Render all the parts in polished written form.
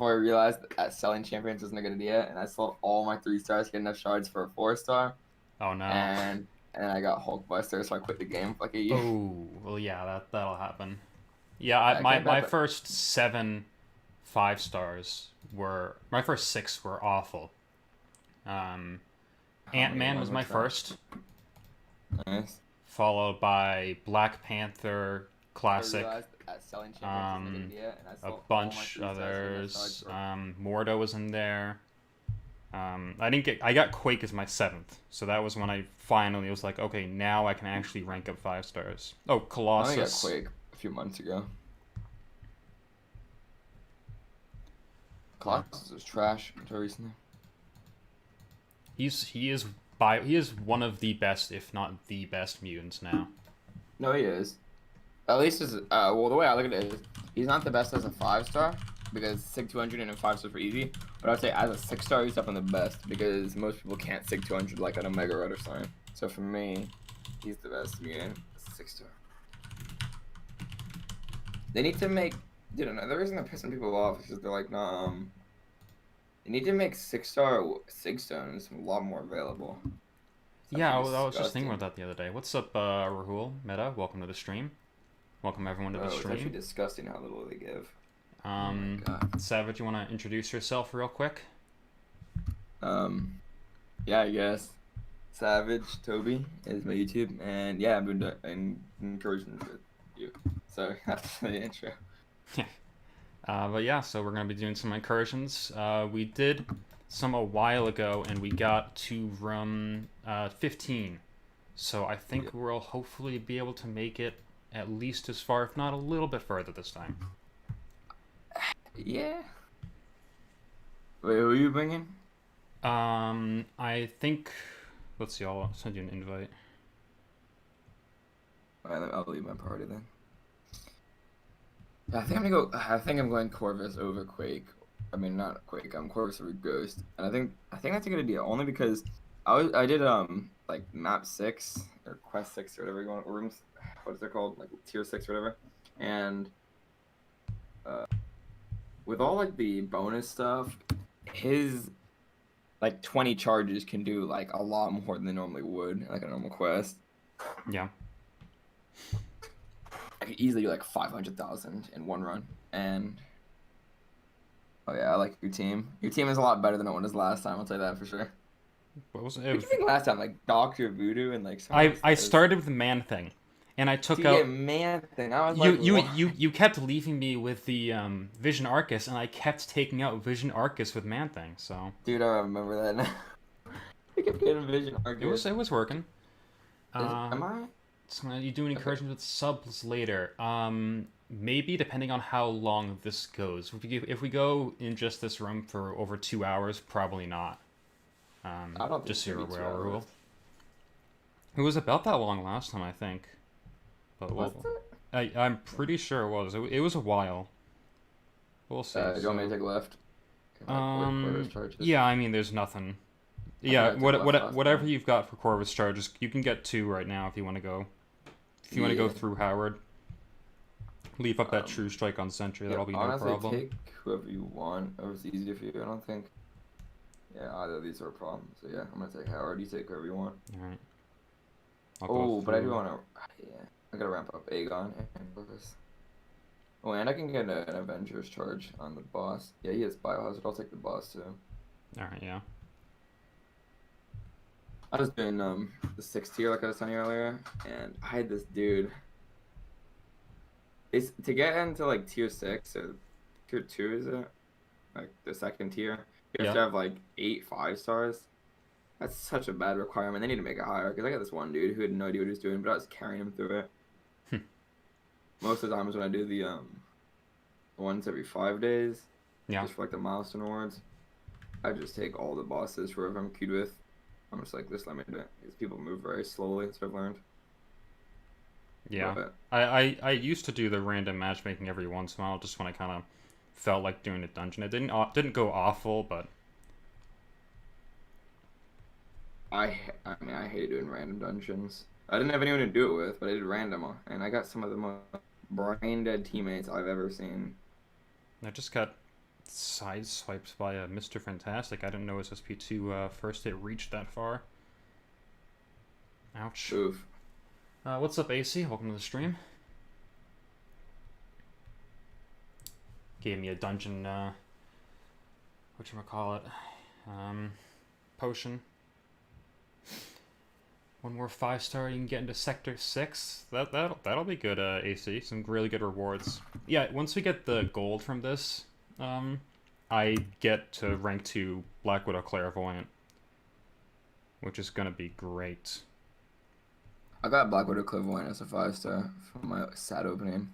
before I realized that selling champions wasn't a good idea, and I sold all my 3 stars to get enough shards for a 4 star, Oh no. and I got Hulkbuster, so I quit the game for like a year. Oh, well, yeah, that'll happen. Yeah, I my came back, my but first 7 5 stars were my first 6 were awful. Um, how many Ant-Man was ones were my trash? first, Nice. followed by Black Panther I Classic. realized that selling champions wasn't a good Um, idea, and I a sold all my bunch 3 stars to get enough shards others. for. Mordo was in there. I got Quake as my 7th, so that was when I finally was like, okay, now I can actually rank up 5 stars. Oh, I only got Colossus. Quake a few months ago. Yeah, Colossus was trash until recently. he is one of the best, if not the best mutants now. No, he is. At least as well, the way I look at it is, he's not the best as a 5 star because sig 200 and a 5 stars are easy. But I'd say as a 6 star, he's definitely the best because most people can't sig 200 like an Omega Red or something. So for me, he's the best mutant. 6 star. They need to make. Dude, the reason they're pissing people off is because they're like, nah, they need to make 6 star sig stones a lot more available. It's Yeah, actually I was just thinking disgusting. about that the other day. What's up, Rahul Meta? Welcome to the stream. Welcome everyone to the Bro, it's actually stream. disgusting how little they give. Oh my Um, god. Savage, you want to introduce yourself real quick? Um, yeah, I guess. Savage Toby is my YouTube, and yeah, I've been doing Incursions with you. So that's the intro. But yeah, so we're gonna be doing some incursions. We did some a while ago, and we got to room 15. So I Yeah. think we'll hopefully be able to make it at least as far, if not a little bit further this time. Yeah. Wait, who are you bringing? I think. Let's see. I'll send you an invite. Alright, I'll leave my party then. Yeah, I think I'm gonna go. I think I'm going Corvus over Quake. I mean, not Quake. I'm Corvus over Ghost, and I think that's a good idea. Only because I did like map 6 or quest 6 or whatever you want, rooms. What is it called? Like tier 6 or whatever. And uh, with all like the bonus stuff, his like 20 charges can do like a lot more than they normally would, like a normal quest. Yeah. I could easily do like 500,000 in one run. And oh yeah, I like your team. Your team is a lot better than it was last time. I'll tell you that for sure. What was it? What did you think last time? Like Doctor Voodoo and like someone I else I that was started with the man thing, and I took TJ out. Man thing. I was You like, you why? you you kept leaving me with the Vision Arcus, and I kept taking out Vision Arcus with Man Thing. So Dude, I remember that now. I kept getting Vision Arcus. it was working. Am I? So you do an Okay. incursion with subs later. Maybe depending on how long this goes. If we go in just this room for over 2 hours, probably not. I don't think Just it's so gonna you're be aware, 2 hours. Rahul. It was about that long last time, I think. But Was well, it? I'm pretty sure it was. It was a while. We'll see. Do you want me to take left? Can I avoid Corvus charges? Yeah, I mean, there's nothing. I think Yeah, I took left last whatever time. you've got for Corvus charges, you can get 2 right now if you want to go. If you want to go Yeah. through Howard, leave up that Um, True Strike on Sentry. yeah, That'll be no honestly, problem. take whoever you want. Whoever's easier for you. I don't think. Yeah, either of these are a problem. So yeah, I'm gonna take Howard. You take whoever you want. All right. I'll Oh, go but I do through. want to. Yeah, I gotta ramp up Aegon and Corvus. Oh, and I can get an Avengers charge on the boss. Yeah, he has Biohazard. I'll take the boss too. All right. Yeah. I was doing the 6th tier like I was telling you earlier, and I had this dude. It's to get into like tier 6 or tier 2, is it? Like the 2nd tier, you have Yeah. to have like 8 5 stars. That's such a bad requirement. They need to make it higher because I got this one dude who had no idea what he was doing, but I was carrying him through it. Hmm. Most of the times when I do the once every 5 days, Yeah. just for like the milestone awards, I just take all the bosses for whoever I'm queued with. I'm just like, just let me do it. Because people move very slowly, that's what I've learned. Yeah. But I used to do the random matchmaking every once in a while, just when I kind of felt like doing a dungeon. It didn't go awful, but I mean, I hate doing random dungeons. I didn't have anyone to do it with, but I did random, and I got some of the most brain dead teammates I've ever seen. I just got sideswiped by Mr. Fantastic. I didn't know his SP2 first hit reached that far. Ouch. Oof. What's up, AC? Welcome to the stream. Gave me a dungeon, whatchamacallit, potion. One more 5-star, you can get into Sector 6. That'll be good, AC. Some really good rewards. Yeah, once we get the gold from this, I get to rank 2 Black Widow Clairvoyant, which is gonna be great. I got Black Widow Clairvoyant as a 5-star from my sad opening.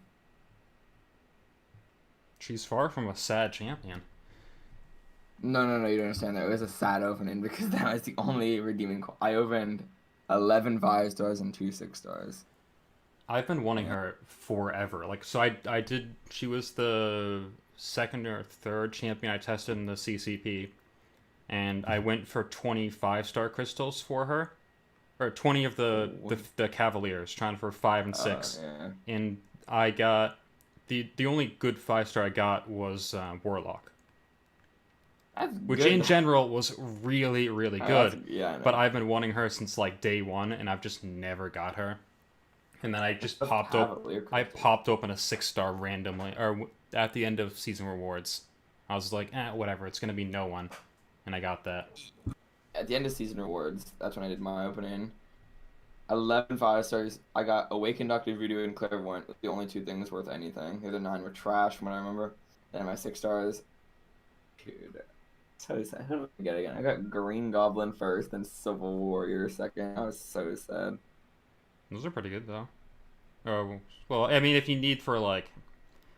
She's far from a sad champion. No, you don't understand that. It was a sad opening because that was the only redeeming. I opened 11 5-stars and 2 6-stars. I've been wanting her forever. Like, so I did. She was the second or third champion I tested in the CCP, and I went for 20 5-star crystals for her, or 20 of the Cavaliers, trying for 5 and 6, Yeah. and I got the only good 5-star I got was Warlock. Which good. in general was really, really good. Yeah, but I've been wanting her since like day 1, and I've just never got her. And then I just popped open a 6-star randomly, or at the end of season rewards. I was like, whatever, it's gonna be no one, and I got that. At the end of season rewards, that's when I did my opening. 11 5-stars. I got Awakened Doctor Voodoo and Clairvoyant. The only 2 things worth anything. The other 9 were trash from what I remember. And my 6-stars. Dude. So sad. Who did I get again? I got Green Goblin first, then Civil Warrior second. I was so sad. Those are pretty good though. Oh well, I mean, if you need for like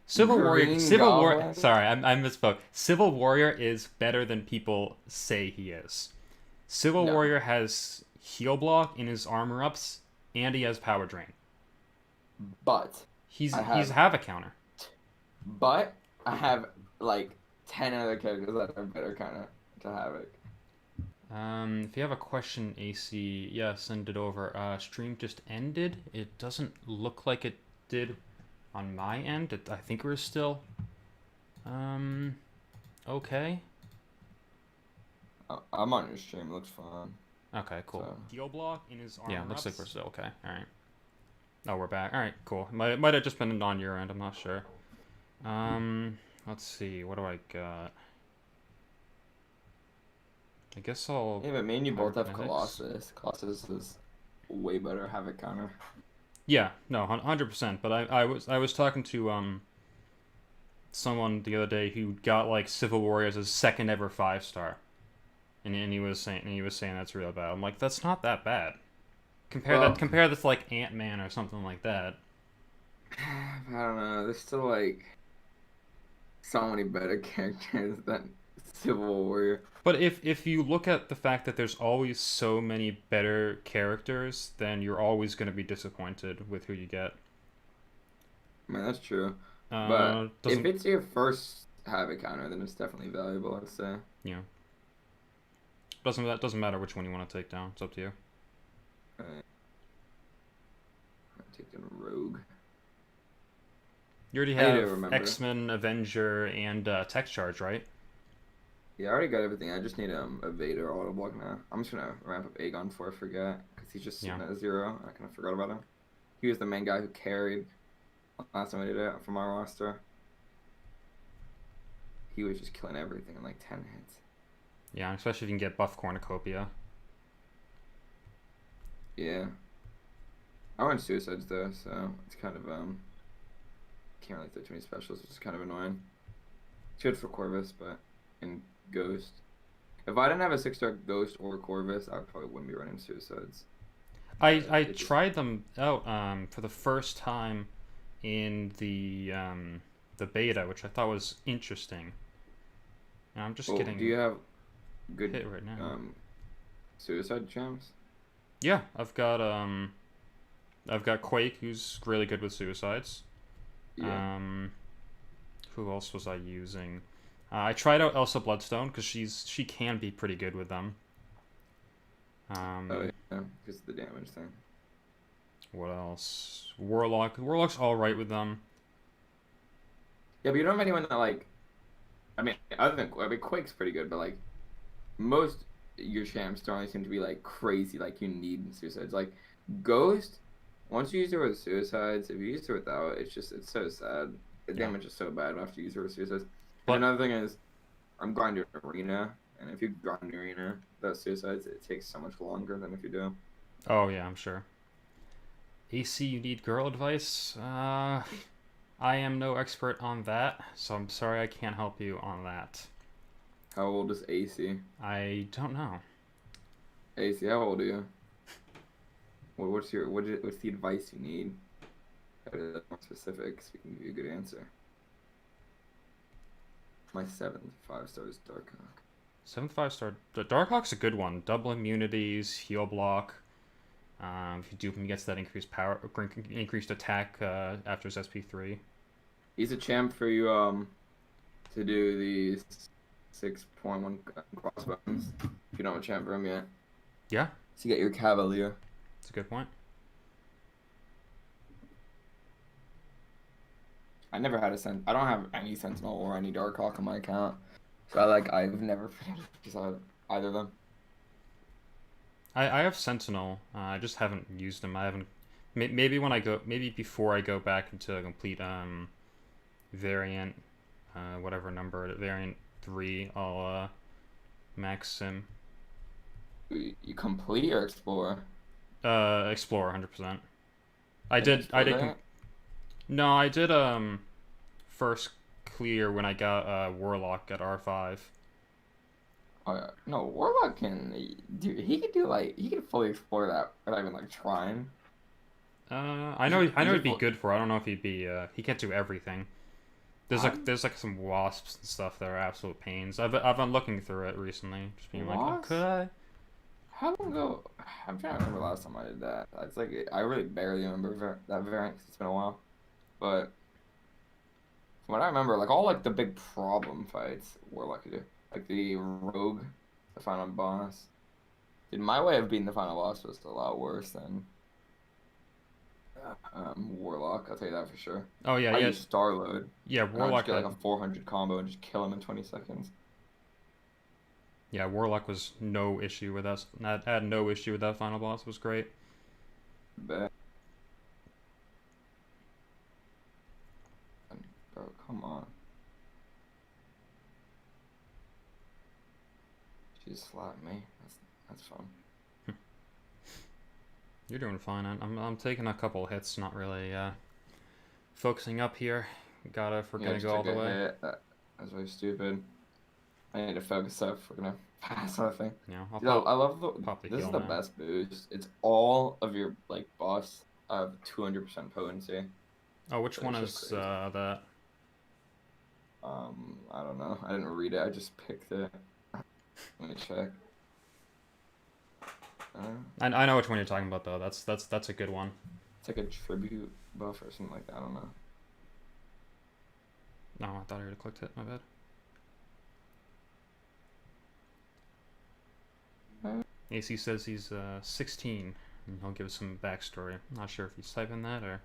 Civil Warrior. Sorry, I misspoke. Civil Warrior is better than people say he is. Civil Warrior has heal block in his armor ups, and he has power drain. But he's Havoc counter. But I have like 10 other characters that are better counter to Havoc. If you have a question, AC, yeah, send it over. Stream just ended. It doesn't look like it did on my end. I think we're still okay. I'm on your stream. It looks fine. Okay, cool. So. Heal block in his armor. Yeah, looks like we're still okay. All right. Oh, we're back. All right, cool. Might have just been on your end. I'm not sure. Let's see. What do I got? I guess I'll... Yeah, but me and you both have Colossus. Colossus is way better Havoc counter. Yeah, no, 100%. But I was talking to someone the other day who got like Civil Warrior as his second ever 5-star, and he was saying that's real bad. I'm like, that's not that bad. Compare that to like Ant-Man or something like that. I don't know. There's still like so many better characters than Civil Warrior. But if you look at the fact that there's always so many better characters, then you're always going to be disappointed with who you get. I mean, that's true. But if it's your first Havoc counter, then it's definitely valuable, I'd say. Yeah. Doesn't matter which one you want to take down. It's up to you. Alright. I'm taking Rogue. You already have X-Men, Avenger, and Tech Charge, right? Yeah, I already got everything. I just need a Vader auto block now. I'm just gonna ramp up Aegon before I forget, because he's just sitting at 0. I kind of forgot about him. He was the main guy who carried last time I did it from our roster. He was just killing everything in like 10 hits. Yeah, especially if you can get buff Cornucopia. Yeah. I went Suicides though, so it's kind of can't really throw too many specials, which is kind of annoying. It's good for Corvus, but in Ghost. If I didn't have a 6-star Ghost or Corvus, I probably wouldn't be running Suicides. I tried them out for the first time in the beta, which I thought was interesting. And I'm just getting. Do you have good hit right now? Suicide champs? Yeah, I've got Quake, who's really good with suicides. Yeah. Who else was I using? I tried out Elsa Bloodstone because she can be pretty good with them. Oh yeah, because of the damage thing. What else? Warlock's all right with them. Yeah, but you don't have anyone that like I mean, Quake's pretty good, but like most your champs don't really seem to be like crazy. Like you need suicides. Like Ghost, once you use her with suicides, if you use her without, it's so sad. The Yeah. damage is so bad after you use her with suicides. But And another thing is, I'm grinding arena, and if you grind arena without suicides, it takes so much longer than if you do. oh yeah, I'm sure. AC, you need girl advice? I am no expert on that, so I'm sorry I can't help you on that. How old is AC? I don't know. AC, how old are you? What's the advice you need? More specific, so we can give you a good answer. My 7th 5-star is Darkhawk. 7th 5-star. The Darkhawk's a good one. Double immunities, heal block. If you do, when he gets that increased power, increased attack after his SP3. He's a champ for you to do the 6.1 crossbones. If you don't have a champ for him yet. Yeah. So you get your Cavalier. That's a good point. I never had I don't have any Sentinel or any Darkhawk on my account. So I've never decided either of them. I have Sentinel. I just haven't used them. I haven't. Maybe before I go back into a complete variant, whatever number variant 3, I'll max him. You complete or explore? Explore 100%. I did. No, I did first clear when I got Warlock at R5. Oh yeah. No, Warlock can do. He can fully explore that without even like trying. I know he'd be good for. I don't know if he'd be. He can't do everything. There's some wasps and stuff that are absolute pains. I've been looking through it recently, just being like, oh, could I? How long ago? I'm trying to remember last time I did that. It's like I really barely remember that variant 'cause it's been a while. But from what I remember, like all like the big problem fights, Warlock could do. Like the Rogue, the final boss. Dude, my way of beating the final boss was a lot worse than Warlock. I'll tell you that for sure. Oh yeah, I yeah. use Starload. Yeah, And Warlock get like a 400 combo and just kill him in 20 seconds. Yeah, Warlock was no issue with us. I had no issue with that final boss. It was great. Bet. Bro, come on. She just slapped me. That's fun. You're doing fine. I'm taking a couple hits, not really focusing up here. If we're gonna go all the way. That's really stupid. I need to focus up if we're gonna pass on the thing. Yeah, I love the this heal is the now. best boost. It's all of your like buffs of 200% potency. Oh, which one That's is just crazy. that? I don't know. I didn't read it. I just picked it. Let me check. I know which one you're talking about though. That's a good one. It's like a tribute buff or something like that. I don't know. No, I thought I already clicked it. My bad. AC says he's 16, and he'll give us some backstory. I'm not sure if he's typing that or.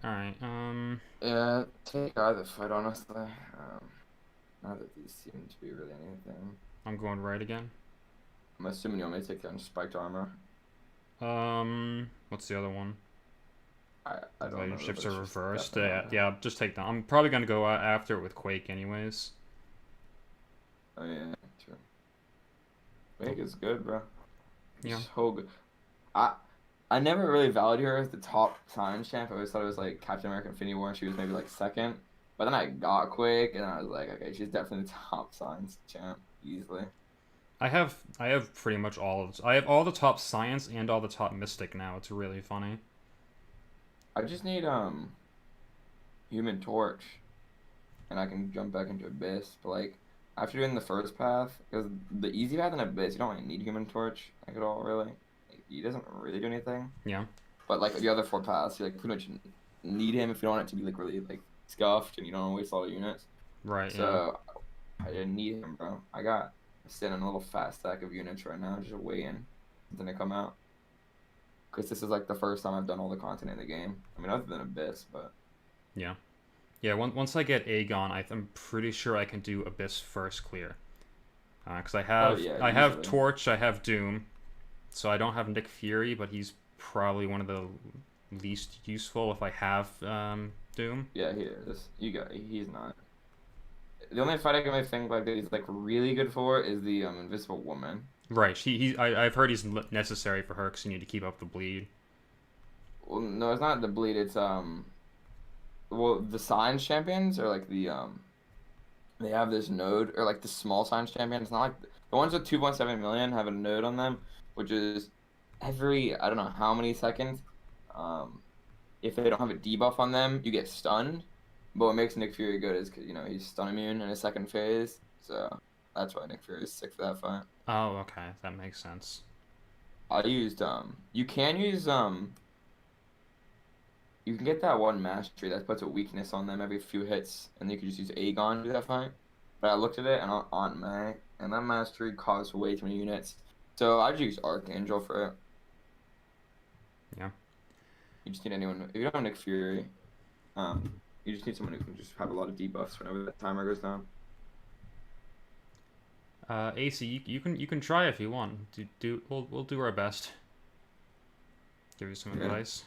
All right. Yeah, take either fight honestly. Not that these seem to be really anything. I'm going right again. I'm assuming you want me to take on spiked armor. What's the other one? I don't know. Ships are It's just reversed. definitely- Yeah, just take that. I'm probably gonna go after it with Quake anyways. Oh yeah, true. Quake is good, bro. Yeah. So good. I never really valued her as the top science champ. I always thought it was like Captain America Infinity War and she was maybe like second. But then I got Quake and I was like, okay, she's definitely the top science champ easily. I have pretty much all of. I have all the top science and all the top mystic now. It's really funny. I just need Human Torch, and I can jump back into Abyss. But like after doing the first path, because the easy path in Abyss, you don't really need Human Torch like at all, really. He doesn't really do anything. Yeah. But like the other 4 paths, you like pretty much need him if you don't want it to be like really like scuffed and you don't waste all the units. Right. So I didn't need him, bro. I got sitting in a little fat stack of units right now, just waiting something to come out. Because this is like the first time I've done all the content in the game. I mean, other than Abyss, but Yeah. Yeah, once I get Aegon, I'm pretty sure I can do Abyss first clear. Because Oh yeah, I have easily. Torch, I have Doom, so I don't have Nick Fury, but he's probably one of the least useful if I have Doom. Yeah, he is. You got. He's not. The only fight I can really think like that he's like really good for is the Invisible Woman. Right. I've heard he's necessary for her because you need to keep up the bleed. Well, no, it's not the bleed. It's well, the Signs champions are like they have this node or like the small Signs champion. It's not like the ones with 2.7 million have a node on them, which is every I don't know how many seconds. Um, if they don't have a debuff on them, you get stunned. But what makes Nick Fury good is because he's stun immune in his second phase, so that's why Nick Fury is sick for that fight. Oh, okay, that makes sense. I used you can use you can get that one mastery that puts a weakness on them every few hits, and you can just use Aegon to do that fight. But I looked at it and on May, and that mastery costs way too many units, so I just use Archangel for it. Yeah. You just need anyone. If you don't have Nick Fury, you just need someone who can just have a lot of debuffs whenever the timer goes down. AC, you can try if you want. We'll do our best. Give you some advice.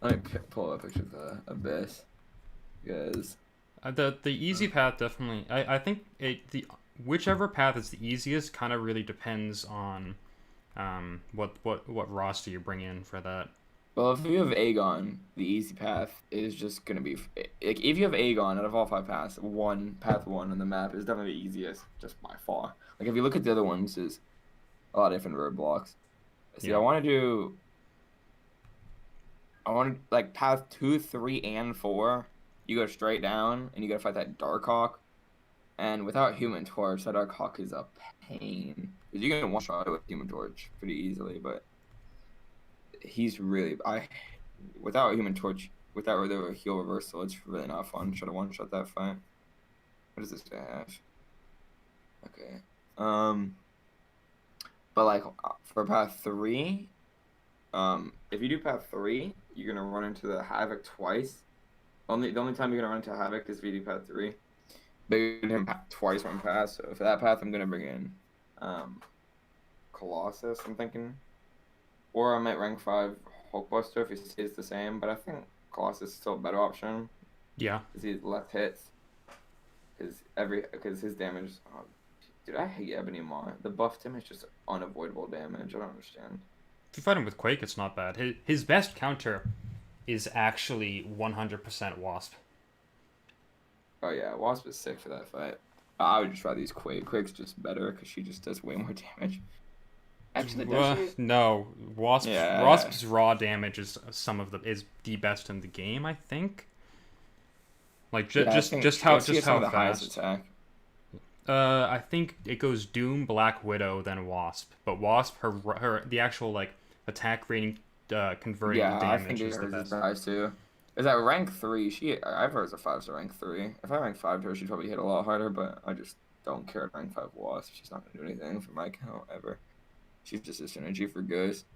Let me pull up a picture of the Abyss, because the easy path definitely. I think the whichever path is the easiest kind of really depends on what roster you bring in for that. well, if you have Aegon, the easy path is just gonna be like if you have Aegon out of all 5 paths, path one on the map is definitely the easiest, just by far. Like if you look at the other ones, there's a lot of different roadblocks. See, Yeah. I want like path 2, 3, and 4. You go straight down, and you gotta fight that Darkhawk. And without Human Torch, that Darkhawk is a pain. Because you can one shot it with Human Torch pretty easily, but he's really without Human Torch, without the heal reversal, it's really not fun. Try to one shot that fight. What does this guy have? Okay. But like for path 3, if you do path 3, you're gonna run into the Havoc twice. The only time you're gonna run into Havoc is if you do path 3. But you're gonna hit him twice one path. So for that path, I'm gonna bring in Colossus. I'm thinking, or I might rank 5 Hulkbuster if he stays the same. But I think Colossus is still a better option. Yeah. Because he's less hits. Because his damage. Oh, dude, I hate Ebony Maw. The buff to him is just unavoidable damage. I don't understand. If you fight him with Quake, it's not bad. His best counter is actually 100% Wasp. Oh yeah, Wasp is sick for that fight. I would just rather use Quake. Quake's just better because she just does way more damage. Actually, does she? No, Wasp's raw damage is is the best in the game, I think. Like just how the highest fast. attack. I think it goes Doom, Black Widow, then Wasp. But Wasp, the actual like attack rating, converting damage is the best. Is too. Is that rank 3? I've heard it's a 5-star rank 3. If I rank 5 to her, she'd probably hit a lot harder. But I just don't care at rank 5 Wasp. She's not gonna do anything for my account ever. She's just a synergy for Ghost.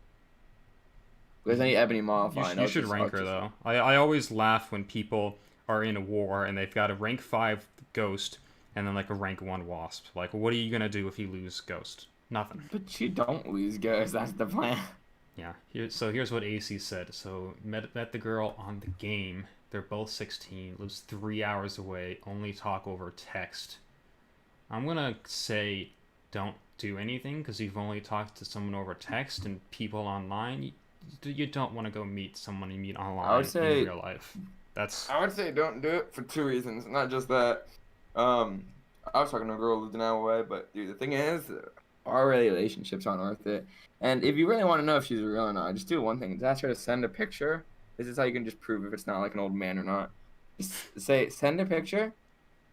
If there's any Ebony Maw, fine. You should rank her though. I always laugh when people are in a war and they've got a rank 5 Ghost and then like a rank 1 Wasp. Like, what are you gonna do if you lose Ghost? Nothing. But you don't lose Ghost. That's the plan. Yeah. Here's what AC said. So met the girl on the game. They're both 16. Lives 3 hours away. Only talk over text. I'm gonna say don't do anything because you've only talked to someone over text and people online. You don't want to go meet someone you meet online in real life. I would say don't do it for 2 reasons. Not just that. I was talking to a girl who lived an hour away, but dude, the thing is, our relationships aren't worth it. And if you really want to know if she's real or not, just do one thing: just ask her to send a picture. This is how you can just prove if it's not like an old man or not. Just send a picture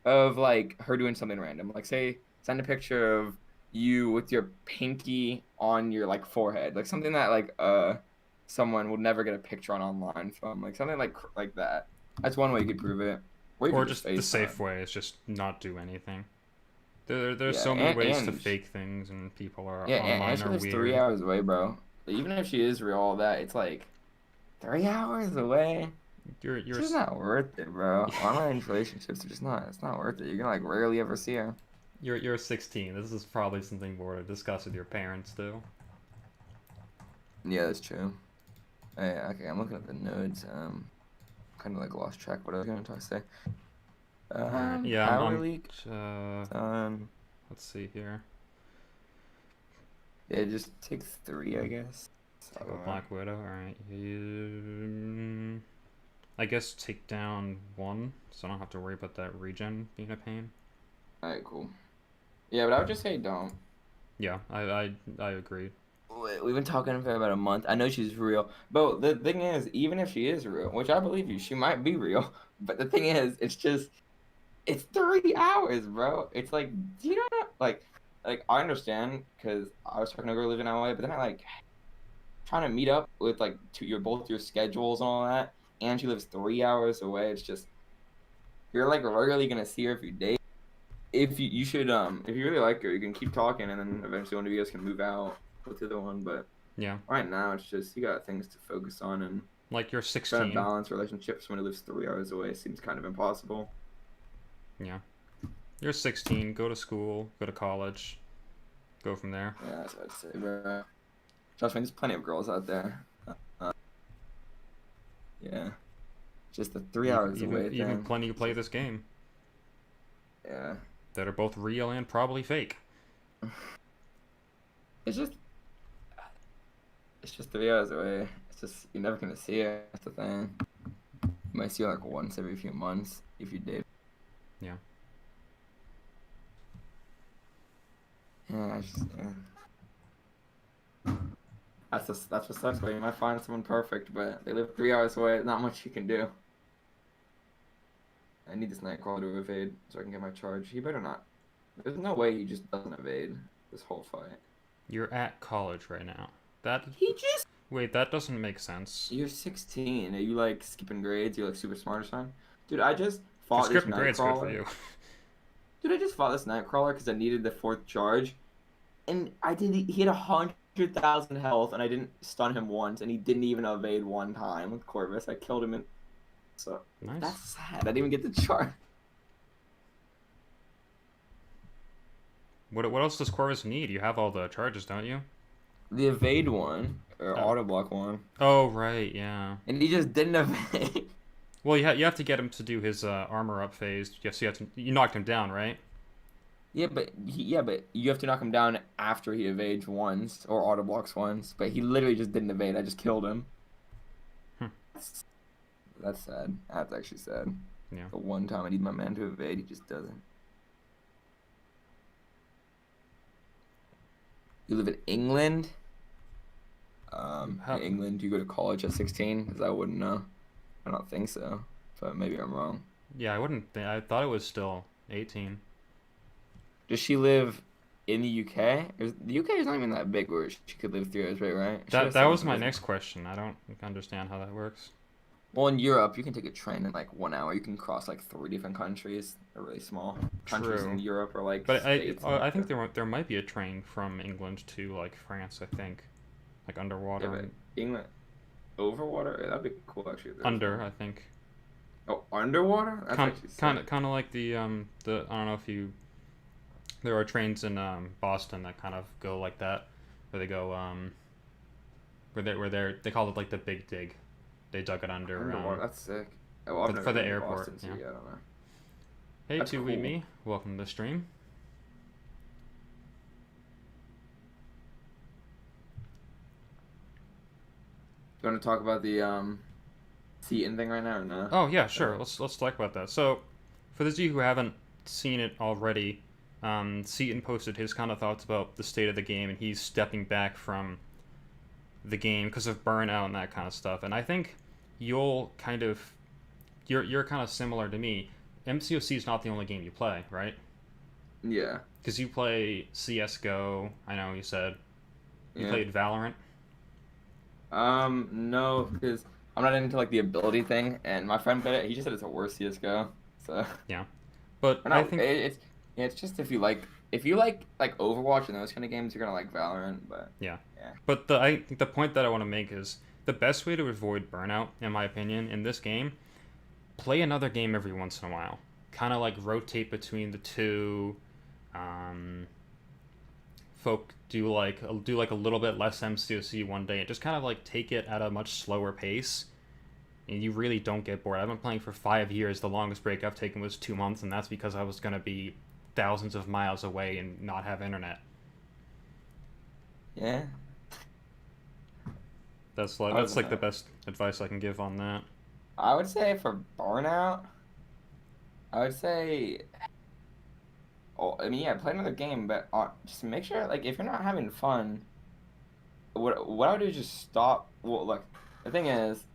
of like her doing something random. Like send a picture of you with your pinky on your like forehead, like something that like someone would never get a picture on online from, like something like that. That's one way you could prove it. Or just the safe way is just not do anything. There's so many ways to fake things, and people are online and she lives 3 hours away, bro. Even if she is real, all that, it's like 3 hours away. You're It's just not worth it, bro. Online relationships are just not. It's not worth it. You're gonna like rarely ever see her. you're 16. This is probably something more to discuss with your parents too. Yeah, that's true. Hey, okay, I'm looking at the nodes. Kind of like lost track what I was gonna try to say. Alright, yeah, Power League. let's see here. Yeah, just take 3, I guess. Take a Black Widow. Alright. I guess take down 1, so I don't have to worry about that regen being a pain. Alright, cool. Yeah, but I would just say don't. Yeah, I agree. We've been talking for about a month. I know she's real, but the thing is, even if she is real, which I believe you, she might be real. But the thing is, it's 3 hours, bro. It's like, do you know, like I understand because I was talking to a girl living in LA, but then I like trying to meet up with like both your schedules and all that, and she lives 3 hours away. It's just you're like rarely gonna see her if you date. If you should if you really like her, you can keep talking, and then eventually one of you guys can move out with the other one. But yeah, right now it's just you got things to focus on, and like you're 16. trying to balance relationships when he lives 3 hours away seems kind of impossible. Yeah, you're 16. Go to school. Go to college. Go from there. Yeah, that's what I'd say, bro. Trust me, there's plenty of girls out there. Yeah, just the 3 hours away. Even plenty who play this game. Yeah. That are both real and probably fake. It's just 3 hours away. It's just you're never gonna see her. That's the thing. You might see her like once every few months if you date. Yeah. Yeah, that's what sucks. But you might find someone perfect, but they live 3 hours away. Not much you can do. I need this Nightcrawler to evade so I can get my charge. He better not. There's no way he just doesn't evade this whole fight. You're at college right now. Wait, that doesn't make sense. You're 16. Are you like skipping grades? You're like super smart or something? Dude, I just fought this skipping grades good for Nightcrawler. you. Dude, I just fought this Nightcrawler because I needed the 4th charge, and he had 100,000 health, and I didn't stun him once, and he didn't even evade one time with Corvus. I killed him in. So Nice. that's sad. I didn't even get the charge. What else does Corvus need? You have all the charges, don't you? The evade one or Oh. auto block one, Oh right, yeah. and he just didn't evade. Well, you have to get him to do his armor up phase. Yes, you knocked him down, right? Yeah, but you have to knock him down after he evades once or auto blocks once. But he literally just didn't evade. I just killed him. That's sad. That's actually sad. Yeah. The one time I need my man to evade, he just doesn't. You live in England? In England, you go to college at 16? Because I wouldn't know. I don't think so. But maybe I'm wrong. Yeah, I wouldn't think. I thought it was still 18. Does she live in the UK? The UK is not even that big where she could live 3 hours away, right? That was my next question. I don't understand how that works. Well, in Europe, you can take a train in like 1 hour. You can cross like 3 different countries. They're really small. Countries True. in Europe are like. But states I think there might be a train from England to like France. I think, like underwater. Yeah, but England, overwater. That'd be cool actually. Under, I think. Oh, underwater? That's actually sick. Kind of like the I don't know if you. There are trains in Boston that kind of go like that, where they go they call it like the Big Dig. They dug it under. That's sick. Oh, I've never for the been to airport. Boston, so Yeah. I don't know. Hey, That's to cool. me, welcome to the stream. Do you want to talk about the Seaton thing right now or no? Oh yeah, sure. Let's talk about that. So, for those of you who haven't seen it already, Seaton posted his kind of thoughts about the state of the game, and he's stepping back from the game because of burnout and that kind of stuff. And I think you're kind of similar to me. MCOC is not the only game you play, right? Yeah. Because you play CS:GO. I know you said you Yeah. played Valorant. No, because I'm not into like the ability thing, and my friend played it. He just said it's a worse CS:GO. So. Yeah, but No, I think it's just if you like Overwatch and those kind of games, you're gonna like Valorant. But yeah. But the point that I want to make is the best way to avoid burnout, in my opinion, in this game, play another game every once in a while. Kind of like rotate between the two. Folk do like a little bit less MCOC one day and just kind of like take it at a much slower pace. And you really don't get bored. I've been playing for 5 years. The longest break I've taken was 2 months, and that's because I was gonna be thousands of miles away and not have internet. Yeah. That's like the best advice I can give on that. I would say for Burnout, I would say, oh, I mean, yeah, play another game, but just make sure, like, if you're not having fun, what I would do is just stop. Well, look, the thing is,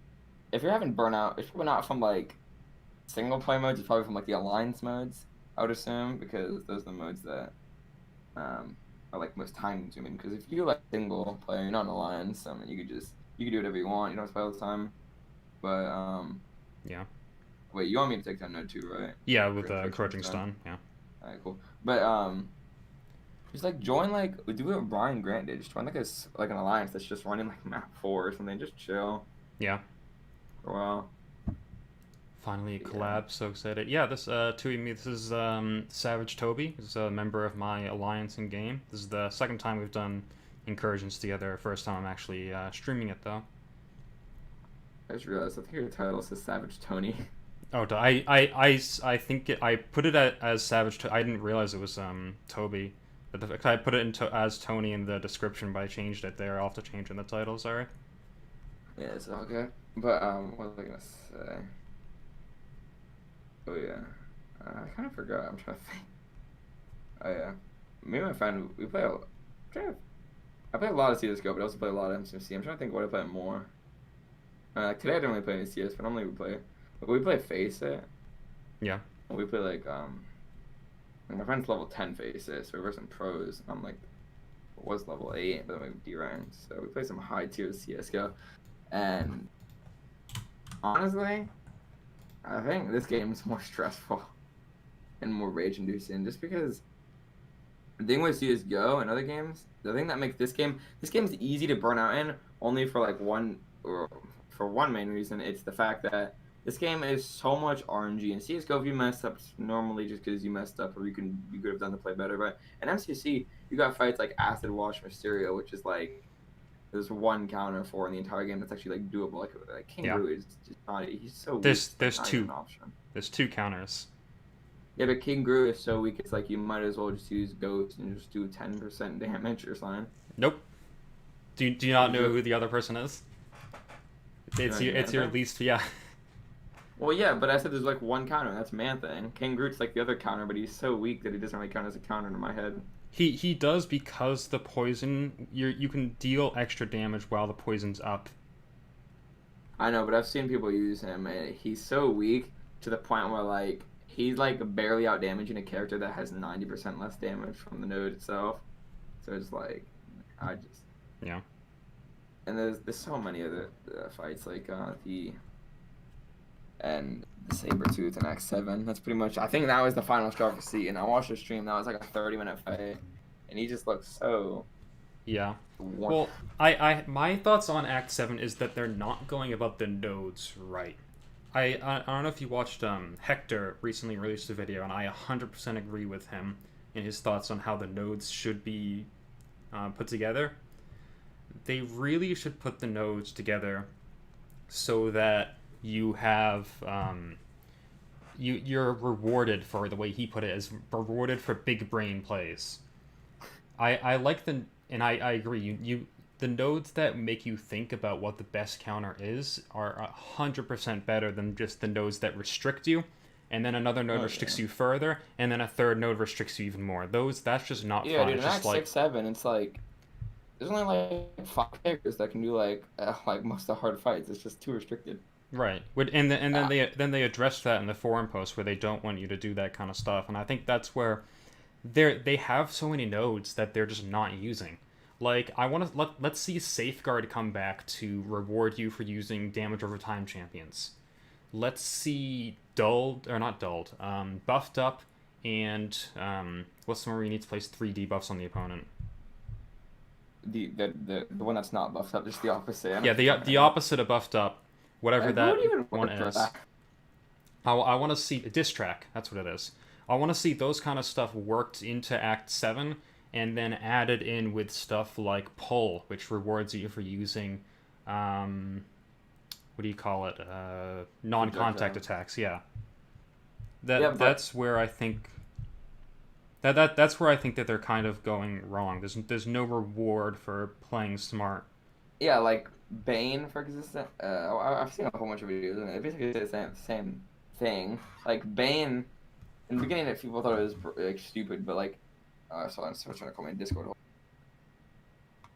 if you're having Burnout, it's probably not from, like, single player modes, it's probably from, like, the alliance modes, I would assume, because those are the modes that are, like, most time consuming. Because if you do, like, single player, you're not an alliance, I mean, you could do whatever you want, you don't have to play all the time. But, yeah. Wait, you want me to take that note too, right? Yeah, with Encroaching Stun, yeah. Alright, cool. But, just, like, join, like, do what Brian Grant did. Just join, like, an alliance that's just running, like, map 4 or something. Just chill. Yeah. For a while. Finally, a collab, so excited. Yeah, this, this is, Savage Toby. He's a member of my alliance in game. This is the second time we've done Incursions together. First time I'm actually, streaming it, though. I just realized, I think your title says Savage Tony. Oh, I think I put it as Savage. I didn't realize it was Toby, but I put it as Tony in the description, but I changed it there. I'll have to change in the title. Sorry. Yeah, it's all good. But what was I gonna say? Oh yeah, I kind of forgot. I'm trying to think. Oh yeah, me and my friend we play. I play a lot of CS:GO, but I also play a lot of MCOC. I'm trying to think what I play more. Today I didn't really play any CS, but normally we play Face It. Yeah. We play like my friend's level 10 Face It, so we're some pros. I'm like was level 8, but then we D ranked, so we play some high tier CS:GO. And honestly, I think this game is more stressful and more rage inducing, just because the thing with CS:GO and other games, the thing that makes this game's easy to burn out in only for like one main reason. It's the fact that this game is so much RNG. In CS:GO, if you mess up, it's normally just because you messed up, or you could have done the play better. But in MCC, you got fights like Acid Wash Mysterio, which is like there's one counter for in the entire game that's actually like doable. Like King Gru is just not. He's so weak. There's two. There's 2 counters. Yeah, but King Gru is so weak. It's like you might as well just use Ghost and just do 10% damage or something. Nope. Do you not know who the other person is? It's your least, yeah. Well, yeah, but I said there's like one counter, and that's Man-Thing. King Groot's like the other counter, but he's so weak that he doesn't really count as a counter in my head. He does, because the poison, you can deal extra damage while the poison's up. I know, but I've seen people use him, and he's so weak to the point where like he's like barely out damaging a character that has 90% less damage from the node itself. So it's like, yeah. And there's so many other fights like the Sabertooth and X7. That's pretty much. I think that was the final straw for C. And I watched the stream. That was like a 30-minute fight, and he just looked so. Yeah. Well, my thoughts on Act 7 is that they're not going about the nodes right. I don't know if you watched Hector recently released a video, and I 100% agree with him in his thoughts on how the nodes should be put together. They really should put the nodes together so that you have you're rewarded for, the way he put it, as rewarded for big brain plays. I like and I agree. The nodes that make you think about what the best counter is are 100% better than just the nodes that restrict you, and then another node restricts you further, and then a third node restricts you even more. That's just not fun. Yeah, dude, it's just like 6-7, it's like there's only like 5 characters that can do like most of the hard fights. It's just too restricted. Right. And then they addressed that in the forum post, where they don't want you to do that kind of stuff, and I think that's where they have so many nodes that they're just not using. Like, I want to let's see Safeguard come back to reward you for using damage over time champions. Let's see buffed up, and what's the one where you need to place 3 debuffs on the opponent? the one that's not buffed up, just the opposite. I don't know Yeah, what you're the talking about. opposite of buffed up, whatever Like, who would that even one work for is. that? I want to see a diss track. That's what it is. I want to see those kind of stuff worked into Act 7 and then added in with stuff like pull, which rewards you for using, what do you call it? Non-contact attacks. Yeah. Yeah, but That's where I think that's where I think that they're kind of going wrong. There's no reward for playing smart. yeah, like Bane, for existence. I've seen a whole bunch of videos, and it basically says the same thing. Like Bane, in the beginning, people thought it was like stupid, but like, so I'm trying to call my Discord.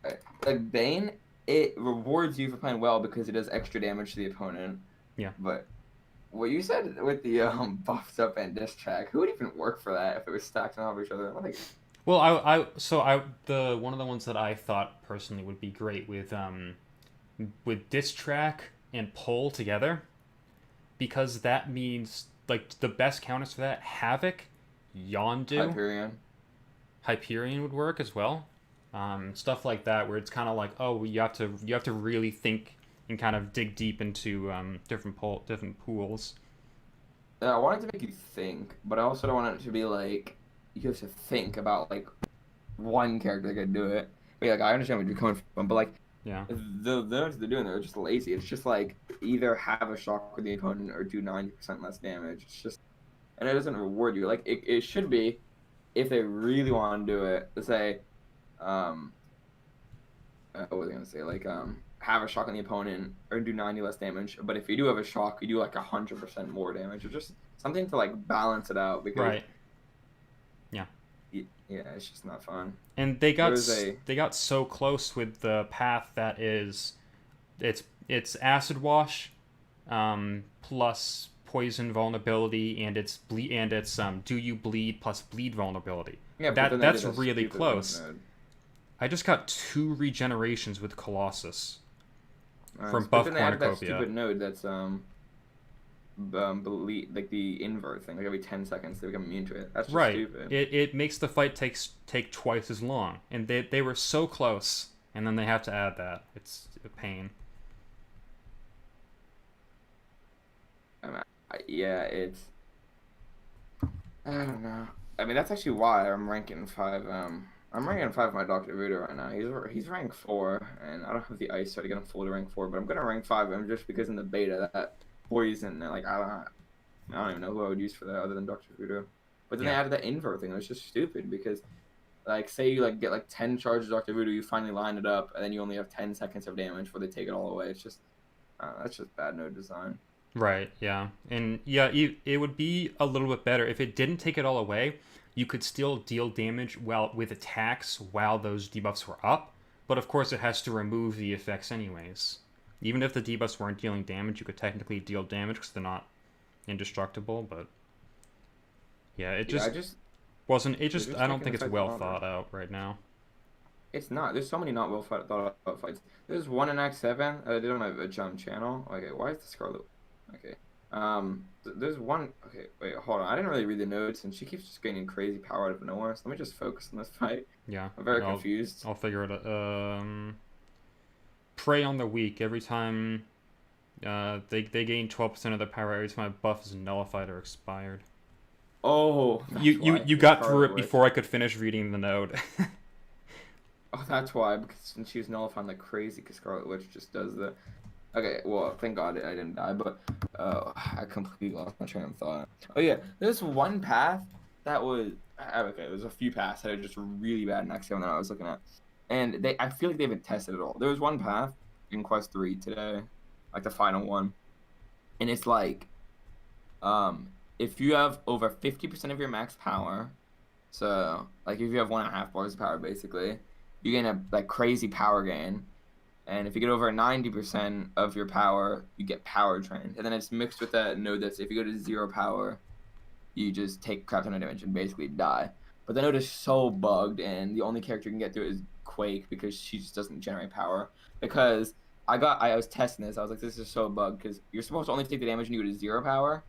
Right. Like Bane, it rewards you for playing well because it does extra damage to the opponent. Yeah. But what you said with the buffed up and diss track, who would even work for that if it was stacked on top of each other? Like, Well, the one of the ones that I thought personally would be great with diss track and pull together, because that means like the best counters for that Havoc, Yondu, Hyperion. Hyperion would work as well. Stuff like that where it's kind of like, oh, you have to really think and kind of dig deep into different pools. I want it to make you think, but I also don't want it to be like you have to think about like one character that could do it. But yeah, like I understand where you're coming from, but like Yeah. the notes they're doing, they're just lazy. It's just like either have a shock with the opponent or do 90% less damage. It's just, and it doesn't reward you. Like it should be, if they really want to do it. Let's say, what was I gonna say? Like have a shock on the opponent or do 90 less damage. But if you do have a shock, you do like 100% more damage, or just something to like balance it out. Because Right. Yeah. yeah, it's just not fun. And they got so close with the path that is, it's acid wash, plus poison vulnerability, and it's do you bleed plus bleed vulnerability. Yeah, but then they That's did a really stupid close. mode. I just got 2 regenerations with Colossus from But buff then they added that cornucopia. stupid node that's like the invert thing. Like every 10 seconds they become immune to it. That's just Right. stupid. It makes the fight take twice as long, and they were so close, and then they have to add that. It's a pain. Yeah, it's. I don't know. I mean, that's actually why I'm ranking 5. I'm ranking 5 my Dr. Voodoo right now. He's rank 4, and I don't have the ice so to get him full to rank 4. But I'm gonna rank 5 him just because in the beta that poison, like I don't even know who I would use for that other than Dr. Voodoo. But then they added that invert thing. It was just stupid because, like, say you like get like 10 charges of Dr. Voodoo, you finally line it up, and then you only have 10 seconds of damage before they take it all away. It's just, that's just bad node design. Right, yeah. And yeah, it would be a little bit better if it didn't take it all away. You could still deal damage with attacks while those debuffs were up, but of course it has to remove the effects anyways. Even if the debuffs weren't dealing damage, you could technically deal damage because they're not indestructible, but yeah, it just wasn't. It just I don't think it's well thought out right now. It's not. There's so many not well thought out fights. There's one in Act 7 I did on my channel. Okay, why is the Scarlet? Okay. There's one. Okay, wait, hold on. I didn't really read the notes, and she keeps just gaining crazy power out of nowhere. So let me just focus on this fight. Yeah. I'm very confused. I'll figure it out. Prey on the weak. Every time they gain 12% of their power every time a buff is nullified or expired. Oh, you got through it before I could finish reading the note. Oh, that's why, because she was nullifying like crazy, because Scarlet Witch just does the... Okay, well, thank God I didn't die, but I completely lost my train of thought. Oh yeah, there's one path that was... Okay, there's a few paths that are just really bad in Axiom that I was looking at. And I feel like they haven't tested it all. There was one path in Quest 3 today, like the final one. And it's like, if you have over 50% of your max power, so like if you have 1.5 bars of power basically, you gain a like crazy power gain. And if you get over 90% of your power, you get power trained. And then it's mixed with that node that's if you go to 0 power, you just take crap ton of damage and basically die. But the node is so bugged, and the only character you can get through is Quake because she just doesn't generate power. Because I was testing this, I was like, this is so bugged because you're supposed to only take the damage when you go to 0 power.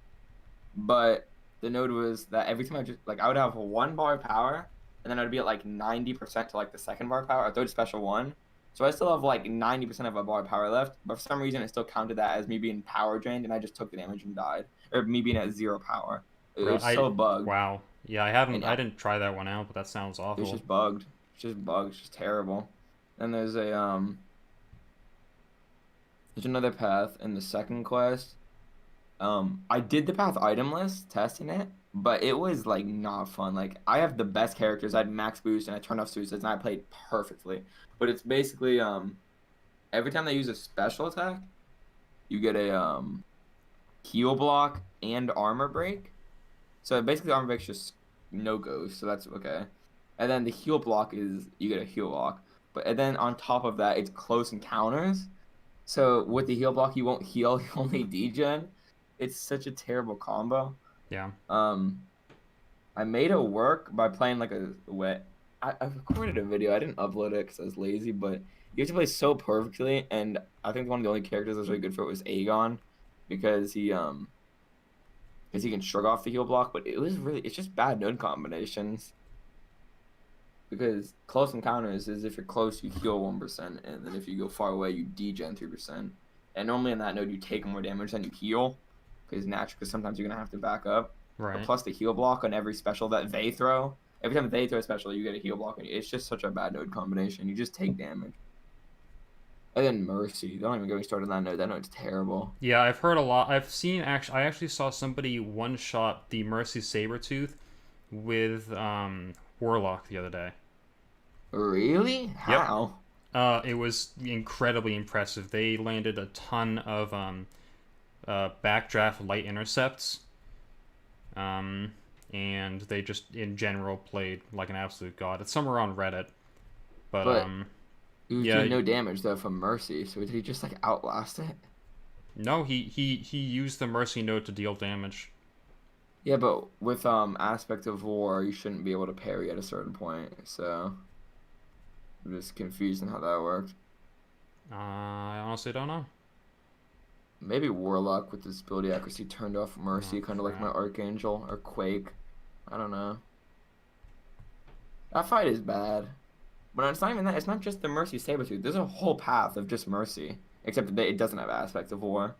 But the node was that every time I would have 1 bar of power, and and then I'd be at like 90% to like the second bar power, or third special 1. So I still have like 90% of a bar power left, but for some reason it still counted that as me being power drained, and I just took the damage and died, or me being at 0 power. It Bro, was so bugged. wow. Yeah, And I didn't try that one out, but that sounds it was awful. just bugged. It's just bugged. It's just terrible. Then there's another path in the second quest. I did the path item list testing it, but it was like not fun. Like I have the best characters. I had max boost and I turned off suicides and I played perfectly. But it's basically every time they use a special attack, you get a heal block and armor break. So basically armor break's just no goes, so that's okay. And then the heal block is you get a heal block. But and then on top of that it's close encounters. So with the heal block you won't heal, you only degen. It's such a terrible combo. Yeah. I made it work by playing like a wet. I recorded a video. I didn't upload it because I was lazy, but you have to play so perfectly, and I think one of the only characters that was really good for it was Aegon, because he can shrug off the heal block. But it's just bad node combinations. Because close encounters is if you're close you heal 1%, and then if you go far away you degen 3%. And normally in that node you take more damage than you heal, because sometimes you're gonna have to back up. Right. But plus the heal block on every special that they throw. Every time they throw a special, you get a heal block. It's just such a bad node combination. You just take damage. And then Mercy. Don't even get me started on that node. That node's terrible. Yeah, I've heard a lot. I actually saw somebody one-shot the Mercy Sabretooth with Warlock the other day. Really? How? Yep. It was incredibly impressive. They landed a ton of backdraft light intercepts. And they just in general played like an absolute god. It's somewhere on Reddit, but he was doing no damage though from Mercy. So did he just like outlast it? No, he used the Mercy node to deal damage. Yeah, but with Aspect of War, you shouldn't be able to parry at a certain point. So I'm just confused on how that worked. I honestly don't know. Maybe Warlock with his ability accuracy turned off Mercy, kind of like my Archangel or Quake. I don't know. That fight is bad. But it's not even that. It's not just the Mercy Sabretooth. There's a whole path of just Mercy. Except that it doesn't have Aspects of War.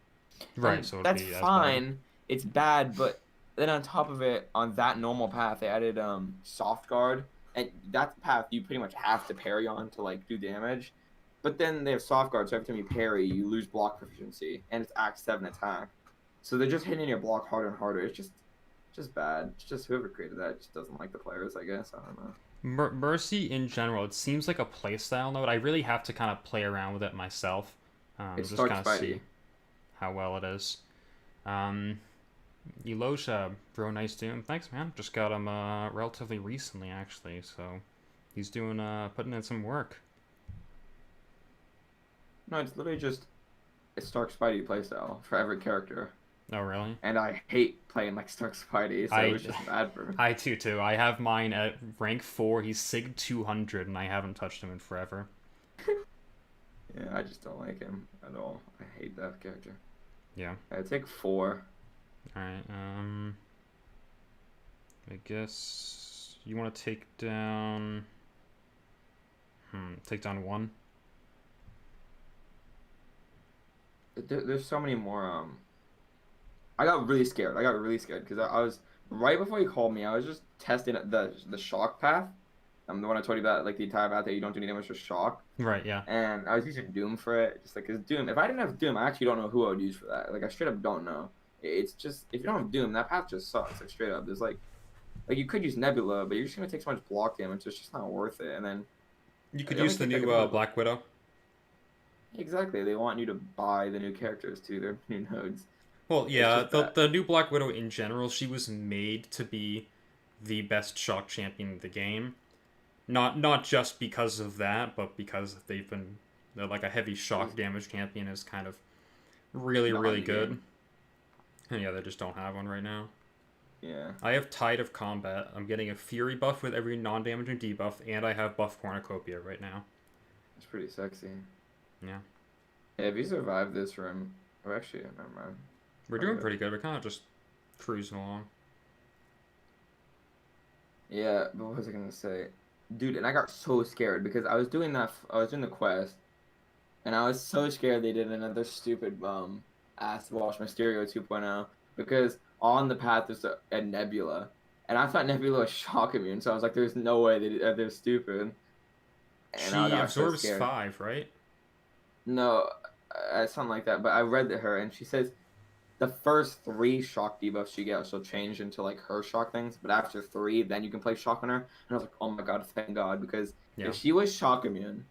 Right, And so that's fine. It's bad, but then on top of it, on that normal path, they added Soft Guard. And that path you pretty much have to parry on to like do damage. But then they have Soft Guard, so every time you parry, you lose block proficiency, and it's Act 7 attack. So they're just hitting your block harder and harder. It's just bad. It's just whoever created that just doesn't like the players, I guess. I don't know. Mercy in general, it seems like a playstyle node. I really have to kind of play around with it myself. It's just kind of see how well it is. Elosha, bro, nice doing. Thanks, man. Just got him relatively recently, actually. So he's doing putting in some work. No, it's literally just a Stark Spidey playstyle for every character. Oh, really? And I hate playing like Stark Spidey, so it's just bad for me. I do too. I have mine at rank 4. He's Sig 200, and I haven't touched him in forever. Yeah, I just don't like him at all. I hate that character. Yeah. I take 4. Alright, I guess you want to take down... take down 1? There's so many more, I got really scared. Because I was, right before you called me, I was just testing the shock path. The one I told you about, like the entire path that you don't do any damage for shock. Right, yeah. And I was using Doom for it. Just like, cause Doom, if I didn't have Doom, I actually don't know who I would use for that. Like, I straight up don't know. It's just, if you don't have Doom, that path just sucks. Like, straight up. There's like you could use Nebula, but you're just going to take so much block damage, so it's just not worth it. And then... You could use the new Black Widow. Exactly. They want you to buy the new characters too, their new nodes. Well, yeah, the new Black Widow in general, she was made to be the best shock champion in the game. Not just because of that, but because they're like a heavy shock damage champion is kind of really good. And yeah, they just don't have one right now. Yeah. I have Tide of Combat. I'm getting a Fury buff with every non-damaging debuff, and I have buff Cornucopia right now. It's pretty sexy. Yeah. Yeah, if you survive this room... Oh, actually, never mind. We're doing pretty good. We're kind of just cruising along. Yeah, but what was I gonna say? Dude, and I got so scared because I was doing that. I was doing the quest, and I was so scared they did another stupid ass wash Mysterio 2.0 because on the path there's a Nebula, and I thought Nebula was shock immune, so I was like, "There's no way they're stupid," and I She got so absorbs scared. 5, right? No, something like that. But I read that her, and she says the first 3 shock debuffs she gets, she'll change into like her shock things. But after 3, then you can play shock on her. And I was like, oh my god, thank God, because Yeah. if she was shock immune,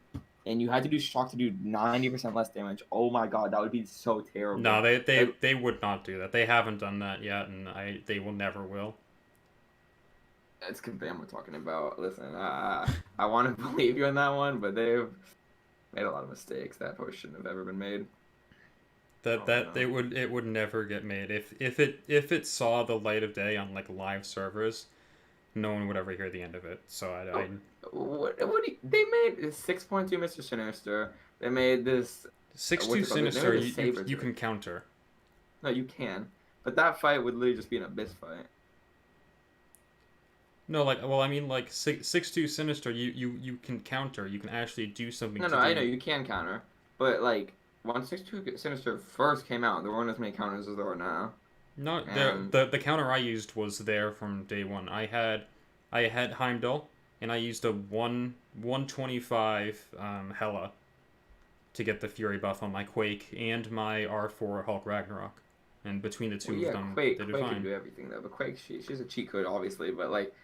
and you had to do shock to do 90% less damage, oh my god, that would be so terrible. No, Like, they would not do that. They haven't done that yet, and they will never will. it's Kabam we're talking about. Listen, I want to believe you on that one, but they've made a lot of mistakes that probably shouldn't have ever been made. It would never get made. If it saw the light of day on like live servers, no one would ever hear the end of it. So They made 6.2 Mr. Sinister. They made this 6-2 Sinister you can counter. No, you can. But that fight would literally just be an abyss fight. No, like, well, I mean, like 6-2 Sinister, you can counter. You can actually do something. No, I know you can counter, but like when 6-2 Sinister first came out, there weren't as many counters as there are now. No, And the counter I used was there from day one. I had Heimdall, and I used a 125 Hela to get the Fury buff on my Quake and my R4 Hulk Ragnarok. And between the two of them, Quake they did fine. can do everything though. But Quake, she's a cheat code, obviously. But like,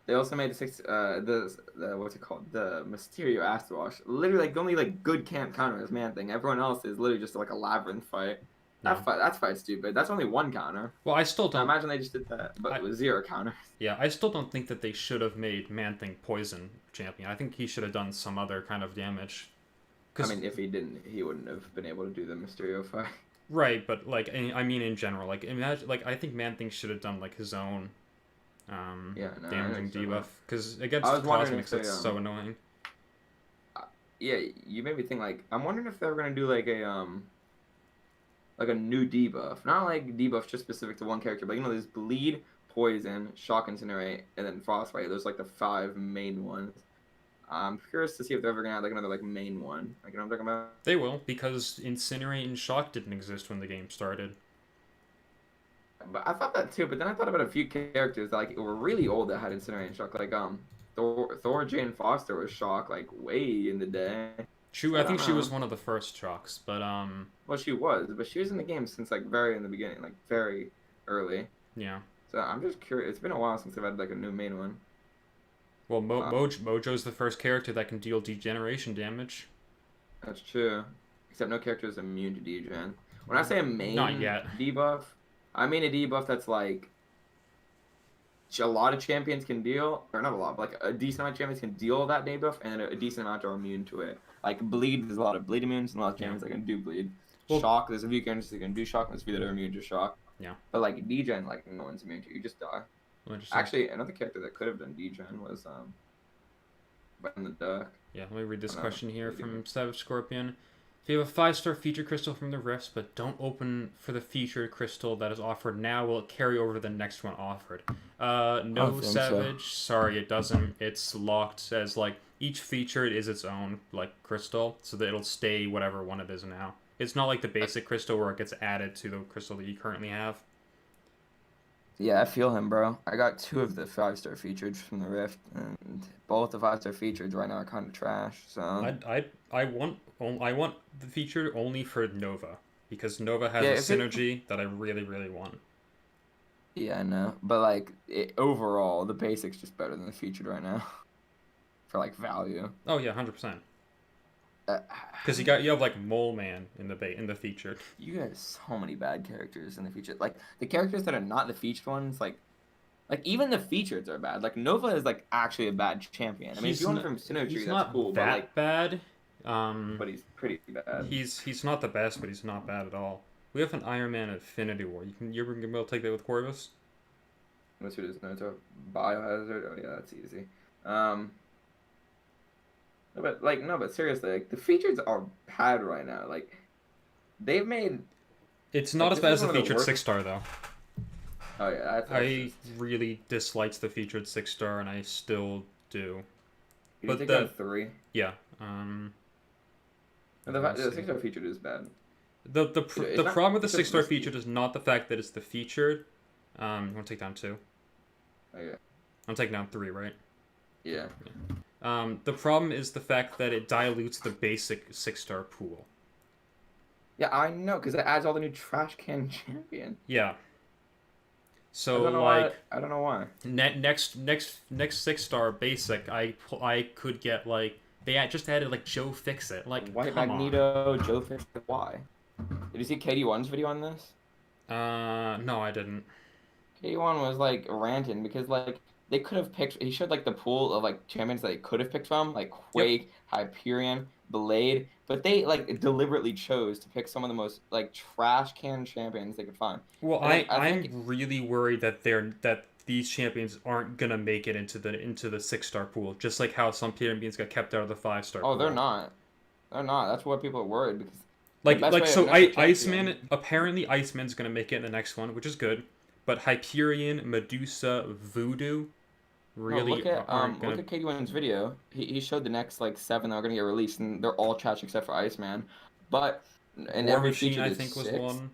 they also made the what's it called? The Mysterio Acid Wash. Literally, like the only like good camp counter is Man Thing. Everyone else is literally just like a labyrinth fight. Yeah. That's fight stupid. That's only 1 counter. Well, I still don't. I imagine they just did that, but with 0 counters. Yeah, I still don't think that they should have made Man Thing Poison champion. I think he should have done some other kind of damage. I mean, if he didn't, he wouldn't have been able to do the Mysterio fight. Right, but like, I mean, in general, like, imagine, like, I think Man Thing should have done like his own, damaging debuff because against Cosmics, it's so annoying. Yeah, you made me think. Like, I'm wondering if they're gonna do like a new debuff, not like debuff just specific to one character, but there's bleed, poison, shock, incinerate, and then frostbite. Those like the 5 main ones. I'm curious to see if they're ever gonna have like another like main one. Like, you know what I'm talking about? They will, because incinerate and shock didn't exist when the game started. But I thought that too. But then I thought about a few characters that like were really old that had incinerate and shock. Like Thor Jane Foster was shock like way in the day. I think she was one of the first shocks, but Well, she was, but she was in the game since like very in the beginning, like very early. Yeah. So I'm just curious. It's been a while since I've had like a new main one. Well, Mojo's the first character that can deal degeneration damage. That's true. Except no character is immune to degen. When I say a main Not yet. debuff, I mean a debuff that's like a lot of champions can deal, or not a lot, but like a decent amount of champions can deal that debuff, and then a decent amount are immune to it. Like bleed, there's a lot of bleed immunes, and a lot of champions that can do bleed. Well, shock, there's a few characters that can do shock, and there's a few that are immune to shock. Yeah. But like degen, like no one's immune to. You just die. Actually, another character that could have done degen was in the duck. Yeah, let me read this question here from Savage Scorpion. If you have a 5-star feature crystal from the rifts, but don't open for the featured crystal that is offered now, will it carry over to the next one offered? No, Savage. So. Sorry, it doesn't. It's locked as like each featured is its own like crystal, so that it'll stay whatever one it is now. It's not like the basic crystal where it gets added to the crystal that you currently have. Yeah, I feel him, bro. I got 2 of the 5-star featured from the Rift, and both the 5-star featured right now are kind of trash. So I want the featured only for Nova, because Nova has a synergy that I really, really want. Yeah, I know, but like overall, the basic's just better than the featured right now for like value. Oh yeah, 100%. Because you have like Mole Man in the featured. You have so many bad characters in the featured. Like the characters that are not the featured ones, like even the featured are bad. Like Nova is like actually a bad champion. I mean, if you want from synergy, that's cool. That but like bad. But he's pretty bad. He's not the best, but he's not bad at all. We have an Iron Man Affinity War. You're gonna be able to take that with Corvus. Let's do this. Naruto Biohazard. Oh yeah, that's easy. But seriously, like the features are bad right now. Like they've made. It's not as bad as the featured 6-star though. Oh yeah, that's I just. really disliked the featured 6-star, and I still do. Did you But take down 3? yeah, And let me the see. 6-star featured is bad. The It's not problem with the because 6-star risky. featured is not the fact that it's the featured. You want to take down 2? Okay. I'm taking down 3, right? Yeah. The problem is the fact that it dilutes the basic 6-star pool. Yeah, I know, because it adds all the new trash can champion. Yeah. I So don't know why. like I don't know why. next 6-star basic, I could get like just added like Joe Fix It. Like, White come on. Magneto, Joe Fix. Why? Did you see KD1's video on this? No, I didn't. KD1 was like ranting because like they could have picked. He showed like the pool of like champions that they could have picked from, like Yep. Quake, Hyperion, Blade, but they like deliberately chose to pick some of the most like trash can champions they could find. Well, And then I I'm think, really worried that these champions aren't gonna make it into the 6-star pool, just like how some champions got kept out of the 5-star oh, they're pool. not. They're not. That's why people are worried because the best way So an extra Iceman, champion. apparently Iceman's gonna make it in the next one, which is good. But Hyperion, Medusa, Voodoo No, really aren't look gonna. at KD1's video. He showed the next like 7 that are gonna get released, and they're all trash except for Iceman. But in War every Machine, feature I there's think, was 6. one.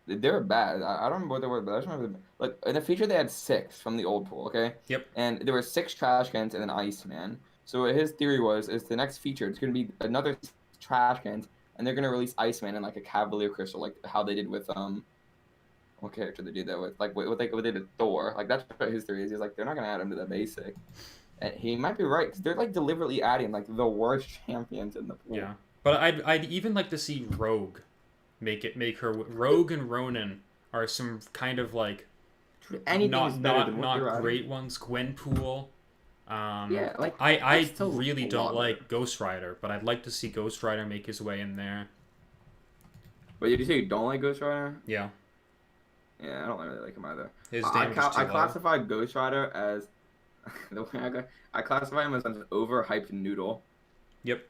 They were bad. I don't remember what they were, but I just remember like in the feature they had 6 from the old pool, okay? Yep. And there were 6 trash cans and an Iceman. So what his theory was is the next feature it's gonna be another 6 trash cans, and they're gonna release Iceman and like a Cavalier Crystal, like how they did with what character they did that with? Like what they did with Thor. Like that's what his theory is. He's like they're not gonna add him to the basic. And he might be right because they're like deliberately adding like the worst champions in the pool. Yeah. But I'd even like to see Rogue make her Rogue and Ronan are some kind of like Dude, anything is better than what not they're adding. great ones. Gwenpool. Yeah, like I that's still really a don't lot better. like Ghost Rider, but I'd like to see Ghost Rider make his way in there. But did you say you don't like Ghost Rider? Yeah, Yeah, I don't really like him either. his damage is too I low. classify Ghost Rider as the way I classify him as an overhyped noodle. Yep,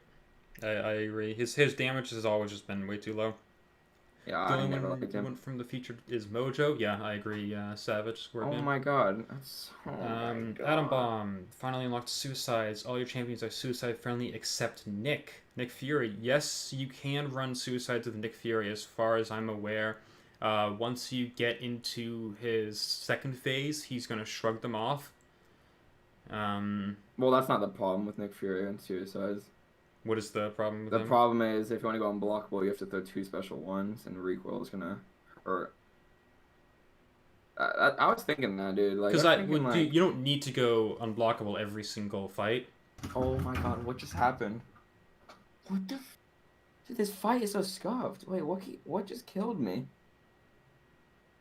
I agree. His damage has always just been way too low. Yeah, The I only never liked him. one from the featured is Mojo. Yeah, I agree. Savage, Oh Scorpion. my god. Oh my Atom god. Bomb finally unlocked suicides. All your champions are suicide friendly except Nick. Nick Fury. Yes, you can run suicides with Nick Fury as far as I'm aware. Once you get into his second phase, he's going to shrug them off. Well, that's not the problem with Nick Fury and Suicides. What is the problem with The him? problem is if you want to go unblockable, you have to throw 2 special ones, and recoil is gonna hurt. I was thinking that, dude. Like, I Because was thinking, like, you don't need to go unblockable every single fight. oh my god, what just happened? What the? Dude, this fight is so scuffed. Wait, what just killed me?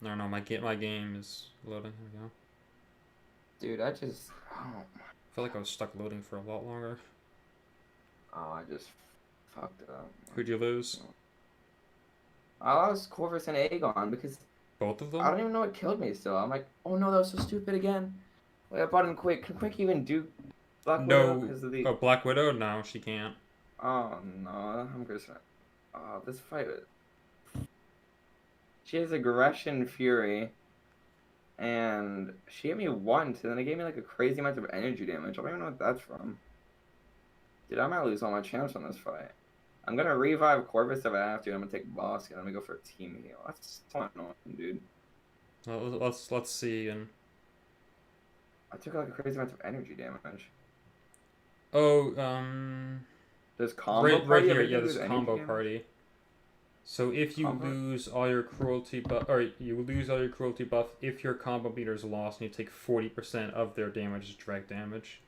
I don't know. My game is loading. Here we go. Dude, I just. Oh, I feel like I was stuck loading for a lot longer. I just fucked it up. Who'd you lose? I lost Corvus and Aegon because Both of I them? don't even know what killed me still. I'm like, oh no, that was so stupid again. Wait, I bought in Quick. Can Quick even do Black Widow? No. Because of the. Oh, Black Widow? No, she can't. Oh no, I'm just. Oh, this fight. She has aggression, fury, and she hit me once, and then it gave me like a crazy amount of energy damage. I don't even know what that's from. Dude, I might lose all my champs on this fight. I'm gonna revive Corvus if I have to. And I'm gonna take Bosk, and I'm gonna go for a team heal. That's so annoying, dude. Well, let's see. And I took like a crazy amount of energy damage. oh, There's combo right party. here. Everything Yeah, lose this energy combo damage? party. So if you Combo? lose all your cruelty buff, or you lose all your cruelty buff if your combo meter is lost, and you take 40% of their damage as direct damage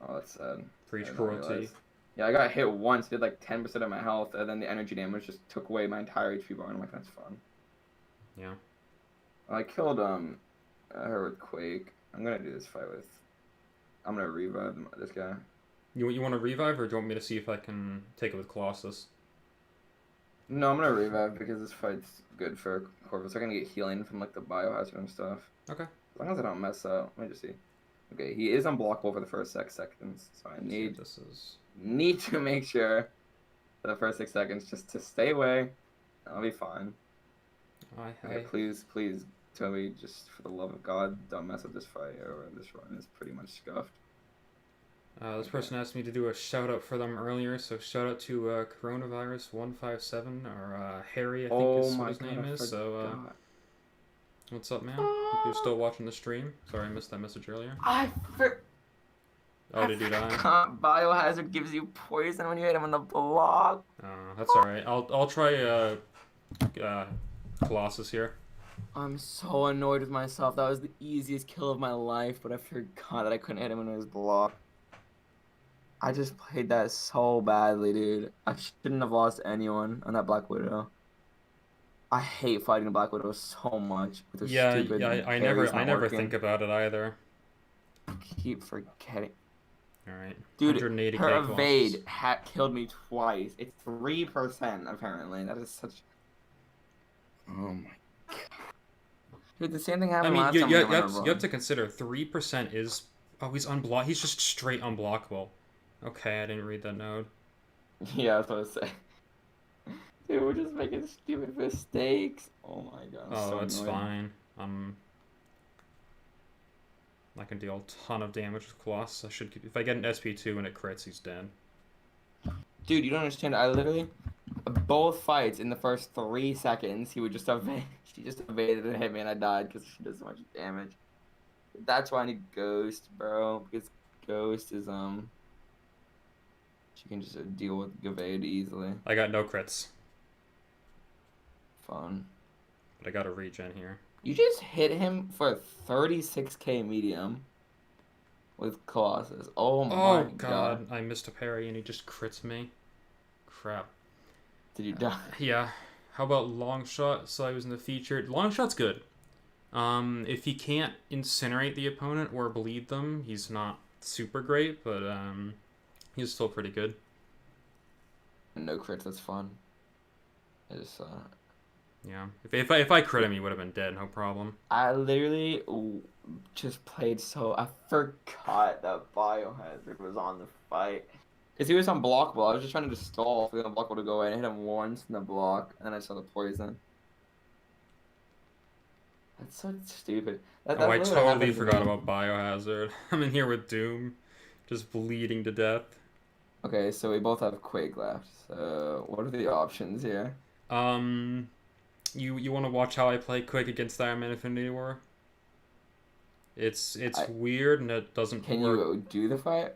Oh, that's sad. for I each didn't cruelty. realize. Yeah, I got hit once, did like 10% of my health, and then the energy damage just took away my entire HP bar, and I'm like, that's fun. Yeah. I killed her with Quake. I'm gonna do this fight with. I'm gonna revive this guy. You want to revive, or do you want me to see if I can take it with Colossus? No, I'm gonna revive because this fight's good for Corvus. I'm gonna get healing from like the biohazard and stuff. Okay. As long as I don't mess up. Let me just see. Okay, he is unblockable for the first 6 seconds, so I Let's see what this is. need to make sure for the first 6 seconds just to stay away. I'll be fine. Okay, please Toby, just for the love of God, don't mess up this fight, or this run is pretty much scuffed. This person asked me to do a shout out for them earlier, so shout out to Coronavirus 157 or Harry, I think is what his name is. So what's up, man? You're still watching the stream? Sorry, I missed that message earlier. Oh, did you die? Biohazard gives you poison when you hit him on the block. That's alright. I'll try Colossus here. I'm so annoyed with myself. That was the easiest kill of my life, but I forgot that I couldn't hit him when it was blocked. I just played that so badly, dude. I shouldn't have lost anyone on that Black Widow. I hate fighting a Black Widow so much. With I never think about it either. I keep forgetting. Alright. Dude, her evade killed me twice. It's 3% apparently. That is such... Oh my god. Dude, the same thing happened last time. You have to consider 3% is... Oh, he's unblockable. He's just straight unblockable. Okay, I didn't read that note. Yeah, that's what I was saying. Dude, we're just making stupid mistakes. Oh my god. Oh, that's fine. I can deal a ton of damage with Colossus. If I get an SP2 and it crits, he's dead. Dude, you don't understand. I literally... Both fights in the first 3 seconds, he would just evade. She just evaded and hit me and I died because she does so much damage. That's why I need Ghost, bro. Because Ghost is, she can just deal with evade easily. I got no crits. Fun. But I got a regen here. You just hit him for 36k medium with Colossus. Oh my god. I missed a parry and he just crits me. Crap. Did you die? Yeah. How about Longshot? So I was in the featured. Longshot's good. If he can't incinerate the opponent or bleed them, he's not super great, but he's still pretty good. No crits, that's fun. I just yeah. If I crit him, he would have been dead, no problem. I literally just played so... I forgot that Biohazard was on the fight. Because he was unblockable. I was just trying to stall for the unblockable to go away and hit him once in the block, and then I saw the poison. That's so stupid. I totally forgot about Biohazard. I'm in here with Doom, just bleeding to death. Okay, so we both have Quake left. So what are the options here? You want to watch how I play Quake against Iron Man Infinity War? It's weird and it doesn't work. Can you do the fight?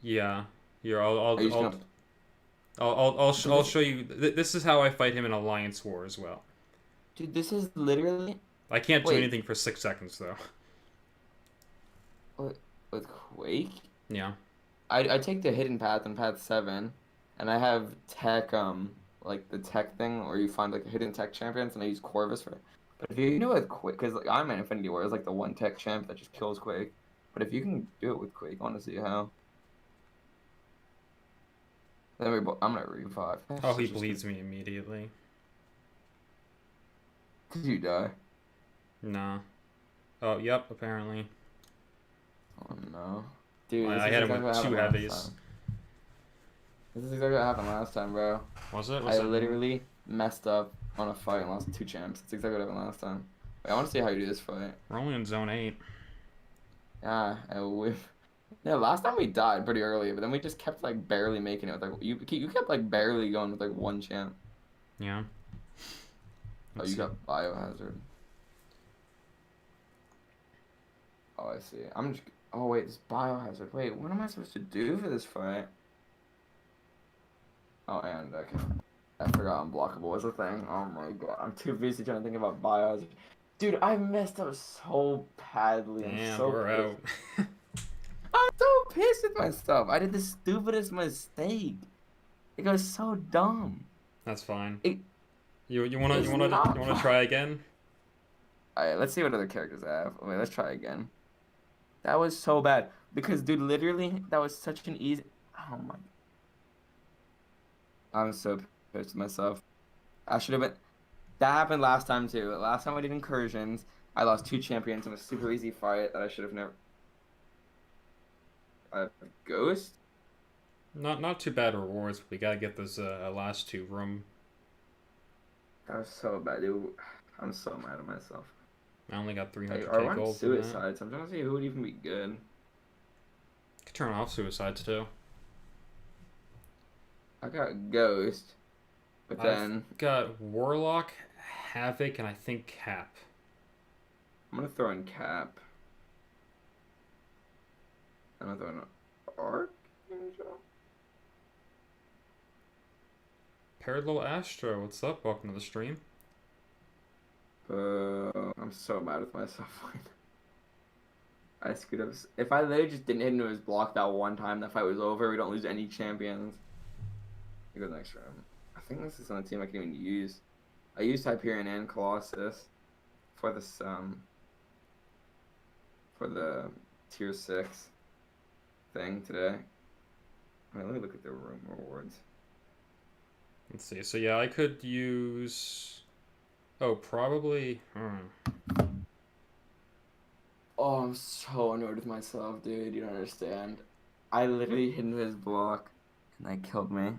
Yeah. Here, I'll show you. This is how I fight him in Alliance War as well. Dude, this is literally... I can't do anything for 6 seconds, though. With Quake? Yeah. I take the hidden path in path 7, and I have tech, like the tech thing where you find like hidden tech champions, and I use Corvus for it. But if you do it with Quake, because like, I'm in Infinity War, is like the one tech champ that just kills Quake. But if you can do it with Quake, I want to see how. Then I'm gonna revive. Oh, he bleeds me immediately. Did you die? Nah. Oh, yep, apparently. Oh no. Dude, I hit him with 2 heavies. This is exactly what happened last time, bro. Was it? I literally messed up on a fight and lost 2 champs. That's exactly what happened last time. Wait, I want to see how you do this fight. We're only in zone 8. Yeah, yeah, last time we died pretty early, but then we just kept like barely making it with like you kept like barely going with like 1 champ. Yeah. Oh, you got Biohazard. Oh, I see. I'm just... Oh, wait, this Biohazard. Wait, what am I supposed to do for this fight? Oh, and, okay. I forgot unblockable was a thing. Oh my god. I'm too busy trying to think about Biohazard. Dude, I messed up so badly. Damn, so we're out. I'm so pissed with myself. I did the stupidest mistake. It goes so dumb. That's fine. You wanna try again? Alright, let's see what other characters I have. Wait, let's try again. That was so bad. Because, dude, literally, that was such an easy... Oh, my... I'm so pissed with myself. I should have been... That happened last time, too. Last time I did Incursions, I lost 2 champions in a super easy fight that I should have never... Ghost? Not too bad rewards. We gotta get those last 2 room. That was so bad, dude. I'm so mad at myself. I only got I 300k want gold from that. suicides. I'm trying to see who would even be good. Could turn off suicides too. I got Ghost, but then I've got Warlock, Havoc, and I think Cap. I'm gonna throw in Cap. I'm gonna throw in Archangel. Parallel Astro, what's up? Welcome to the stream. I'm so mad with myself. I screwed up. If I literally just didn't hit into his block that one time, that fight was over. We don't lose any champions. We go next round. I think this is on a team I can even use. I used Hyperion and Colossus for this for the tier 6 thing today. Let me look at the room rewards. Let's see. So yeah, I could use. Oh, probably. Oh, I'm so annoyed with myself, dude. You don't understand. I literally hit into his block, and that killed me.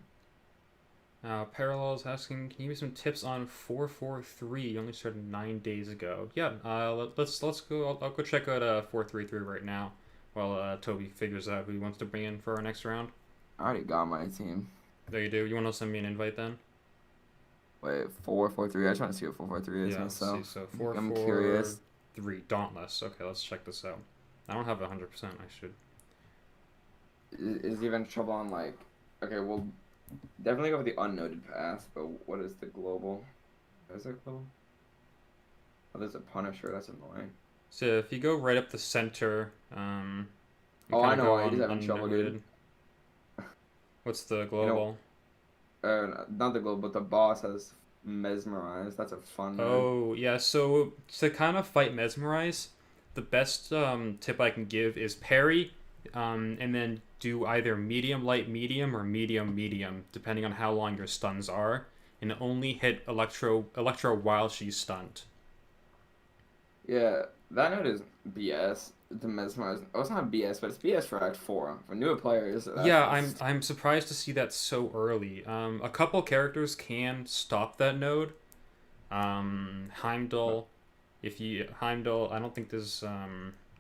Parallel is asking, can you give me some tips on 443? You only started 9 days ago. Yeah. Let's go. I'll go check out 433 right now, while Toby figures out who he wants to bring in for our next round. I already got my team. There you do. You want to send me an invite then? Wait, 443. I just want to see what 443 is Yeah. myself. See, so 443. I'm curious. Dauntless. Okay, let's check this out. I don't have 100%. I should. Is he even trouble on like? Okay, we'll definitely go with the unnoted path. But what is the global? Is it global? Oh, there's a Punisher. That's annoying. So if you go right up the center, Oh, I know. He's having trouble, dude. What's the global? Not the global, but the boss has Mesmerize. That's a fun one. Oh, yeah. So to kind of fight Mesmerize, the best tip I can give is parry, and then do either medium, light, medium, or medium, medium, depending on how long your stuns are, and only hit Electro while she's stunned. Yeah, that note is BS. The Mesmerize. Oh, it's not BS, but it's BS for Act 4. For newer players. Yeah, I'm surprised to see that so early. A couple characters can stop that node. Heimdall, I don't think there's I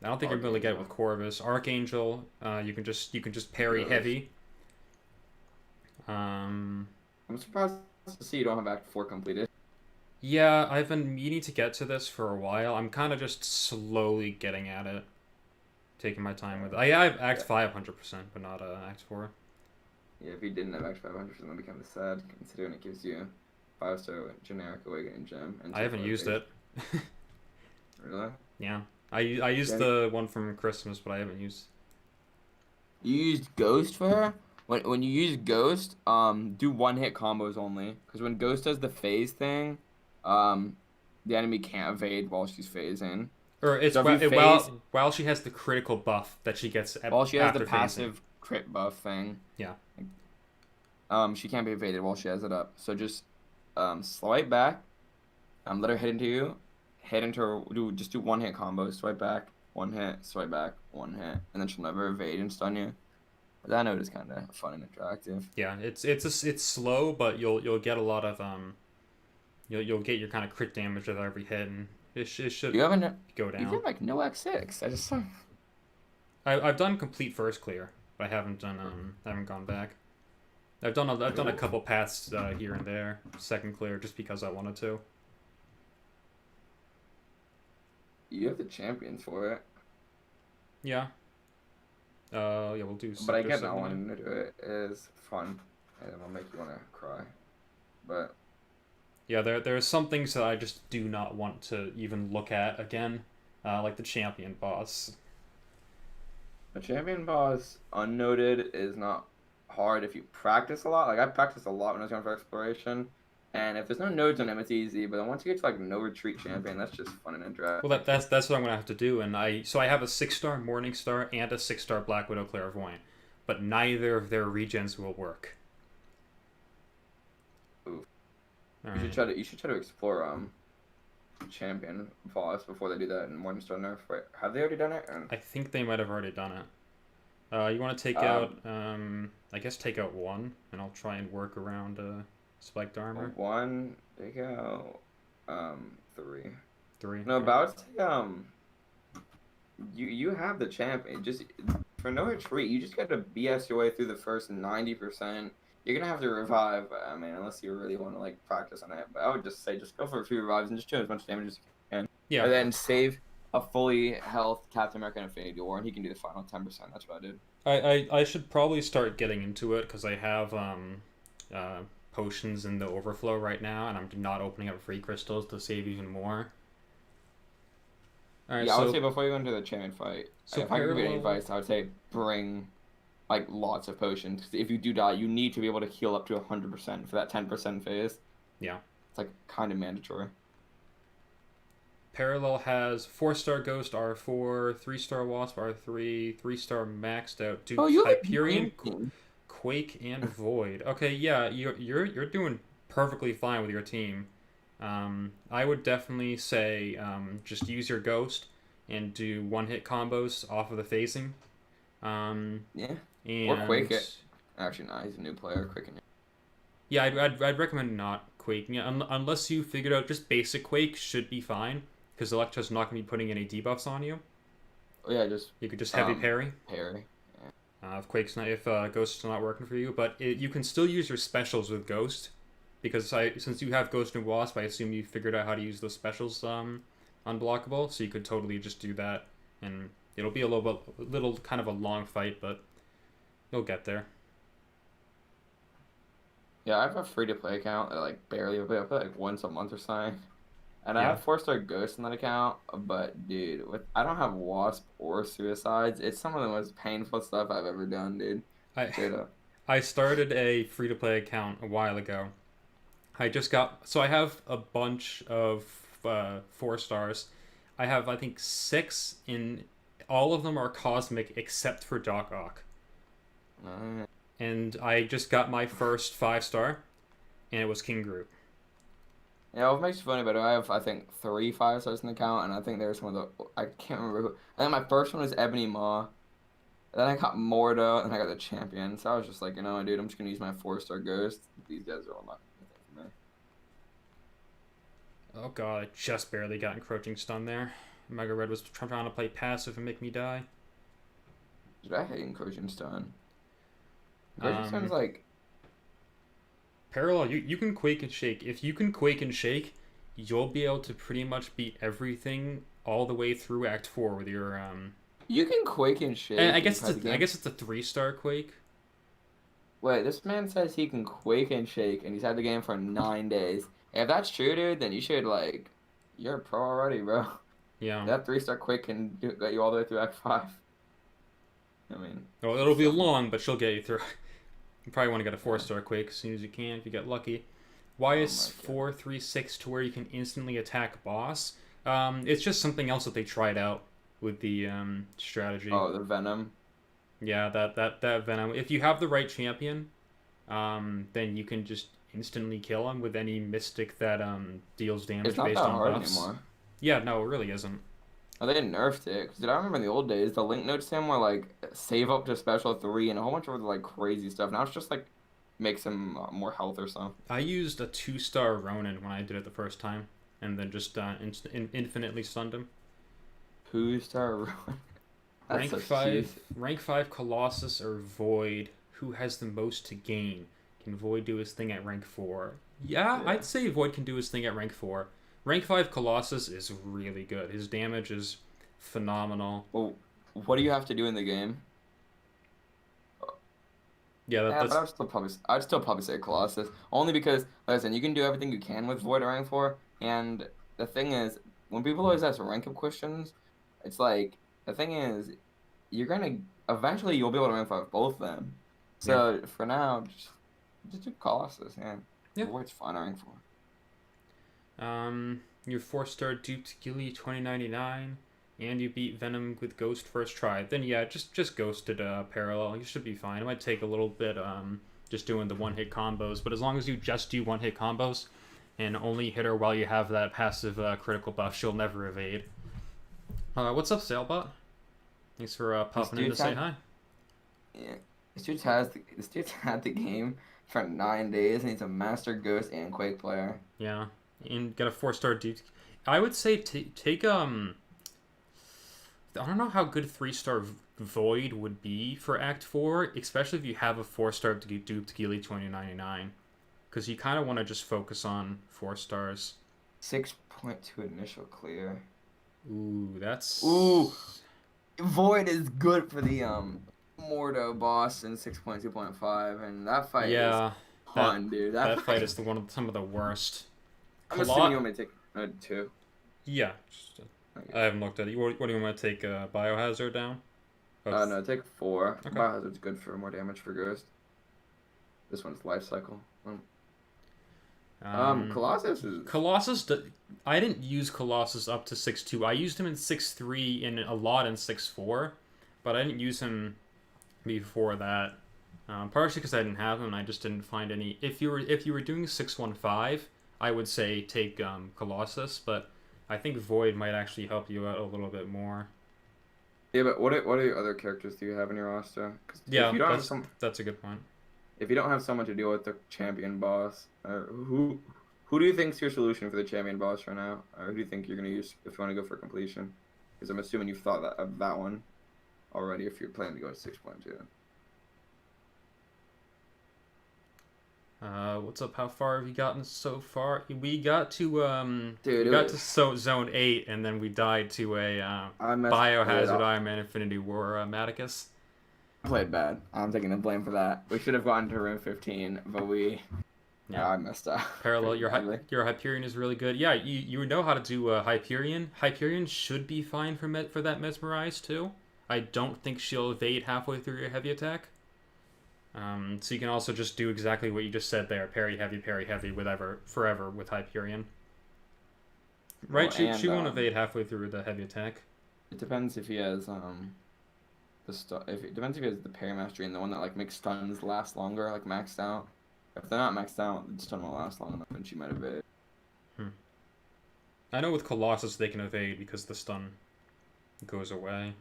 don't think you're going to get it with Corvus. Archangel, you can just parry heavy. I'm surprised to see you don't have Act 4 completed. Yeah, I've been meaning to get to this for a while. I'm kind of just slowly getting at it, taking my time with it. I have Act 5 100%, but not Act 4. Yeah, if you didn't have Act 5 100%, that'd be kind of sad, considering it gives you 5-star generic Awakening Gem. And I haven't used it. Really? Yeah. I used the one from Christmas, but I haven't used. You used Ghost for her? When you use Ghost, do one-hit combos only. Because when Ghost does the phase thing, the enemy can't evade while she's phasing. Or it's while she has the critical buff that she gets while she has after the passive phasing. crit buff thing. Yeah. She can't be evaded while she has it up. So just swipe back. Let her hit into you. Hit into her. Do one-hit combos. Swipe back, one hit. Swipe back, one hit, and then she'll never evade and stun you. But that note is kind of fun and attractive. Yeah, it's slow, but you'll get a lot of you'll get your kind of crit damage with every hit, and it should go down. You have like no X6. I just. I've done complete first clear, but I haven't done I haven't gone back. I've done a couple paths here and there, second clear, just because I wanted to. You have the champions for it. Yeah. Yeah, we'll do. But I get not wanting to do it. It is fun, and it'll make you want to cry. But yeah, there are some things that I just do not want to even look at again, like the champion boss. The champion boss, unnoted, is not hard if you practice a lot. Like I practiced a lot when I was going for exploration. And if there's no nodes on him, it's easy. But then once you get to like no retreat champion, that's just fun and interactive. Well, that's what I'm gonna have to do. And I have a 6-star Morningstar and a 6-star Black Widow Clairvoyant, but neither of their regens will work. Oof. You should try to explore champion boss before they do that in Morningstar nerf. Wait, have they already done it? I think they might have already done it. You want to take out I guess take out 1, and I'll try and work around spiked armor. 1, take out 3. 3. No, about you have the champion. Just for no retreat, you just got to BS your way through the first 90%. You're gonna have to revive. I mean, unless you really want to like practice on it. But I would just say just go for a few revives and just do as much damage as you can. Yeah. And then save a fully health Captain America Infinity War, and he can do the final 10%. That's what I did. I should probably start getting into it because I have potions in the overflow right now, and I'm not opening up free crystals to save even more. All right, yeah, I would say before you go into the champion fight, so if I could give you any advice, I would say bring like lots of potions. If you do die, you need to be able to heal up to 100% for that 10% phase. Yeah, it's like kind of mandatory. Parallel has 4-star Ghost R4, 3-star Wasp R3, 3-star maxed out Duke, Hyperion, Quake, and Void. Okay, yeah, you're doing perfectly fine with your team. I would definitely say just use your Ghost and do one-hit combos off of the phasing. Yeah. And or Quake it. Actually, no, he's a new player. Quake it. Yeah, I'd recommend not quaking it unless you figured out just basic Quake should be fine because Electra's not going to be putting any debuffs on you. Oh yeah, just you could just heavy parry. Parry. Yeah. If Ghost is not working for you, but you can still use your specials with Ghost because since you have Ghost and Wasp, I assume you figured out how to use those specials unblockable, so you could totally just do that, and it'll be a little kind of a long fight, but you'll get there. Yeah, I have a free-to-play account that like barely play. I play like once a month or something. And I have 4-star Ghost in that account, but dude, I don't have Wasp or Suicides. It's some of the most painful stuff I've ever done, dude. I started a free-to-play account a while ago. I have a bunch of 4 stars. I have, I think, 6 in... All of them are Cosmic except for Doc Ock. And I just got my first 5-star, and it was King Groot. Yeah, what makes it funny, but I have, I think, 3 5-stars in the account, and I think there's one of the... I can't remember who... I think my first one was Ebony Maw. Then I got Mordo, and I got the Champion. So I was just like, you know what, dude, I'm just going to use my 4-star Ghost. These guys are all not for me. Oh god, I just barely got Encroaching Stun there. Mega Red was trying to play passive and make me die. Dude, I hate Incursion Stun. Incursion Stun's like... Parallel, you can Quake and Shake. If you can Quake and Shake, you'll be able to pretty much beat everything all the way through Act 4 with your... You can Quake and Shake. I guess it's a 3-star Quake. Wait, this man says he can Quake and Shake, and he's had the game for 9 days. If that's true, dude, then you should, like... You're a pro already, bro. Yeah. That 3-star Quake can get you all the way through Act 5. I mean... Well, it'll be long, but she'll get you through. You probably want to get a 4-star Quake as soon as you can if you get lucky. Why is 4-3-6 to where you can instantly attack boss? It's just something else that they tried out with the strategy. Oh, the Venom. Yeah, that Venom. If you have the right champion, then you can just instantly kill him with any mystic that deals damage based on buffs. Anymore. Yeah, no, it really isn't. Oh, they nerfed it. Cause, dude, I remember in the old days, the link notes to him were like save up to special 3 and a whole bunch of other like crazy stuff. Now it's just like makes him more health or something. I used a 2-star Ronin when I did it the first time, and then just infinitely stunned him. 2-star Ronin. Rank 5 Colossus or Void. Who has the most to gain? Can Void do his thing at rank 4? Yeah, I'd say Void can do his thing at rank 4. Rank 5 Colossus is really good. His damage is phenomenal. Well, what do you have to do in the game? Yeah, but I'd still probably say Colossus. Only because, like I said, you can do everything you can with Void at rank 4. And the thing is, when people always ask rank up questions, it's like, the thing is, eventually you'll be able to rank 5 both of them. So, for now, just do Colossus, yeah. Void's fine at rank 4. Your 4-star duped Gilly 2099, and you beat Venom with Ghost first try. Then yeah, just ghosted Parallel. You should be fine. It might take a little bit just doing the one-hit combos, but as long as you just do one-hit combos and only hit her while you have that passive critical buff, she'll never evade. What's up, Sailbot? Thanks for popping in to say hi. Yeah, this dude's had the game for 9 days, and he's a Master Ghost and Quake player. Yeah. And get a 4-star dupe. I would say take I don't know how good 3-star Void would be for Act 4, especially if you have a 4-star dupe Gili 2099. Because you kind of want to just focus on 4 stars. 6.2 initial clear. Ooh, that's... Ooh! Void is good for the Mordo boss in 6.2.5, and that fight is fun, dude. That fight is some of the worst. I'm assuming you want me to take 2. Yeah. I haven't looked at it. What do you want to take Biohazard down? No, take 4. Okay. Biohazard's good for more damage for Ghost. This one's life cycle. Colossus is... Colossus, I didn't use Colossus up to 6.2. I used him in 6.3 and a lot in 6.4, but I didn't use him before that. Partially because I didn't have him and I just didn't find any. If you were doing 6.15, I would say take Colossus, but I think Void might actually help you out a little bit more. Yeah, but what are your other characters do you have in your roster? Yeah, that's a good point. If you don't have someone to deal with the champion boss, who do you think's your solution for the champion boss right now? Or who do you think you're gonna use if you want to go for completion? Because I'm assuming you've thought of that one already. If you're planning to go to 6.2. What's up? How far have you gotten so far? We got to Zone 8, and then we died to a Biohazard Iron Man Infinity War Maticus. Played bad. I'm taking the blame for that. We should have gotten to room 15, but I messed up. Parallel, your Hyperion is really good. Yeah, you know how to do Hyperion. Hyperion should be fine for that Mesmerize too. I don't think she'll evade halfway through your heavy attack. So you can also just do exactly what you just said there. Parry heavy, forever with Hyperion. Right, she won't evade halfway through the heavy attack. It depends if he has it depends if he has the parry mastery and the one that like makes stuns last longer, like maxed out. If they're not maxed out, the stun won't last long enough, and she might evade. I know with Colossus they can evade because the stun goes away.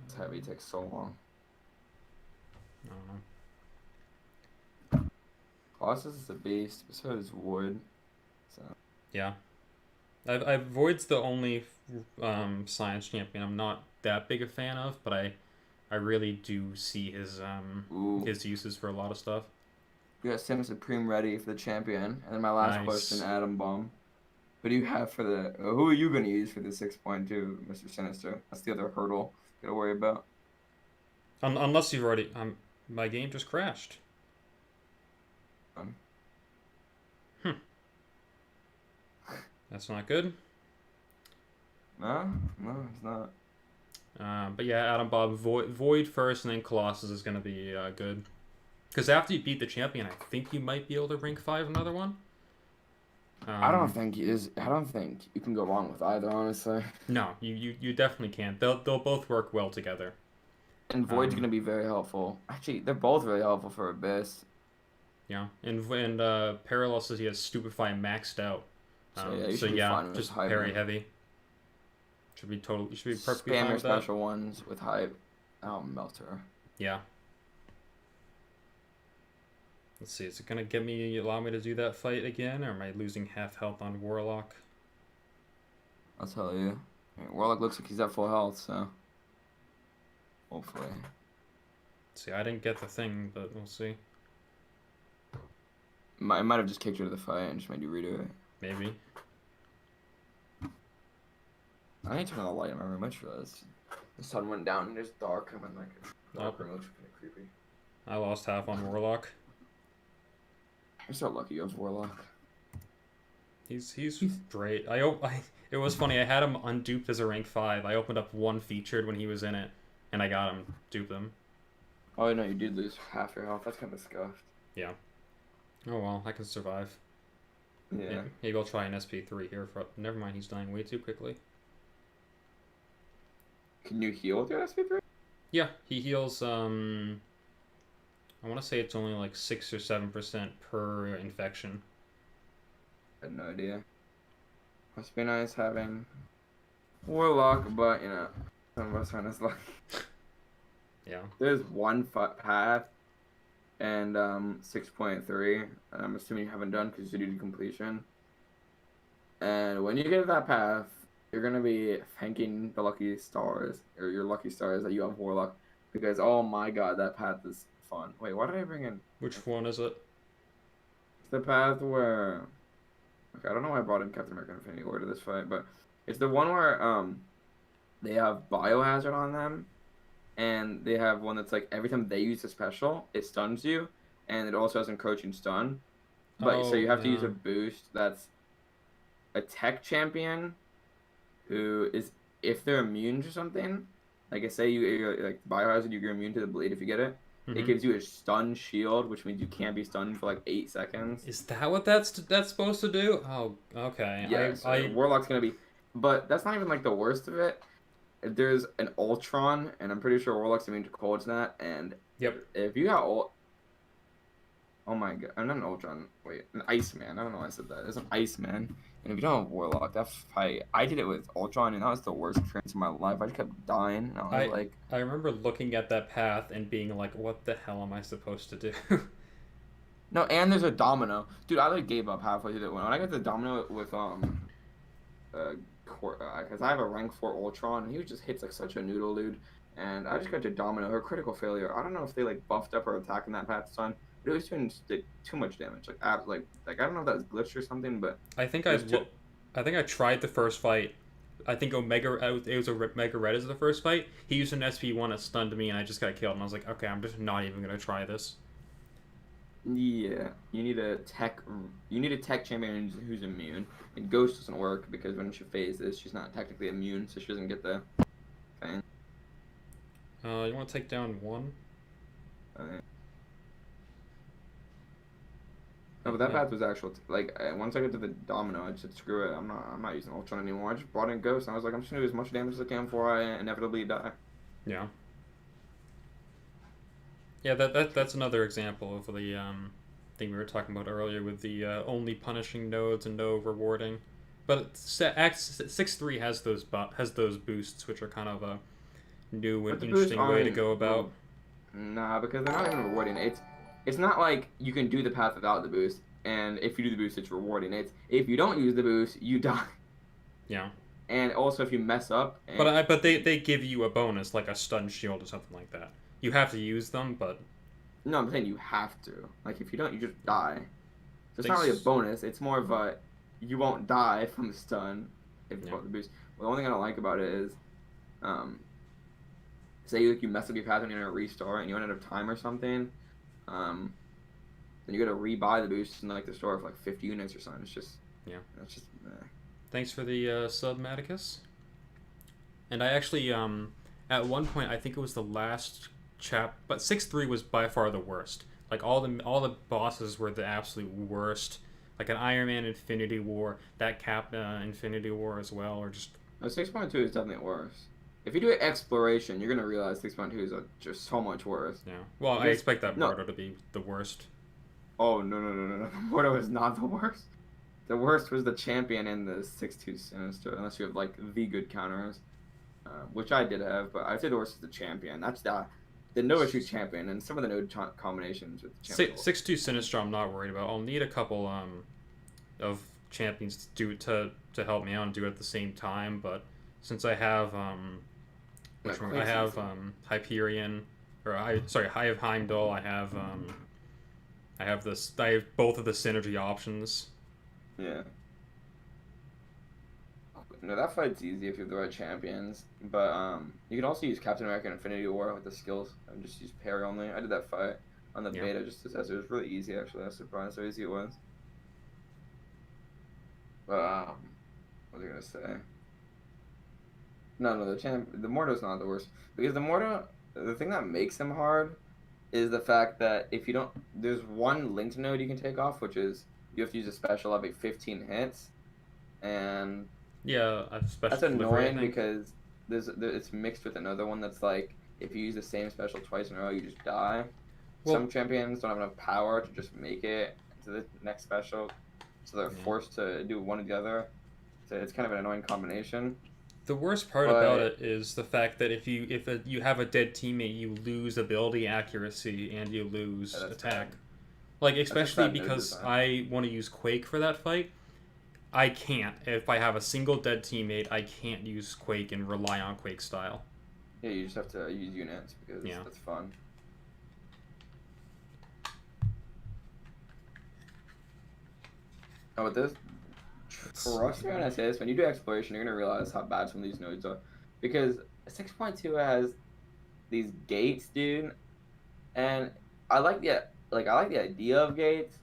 It's heavy, it takes so long. I don't know. Colossus is a beast, but so is Wood. So. Yeah. Void's the only science champion I'm not that big a fan of, but I really do see his uses for a lot of stuff. We got Sim Supreme ready for the champion, and then my last question, Atom Bomb. Who do you have for who are you gonna use for the 6.2, Mr. Sinister? That's the other hurdle you gotta worry about. Unless you've already my game just crashed. That's not good. No, it's not. But yeah, Atom Bomb, Void first, and then Colossus is gonna be good. Because after you beat the champion, I think you might be able to rank 5 another one. I don't think you can go wrong with either, honestly. No, you definitely can't. They'll both work well together. And Void's gonna be very helpful. Actually, they're both really helpful for Abyss. Yeah, and Parallel says he has Stupefy maxed out. So yeah, just parry heavy. You should be perfectly fine Spam your with that. special ones with hype. Melter. Yeah. Let's see, is it gonna allow me to do that fight again, or am I losing half health on Warlock? I'll tell you. Warlock looks like he's at full health, so hopefully. See, I didn't get the thing, but we'll see. I might have just kicked you to the fight and just made you redo it. Maybe. I need to turn on the light in my room. I just realized the sun went down and it's dark. I'm in like a dark room. It looks kind of creepy. I lost half on Warlock. You're so lucky you have Warlock. He's great. It was funny. I had him unduped as a rank 5. I opened up one featured when he was in it, and I got him, duped him. Oh no, you did lose half your health. That's kind of scuffed. Yeah. Oh well, I can survive. Yeah. Maybe I'll try an SP3 here. Never mind, he's dying way too quickly. Can you heal with your SP3? Yeah, he heals. I want to say it's only like 6 or 7% per infection. I had no idea. Must be nice having Warlock, but some of us aren't as lucky. Yeah. There's one path and 6.3, and I'm assuming you haven't done because you did completion. And when you get to that path, you're gonna be thanking the lucky stars or your lucky stars that you have Warlock because oh my god, that path is fun. Wait, why did I bring in? Which one is it? It's the path where okay, I don't know why I brought in Captain America Infinity War to this fight, but it's the one where they have biohazard on them, and they have one that's like every time they use a special, it stuns you, and it also has encroaching stun. But so you have to use a boost that's a tech champion who is if they're immune to something, like I say you're like biohazard, you're immune to the bleed if you get it. It gives you a stun shield, which means you can't be stunned for like 8 seconds. Is that what that's supposed to do? Oh, okay. Yeah, Warlock's gonna be, but that's not even like the worst of it. There's an Ultron, and I'm pretty sure Warlock's immune to cold snap. And if you got oh my god, I'm not an Ultron. Wait, an Iceman. I don't know why I said that. It's an Iceman. And if you don't have Warlock, that fight, I did it with Ultron, and that was the worst experience of my life. I just kept dying. And I was like, I remember looking at that path and being like, what the hell am I supposed to do? No, and there's a domino. Dude, I like gave up halfway through that one. When I got the domino with because I have a rank 4 Ultron, and he just hits like such a noodle, dude. And I just got to domino her critical failure. I don't know if they like buffed up her attack in that path stun, but it was doing too much damage. Like I don't know if that was glitched or something, but I think I tried the first fight. I think it was Omega Red as the first fight. He used an SP1 that stunned me, and I just got killed. And I was like, okay, I'm just not even gonna try this. Yeah, you need a tech champion who's immune. And Ghost doesn't work because when she phases, she's not technically immune, so she doesn't get the thing. You want to take down one? No, but that path was actual. Once I got to the domino, I said, "Screw it! I'm not using Ultron anymore." I just brought in Ghost, and I was like, "I'm just gonna do as much damage as I can before I inevitably die." Yeah. Yeah, that's another example of the thing we were talking about earlier with the only punishing nodes and no rewarding. But 6-3 has those boosts, which are kind of a new and interesting way to go about. Nah, because they're not even rewarding. It's not like you can do the path without the boost, and if you do the boost, it's rewarding. It's if you don't use the boost, you die. Yeah. And also, if you mess up. But they give you a bonus, like a stun shield or something like that. You have to use them, but... No, I'm saying you have to. Like, if you don't, you just die. So it's not really a bonus. It's more of a... You won't die from the stun if you put the boost. Well, the only thing I don't like about it is... say you mess up your path and you're going to restart and you run out of time or something. Then you got to rebuy the boost in, like, the store for, like, 50 units or something. It's just... Yeah. It's just... Thanks for the sub, Maticus. And I actually... at one point, I think it was the last... but 6-3 was by far the worst. Like all the bosses were the absolute worst. Like an Iron Man Infinity War, that Cap Infinity War as well, or just. 6.2 is definitely worse. If you do exploration, you're gonna realize 6.2 is just so much worse. Yeah. Well, I expect that Mordo to be the worst. Oh no! Mordo is not the worst. The worst was the champion in the 6-2 Sinister, unless you have like the good counters, which I did have. But I'd say the worst is the champion. That's the no issue champion, and some of the node combinations with the champion. 6-2 Sinister, I'm not worried about. I'll need a couple of champions to help me out and do it at the same time. But since I have I have Hyperion, I have Heimdall. I have both of the synergy options. Yeah. No, that fight's easy if you have the right champions. But you can also use Captain America and Infinity War with the skills and just use parry only. I did that fight on the beta just as it was really easy actually. I was surprised how easy it was. But what was I gonna say? No, the Mordo's not the worst. Because the Mordo, the thing that makes him hard is the fact that if you don't, there's one linked node you can take off, which is you have to use a special every 15 hits, and yeah, that's annoying because it's mixed with another one that's like if you use the same special twice in a row, you just die. Well, some champions don't have enough power to just make it to the next special, so they're forced to do one or the other. So it's kind of an annoying combination. The worst part about it is the fact that if you have a dead teammate, you lose ability accuracy and you lose attack. Like especially because I want to use Quake for that fight. I can't. If I have a single dead teammate, I can't use Quake and rely on Quake style. Yeah, you just have to use units because Yeah. that's fun. Oh, with this, trust me when I say this, when you do exploration, you're gonna realize how bad some of these nodes are, because 6.2 has these gates, dude, and I like the idea of gates,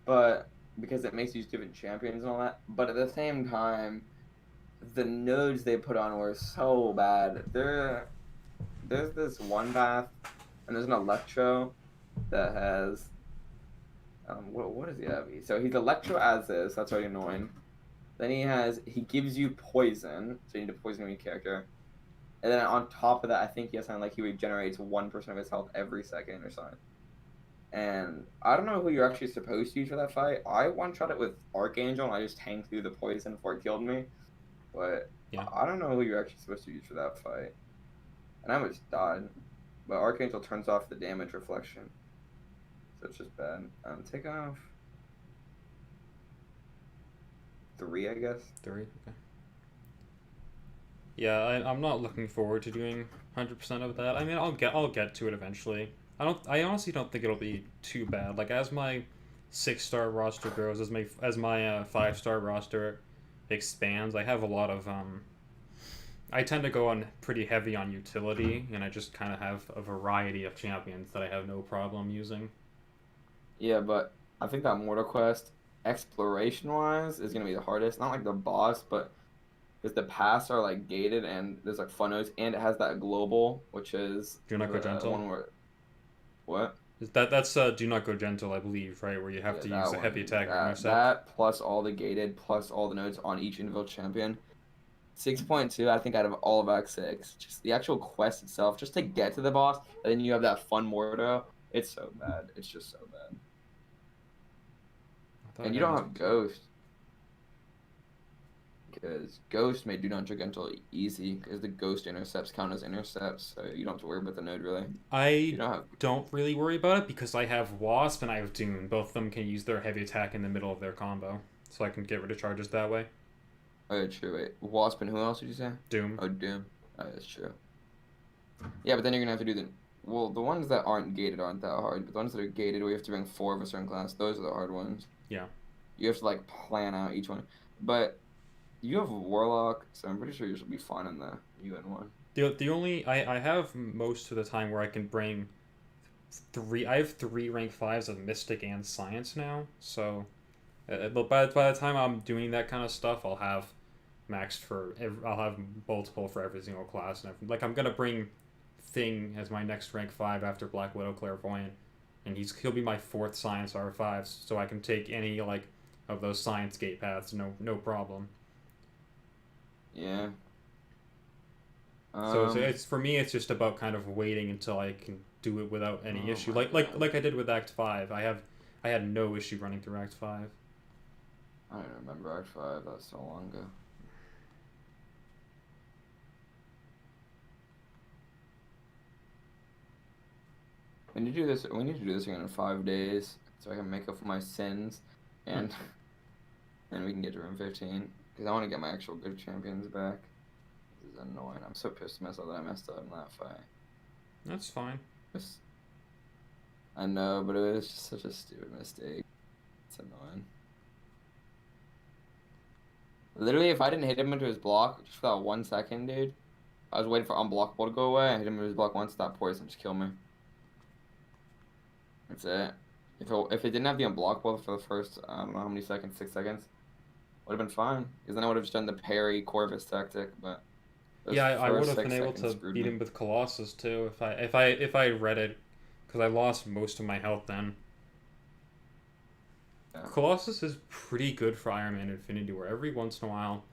but because it makes you use different champions and all that, but at the same time, the nodes they put on were so bad. There's this one path, and there's an Electro that has what does he have? So he's Electro as is. That's already annoying. Then he gives you poison, so you need to poison your character. And then on top of that, I think he has something like he regenerates 1% of his health every second or something. And I don't know who you're actually supposed to use for that fight. I one-shot it with Archangel, and I just tanked through the poison before it killed me. But Yeah. I don't know who you're actually supposed to use for that fight. And I almost died. But Archangel turns off the damage reflection. So it's just bad. Take off 3, I guess. 3. Okay. Yeah, I'm not looking forward to doing 100% of that. I mean, I'll get to it eventually. I honestly don't think it'll be too bad. Like as my 6-star roster grows, as my 5-star roster expands, I have a lot of I tend to go on pretty heavy on utility, and I just kind of have a variety of champions that I have no problem using. Yeah, but I think that Mortal Quest, exploration-wise, is going to be the hardest. Not like the boss, but because the paths are like gated and there's like fun nodes, and it has that global, which is Do not go gentle. one where... What? That's do not go gentle, I believe, right? Where you have to use a heavy attack or intercept. That plus all the gated, plus all the nodes on each individual champion. 6.2, I think, out of all of Act 6. Just the actual quest itself, just to get to the boss, and then you have that fun Mordo. It's so bad. It's just so bad. And you don't have Ghost. Because Ghost made Do Not Drink Until easy, because the Ghost intercepts count as intercepts, so you don't have to worry about the node, really. I don't really worry about it, because I have Wasp and I have Doom. Both of them can use their heavy attack in the middle of their combo, so I can get rid of charges that way. Oh, yeah, true. Wait, Wasp and who else did you say? Doom. Oh, Doom. Oh, that's true. Yeah, but then you're going to have to do the ones that aren't gated aren't that hard, but the ones that are gated where you have to bring 4 of a certain class, those are the hard ones. Yeah. You have to, like, plan out each one. But you have Warlock, so I'm pretty sure you should be fine in the UN one. The only... I have most of the time where I can bring 3... I have 3 rank 5s of Mystic and Science now, so... But by the time I'm doing that kind of stuff, I'll have maxed for... I'll have multiple for every single class. And like, I'm going to bring Thing as my next rank 5 after Black Widow Clairvoyant. And he'll be my 4th Science R5, so I can take any, like, of those Science gate paths, no problem. Yeah. So it's for me, it's just about kind of waiting until I can do it without any issue. Like I did with Act 5. I had no issue running through Act 5. I don't remember Act 5. That was so long ago. We need to do this again in 5 days, so I can make up for my sins, and we can get to room 15. Because I want to get my actual good champions back. This is annoying. I'm so pissed to myself that I messed up in that fight. That's fine. I know, but it was just such a stupid mistake. It's annoying. Literally, if I didn't hit him into his block just for that 1 second, dude, I was waiting for unblockable to go away. I hit him into his block once, that poison just killed me. That's it. If it didn't have the unblockable for the first, I don't know how many seconds, 6 seconds, would have been fine. Because then I would have just done the parry Corvus tactic, but yeah, I would have been able to beat him with Colossus too if I read it, because I lost most of my health then. Yeah. Colossus is pretty good for Iron Man Infinity War. Every once in a while,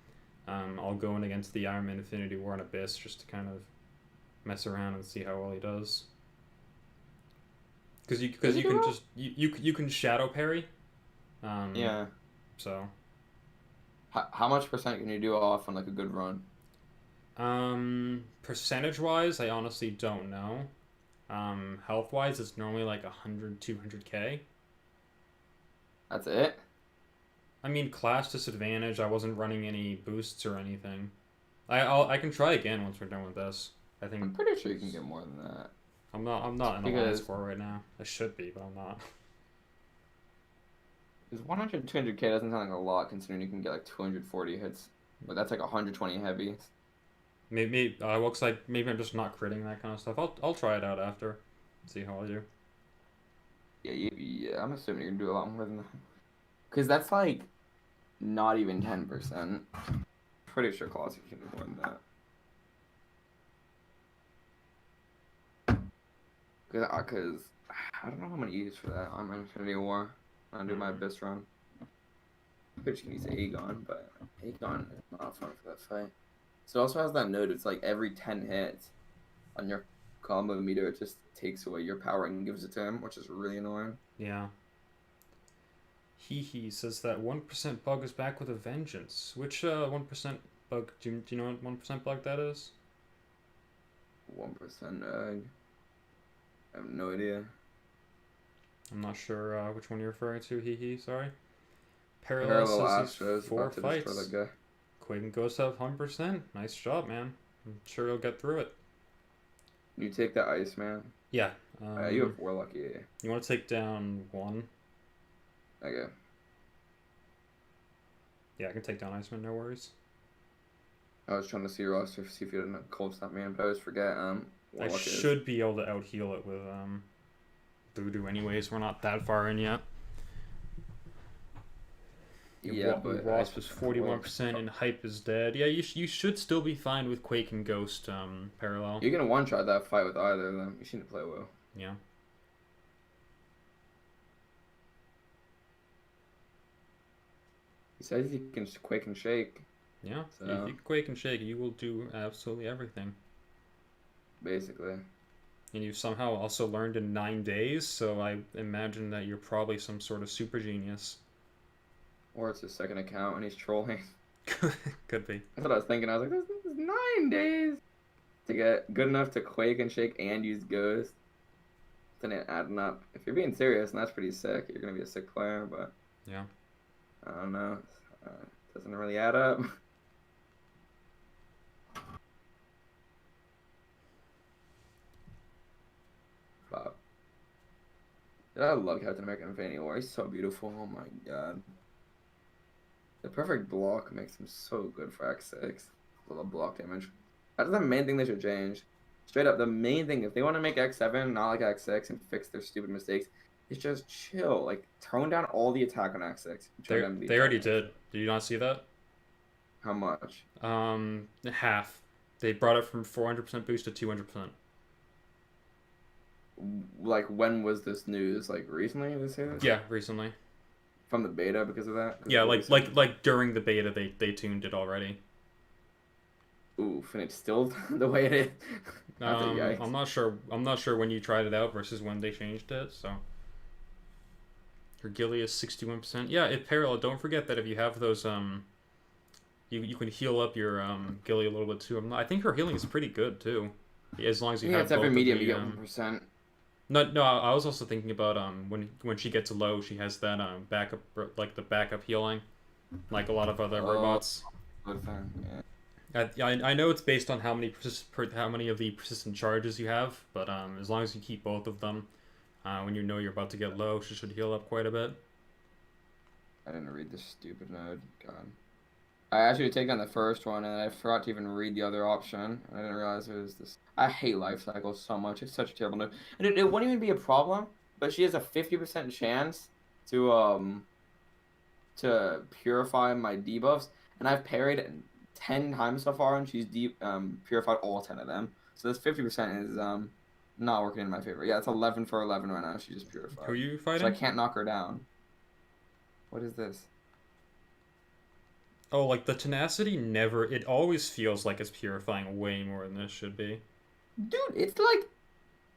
I'll go in against the Iron Man Infinity War and Abyss just to kind of mess around and see how well he does. Because you can just you can shadow parry. Yeah. So. How much percent can you do off on like a good run? Percentage wise, I honestly don't know. Health wise, it's normally like 100, 200k. That's it? I mean, class disadvantage. I wasn't running any boosts or anything. I can try again once we're done with this. I think I'm pretty sure you can get more than that. I'm not in alliance Because for right now. I should be, but I'm not. because 100, 200k doesn't sound like a lot considering you can get like 240 hits. But that's like 120 heavy. Maybe well, 'cause maybe I'm just not critting that kind of stuff. I'll try it out after. See how I do. Yeah, I'm assuming you can do a lot more than that. Because that's like not even 10%. Pretty sure Colossus can do more than that. Because I don't know how I'm gonna use for that on my Infinity War. I'm do my Abyss run. I'm just gonna use Aegon, but Aegon is not fun for that fight. So it also has that note, it's like every 10 hits on your combo meter, it just takes away your power and gives it to him, which is really annoying. Yeah. He says that 1% bug is back with a vengeance. Which 1% bug? Do you know what 1% bug that is? 1% I have no idea. I'm not sure which one you're referring to. Sorry. Parallel says Astros he's 4 about to destroy fights. that guy. Quake and Ghost have 100%. Nice job, man. I'm sure you'll get through it. You take the Iceman. Yeah. You have Warlock, yeah. You want to take down 1? Okay. Yeah, I can take down Iceman, no worries. I was trying to see your roster, see if you didn't cold snap me, but I always forget. I should be able to out heal it with Voodoo anyways. We're not that far in yet. Yeah, but Wasp is 41% and Hype is dead. Yeah, you should still be fine with Quake and Ghost parallel. You're gonna one shot that fight with either of them. You seem to play well. Yeah. He says he can Quake and Shake. Yeah. So, If you Quake and Shake, you will do absolutely everything. basically. And you somehow also learned in 9 days, so I imagine that you're probably some sort of super genius. Or it's his second account and he's trolling. Could be. That's what I was thinking. I was like, this is 9 days to get good enough to Quake and Shake and use Ghost. Then it adding up. If you're being serious, and that's pretty sick, you're gonna be a sick player. But Yeah. I don't know. Doesn't really add up. Wow. I love Captain America Infinity War. He's so beautiful. Oh my god. The perfect block makes him so good for X6. I love block damage. That's the main thing they should change. Straight up, the main thing, if they want to make X7 not like X6 and fix their stupid mistakes, is just chill. Like, tone down all the attack on X6. They already did. Did you not see that? How much? Half. They brought it from 400% boost to 200%. Like, when was this news? Like, recently they say this? Yeah, recently. From the beta because of that? Yeah, like during the beta they tuned it already. Oof, and it's still the way it is. I'm not sure. I'm not sure when you tried it out versus when they changed it. So, your Gilly is 61%. Yeah, it parallel. Don't forget that if you have those you can heal up your Gilly a little bit too. I think her healing is pretty good too, as long as you have. Yeah, it's every both medium the, you get 1%. No. I was also thinking about when she gets low, she has that backup, like the backup healing, like a lot of other robots. Good thing, yeah. I know it's based on how many of the persistent charges you have, but as long as you keep both of them, when you know you're about to get low, she should heal up quite a bit. I didn't read this stupid node. God. I asked you to take on the first one, and I forgot to even read the other option. I didn't realize it was this. I hate life cycles so much. It's such a terrible node. And it wouldn't even be a problem, but she has a 50% chance to purify my debuffs, and I've parried 10 times so far, and she's purified all 10 of them. So this 50% is not working in my favor. Yeah, it's 11 for 11 right now. She just purified. Who are you fighting? So I can't knock her down. What is this? Oh, like the tenacity never. It always feels like it's purifying way more than this should be. Dude, it's like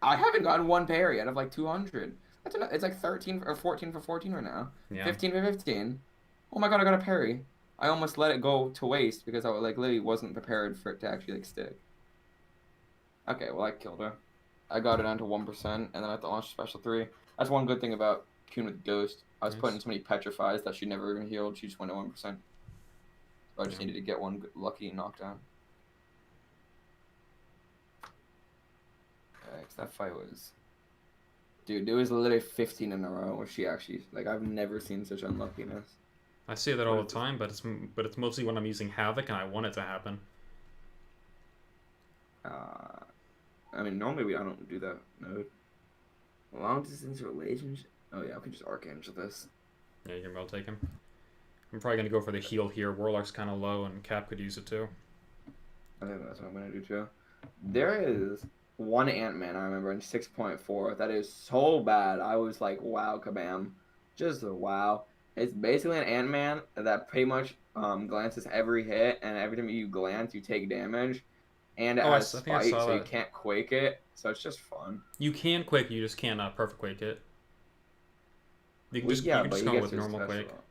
I haven't gotten one parry out of like 200. It's like 13 or 14 for 14 right now. Yeah. 15 for 15. Oh my god, I got a parry. I almost let it go to waste because I like literally wasn't prepared for it to actually like stick. Okay, well I killed her. I got it down to 1%, and then I have to launch special 3. That's one good thing about Coon with Ghost. I was Nice. putting so many petrifies that she never even healed. She just went at 1%. So I just Yeah. needed to get one lucky knockdown. Yeah, 'cause that fight was... Dude, there was literally 15 in a row where she actually... Like, I've never seen such unluckiness. I see that all the time, but it's mostly when I'm using Havoc and I want it to happen. I mean, normally I don't do that node. Long distance relationship. Oh yeah, I could just Archangel this. Yeah, you can well take him. I'm probably gonna go for the heal here. Warlock's kind of low, and Cap could use it too. I think that's what I'm gonna do too. There is one Ant-Man I remember in 6.4 that is so bad. I was like, wow, kabam, just a wow. It's basically an Ant-Man that pretty much glances every hit, and every time you glance, you take damage. And it has I think I spike, saw so you that. can't quake it. So it's just fun. You can quake, you just can't perfect quake it. You can Well, just yeah, you can but just he go gets with his normal quake. special.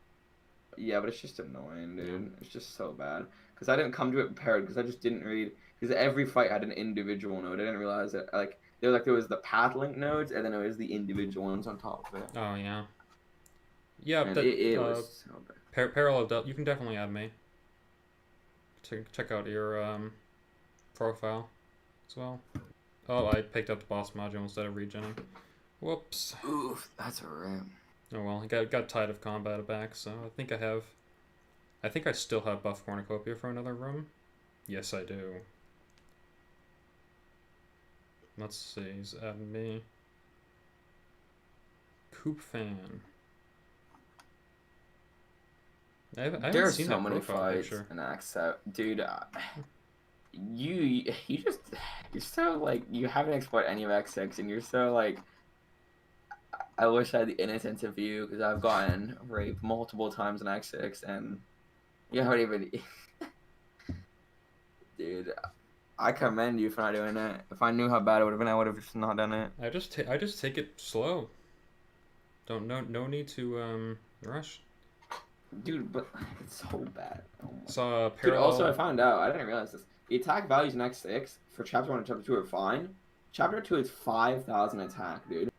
Yeah, but it's just annoying, dude. Yeah. It's just so bad. Because I didn't come to it prepared, because I just didn't read. Because every fight had an individual node. I didn't realize that, like, there was the path link nodes, and then there was the individual ones on top of it. Oh yeah. Yeah, And that it was so bad. parallel. You can definitely add me. Check out your profile as well. Oh, I picked up the boss module instead of regenning. Whoops. Oof, that's a rip. Oh well, I got tired of combat back, so I think I still have buff cornucopia for another room. Yes, I do. Let's see, he's adding me. Coop fan. I haven't seen so that many profile fights picture. and accept, dude. You're so like you haven't explored any of X6, and you're so like. I wish I had the innocence of you, because I've gotten raped multiple times in X6, and you haven't even. Dude, I commend you for not doing it. If I knew how bad it would have been, I would have just not done it. I just take it slow. No need to rush. Dude, but it's so bad. Oh my. Saw Dude, parallel. also I found out, I didn't realize this. The attack values in X6 for Chapter 1 and Chapter 2 are fine. Chapter 2 is 5,000 attack, dude.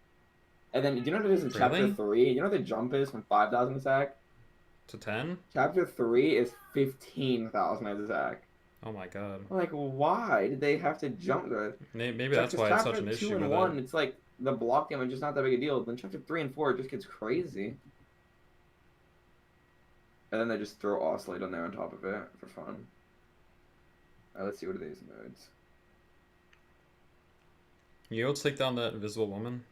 And then, do you know what it is in Chapter Really? 3? You know what the jump is from 5,000 attack? To 10? Chapter 3 is 15,000 attack. Oh my god. Like, why did they have to jump there? Maybe that's why it's such an issue Chapter 2 with and 1, it. it's like the block damage is not that big a deal. Then Chapter 3 and 4, it just gets crazy. And then they just throw Oscillate on there on top of it for fun. Alright, let's see, what are these modes? You able to take down that invisible woman?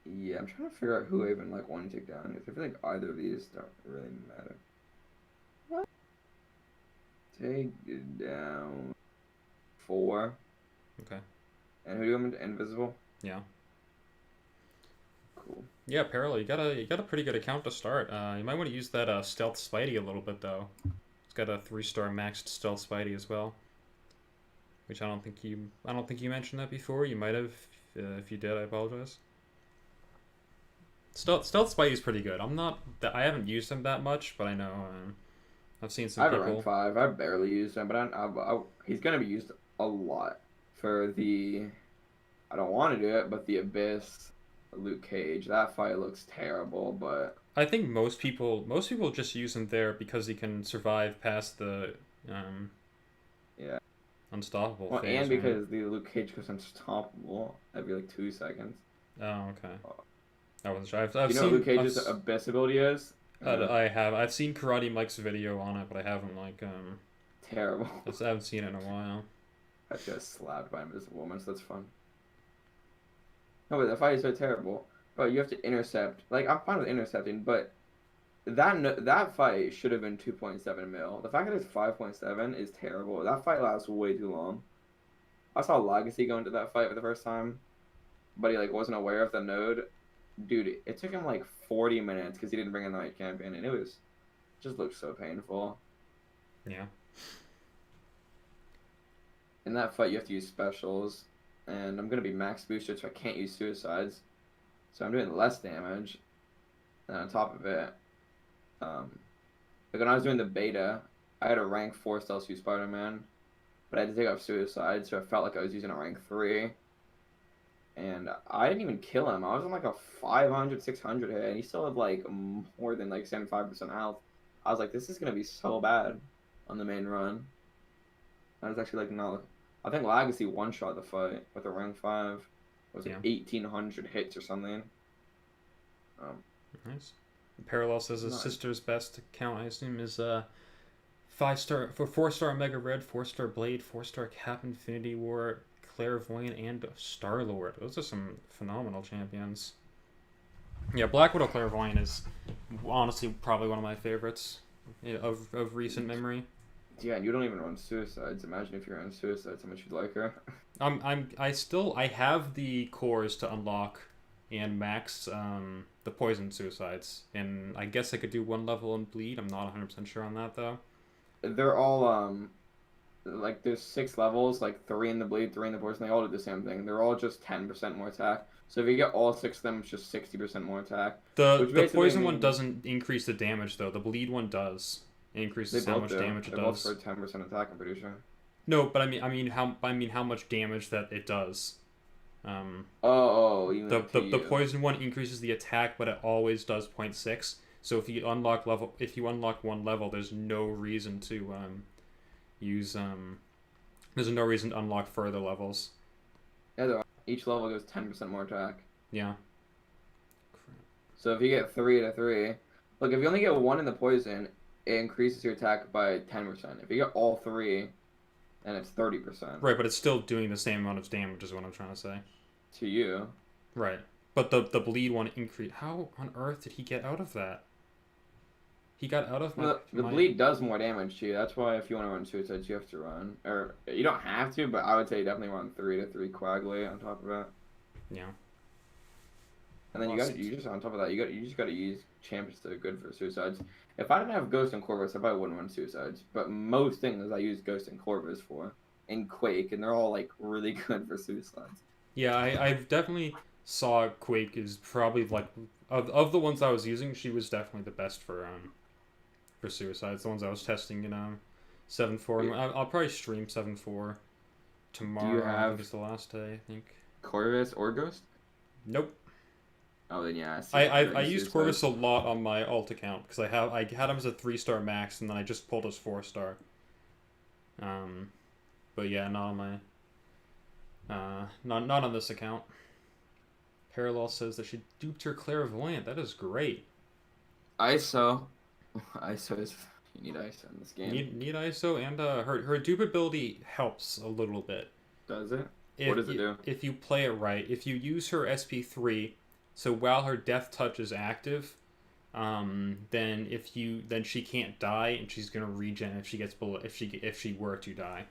Yeah, I'm trying to figure out who I even like want to take down. I feel like either of these don't really matter. What? Take it down 4. Okay. And who do you want me to invisible? Yeah. Cool. Yeah, parallel. You got a pretty good account to start. You might want to use that stealth Spidey a little bit though. It's got a 3-star maxed stealth Spidey as well. Which I don't think you mentioned that before. You might have. If you did, I apologize. Stealth Spidey is pretty good. I haven't used him that much, but I know I've seen some I have people. a rank 5. I barely used him, but he's gonna be used a lot for the. I don't want to do it, but the Abyss, Luke Cage. That fight looks terrible, but I think most people just use him there because he can survive past the yeah, unstoppable well, phase, and right? because the Luke Cage goes unstoppable every like 2 seconds. Oh, okay. I wasn't sure. I've You know seen what Luke Cage's Abyss ability is? I've seen Karate Mike's video on it, but I haven't Terrible. I haven't seen it in a while. I just slapped by Invisible Woman, so that's fun. No, but that fight is so terrible. But you have to intercept. Like, I'm fine with intercepting, but that fight should have been 2.7 mil. The fact that it's 5.7 is terrible. That fight lasts way too long. I saw Legacy go into that fight for the first time, but he like wasn't aware of the node. Dude, it took him like 40 minutes because he didn't bring in the night champion, and it just looked so painful. Yeah. In that fight, you have to use specials, and I'm gonna be max boosted, so I can't use suicides. So I'm doing less damage. And on top of it, like when I was doing the beta, I had a rank 4 stealth suit Spider-Man, but I had to take off suicide, so I felt like I was using a rank 3. and I didn't even kill him. I was on like a 500, 600 hit, and he still had like more than like 75% health. I was like, this is gonna be so bad on the main run. I was actually like, no. I think Legacy one-shot the fight with a rank 5. It was like 1,800 hits or something. Nice. Parallel says his sister's best count, I assume, is 5-star for 4-star Mega Red, 4-star Blade, 4-star Cap Infinity War, Clairvoyant, and Star Lord. Those are some phenomenal champions. Yeah, Black Widow Clairvoyant is honestly probably one of my favorites of recent memory. Yeah, and you don't even run Suicides. Imagine if you ran Suicides, how much you'd like her. I have the cores to unlock and max the poison Suicides, and I guess I could do 1 level in bleed. I'm not 100% sure on that though. They're all like there's 6 levels, like 3 in the bleed, 3 in the poison. They all do the same thing. They're all just 10% more attack. So if you get all 6 of them, it's just 60% more attack. The poison one doesn't increase the damage though. The bleed one does. It increases how much damage it does. They both for 10% attack, I'm pretty sure. No, but I mean how much damage that it does. The poison one increases the attack, but it always does 0.6. So if you unlock 1 level, there's no reason to use there's no reason to unlock further levels. Yeah, each level goes 10% more attack. Yeah. So if you get 3 to 3, look, if you only get 1 in the poison, it increases your attack by 10%. If you get all 3, then it's 30%. Right, but it's still doing the same amount of damage is what I'm trying to say. To you. Right. But the bleed one increase. How on earth did he get out of that? He got out of the bleed does more damage to you. That's why if you want to run Suicides, you have to run. Or you don't have to, but I would say definitely run 3 to 3 Coagulate on top of that. Yeah. And then you just on top of that, you just gotta use champions that are good for Suicides. If I didn't have Ghost and Corvus, I probably wouldn't run Suicides. But most things I use Ghost and Corvus for, and Quake, and they're all like really good for Suicides. Yeah, I've definitely saw Quake is probably like of the ones I was using, she was definitely the best for Suicides. The ones I was testing in 7.4. Yeah. I'll probably stream 7.4 tomorrow. Do you have I think it's the last day, I think. Corvus or Ghost? Nope. Oh, then yeah. I used Corvus a lot on my alt account because I had him as a 3-star max, and then I just pulled his 4-star. But yeah, not on my not on this account. Parallel says that she duped her Clairvoyant. That is great. ISO is you need ISO in this game. Need ISO, and her dupe ability helps a little bit. Does it? What does it do? If you play it right, if you use her SP3, so while her death touch is active, then she can't die, and she's gonna regen if she gets below if she were to die.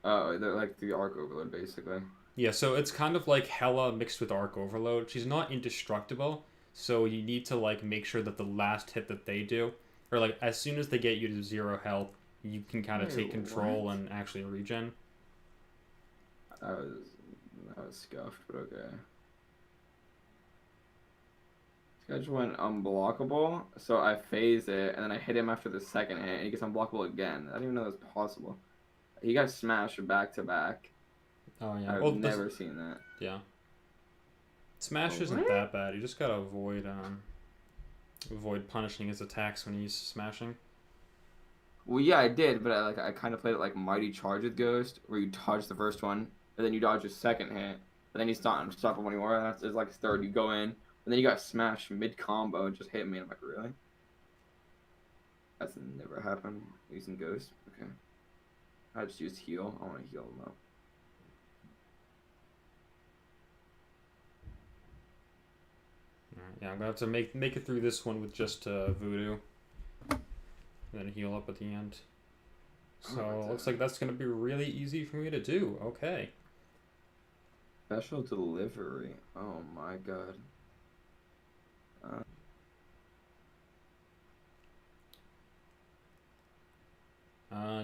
Oh, they're like the Arc Overload basically. Yeah, so it's kind of like Hela mixed with Arc Overload. She's not indestructible, so you need to like make sure that the last hit that they do, or like as soon as they get you to 0 health, you can kind of take control and actually regen. I was scuffed, but okay. I just went unblockable, so I phased it, and then I hit him after the second hit, and he gets unblockable again. I didn't even know that was possible. He got smashed back to back. Oh yeah, I've never seen that. Yeah. Smash isn't that bad. You just gotta avoid punishing his attacks when he's smashing. Well, yeah, I did, but I kind of played it like Mighty Charge with Ghost, where you dodge the first one, and then you dodge his second hit, and then he's not unstoppable anymore, and that's like his third. You go in, and then you got smashed mid combo and just hit me. And I'm like, really? That's never happened using Ghost. Okay. I just used heal. I want to heal him up. Yeah, I'm gonna have to make it through this one with just Voodoo, and then heal up at the end. So looks like that's gonna be really easy for me to do. Okay. Special delivery. Oh my god.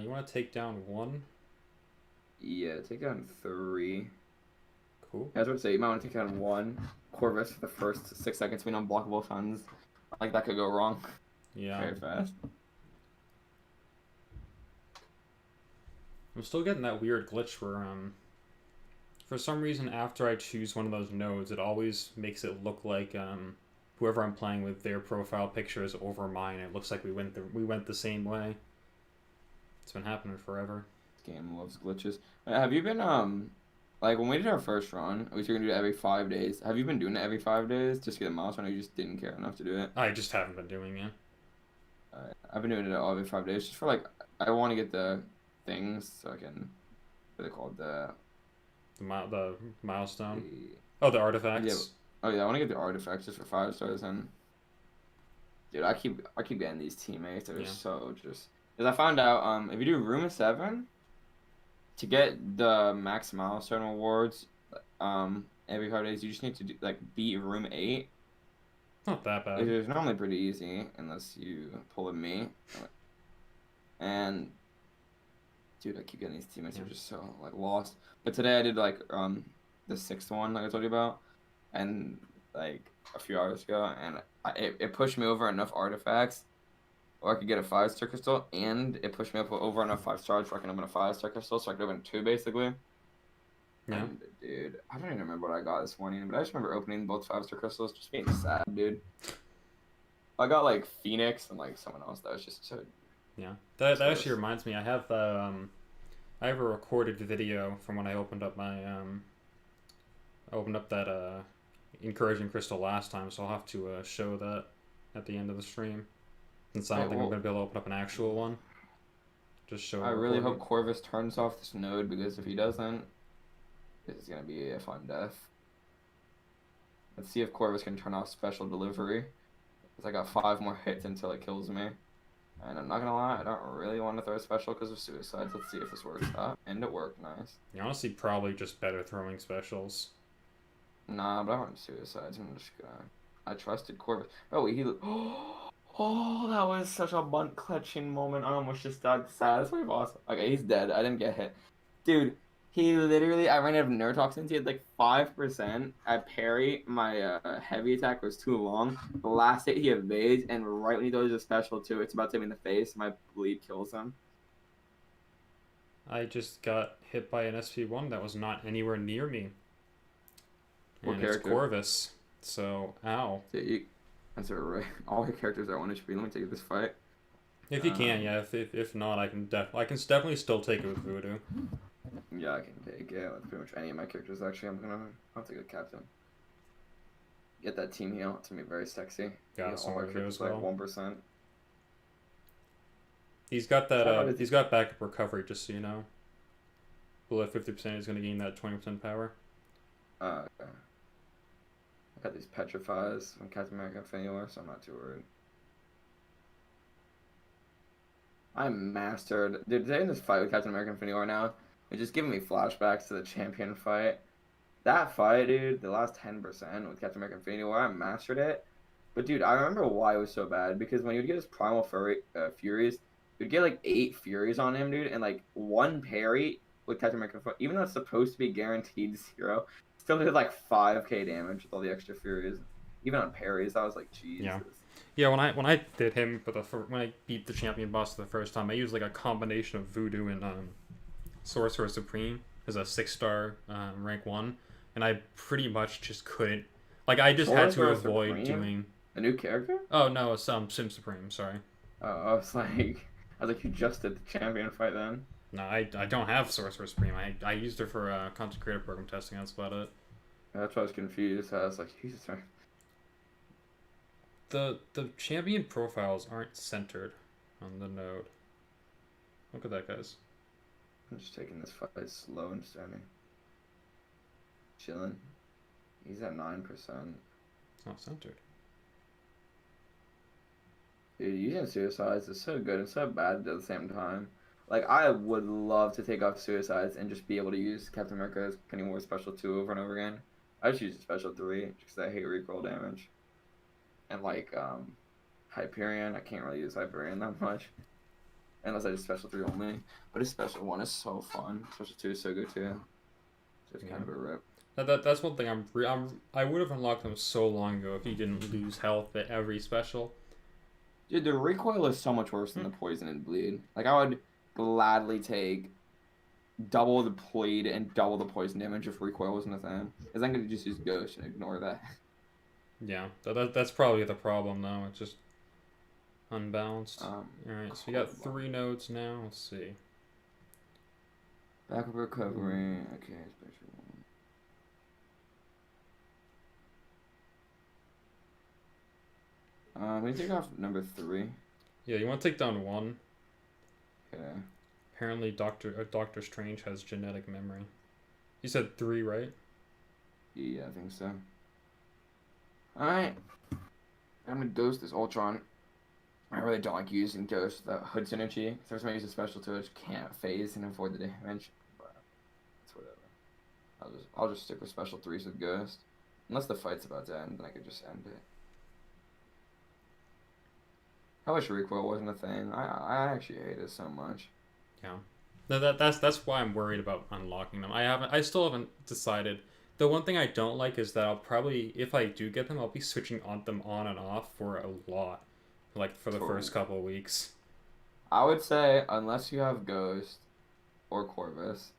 You want to take down 1? Yeah, take down 3. Cool. I was about to say, you might want to take down 1. Corvus for the first 6 seconds between unblockable tons. Like, that could go wrong. Yeah. Very fast. I'm still getting that weird glitch For some reason, after I choose one of those nodes, it always makes it look like whoever I'm playing with, their profile picture is over mine. It looks like we went the same way. It's been happening forever. This game loves glitches. Have you been like when we did our first run, we were gonna do it every 5 days. Have you been doing it every 5 days just to get a milestone, or you just didn't care enough to do it? I just haven't been doing it. I've been doing it every 5 days just for like I want to get the things so I can. What are they called? The milestone. The, Oh, the artifacts. yeah. Oh yeah, I want to get the artifacts just for 5 stars and. Dude, I keep getting these teammates that are so just. Because I found out if you do room of 7, to get the max milestone awards, every 5 days you just need to do, like beat room 8. Not that bad. It's normally pretty easy unless you pull with me. And dude, I keep getting these teammates who are just so like lost. But today I did like the 6th one like I told you about, and like a few hours ago, and it pushed me over enough artifacts, or I could get a 5-star crystal, and it pushed me up over enough 5 stars where I can open a 5-star crystal, so I could open 2 basically. Yeah. And, dude, I don't even remember what I got this morning, but I just remember opening both 5-star crystals, just being sad, dude. I got like Phoenix and like someone else that was just so. Yeah, that actually reminds me. I have a recorded video from when I opened up my that Incursion crystal last time, so I'll have to show that at the end of the stream. Since I don't think I'm gonna be able to open up an actual one. Just show. I really hope Corvus turns off this node, because if he doesn't, this is gonna be a fun death. Let's see if Corvus can turn off special delivery. Cause I got 5 more hits until it kills me. And I'm not gonna lie, I don't really want to throw a special because of suicides. Let's see if this works out. And it worked, nice. You're honestly probably just better throwing specials. Nah, but I want suicides. I'm just gonna. I trusted Corvus. Oh, he. Oh, that was such a bunt clutching moment. I almost just died sad. That's my boss. Okay, he's dead. I didn't get hit. Dude, he literally. I ran out of neurotoxins. He had like 5%. I parry. My heavy attack was too long. The last hit he evades, and right when he does a special too, it's about to hit me in the face. My bleed kills him. I just got hit by an SP1 that was not anywhere near me. What and character? It's Corvus. So, ow. That's right. All your characters are 1 HP. Let me take this fight. If you can, yeah. If not, I can definitely still take it with Voodoo. Yeah, I can take it with pretty much any of my characters. Actually, I'll take a captain. Get that team heal. It's gonna be very sexy. Got some more as well. Like 1%. He's got that. He's got backup recovery, just so you know. Below 50%, he's gonna gain that 20% power. Okay. I got these petrifies from Captain America Infinity War, so I'm not too worried. I'm mastered. Dude, today in this fight with Captain America Infinity War now, it's just giving me flashbacks to the champion fight. That fight, dude, the last 10% with Captain America Infinity War, I mastered it. But, dude, I remember why it was so bad. Because when you would get his Primal Furies, you'd get, like, 8 Furies on him, dude. And, like, 1 parry with Captain America, even though it's supposed to be guaranteed 0, still did, like, 5k damage with all the extra Furies. Even on parries, I was like, Jesus. Yeah, when I did him when I beat the champion boss for the first time, I used, like, a combination of Voodoo and Sorcerer Supreme as a 6-star rank 1. And I pretty much just couldn't. Like, I just had to avoid doing. A new character? Oh, no, it's Sim Supreme, sorry. Oh, I was like, you just did the champion fight then? No, I don't have Sorcerer Supreme. I used her for content creator program testing, that's about it. That's why I was confused. I was like, Jesus. The champion profiles aren't centered on the node. Look at that, guys. I'm just taking this fight slow and steady. Chilling. He's at 9%. It's not centered. Dude, using suicides is so good and so bad at the same time. Like, I would love to take off suicides and just be able to use Captain America's Penny War Special 2 over and over again. I just use a Special 3 because I hate recoil damage. And, like, Hyperion, I can't really use Hyperion that much. Unless I do Special 3 only. But his Special 1 is so fun. Special 2 is so good too. So it's kind of a rip. That's one thing I would have unlocked them so long ago if you didn't lose health at every special. Dude, the recoil is so much worse than the poison and bleed. Like, I would gladly take double the bleed and double the poison damage if recoil wasn't a thing. Because I'm gonna just use Ghost and ignore that. Yeah, that's probably the problem though. It's just unbalanced. Alright, so we got 3 nodes now. Let's see. Backup recovery. Okay, special one. We take off number 3. Yeah, you want to take down 1. Okay. Apparently, Doctor Strange has genetic memory. You said 3, right? Yeah, I think so. Alright. I'm gonna Ghost this Ultron. I really don't like using Ghost without Hood Synergy. Because every time I use a special to it, I just can't phase and avoid the damage. But it's whatever. I'll just stick with special 3s with Ghost. Unless the fight's about to end, then I could just end it. I wish recoil wasn't a thing. I actually hate it so much. Yeah. No, that's why I'm worried about unlocking them. I still haven't decided. The one thing I don't like is that I'll probably, if I do get them, I'll be switching them on and off for a lot. Like, for the first couple of weeks. I would say, unless you have Ghost or Corvus,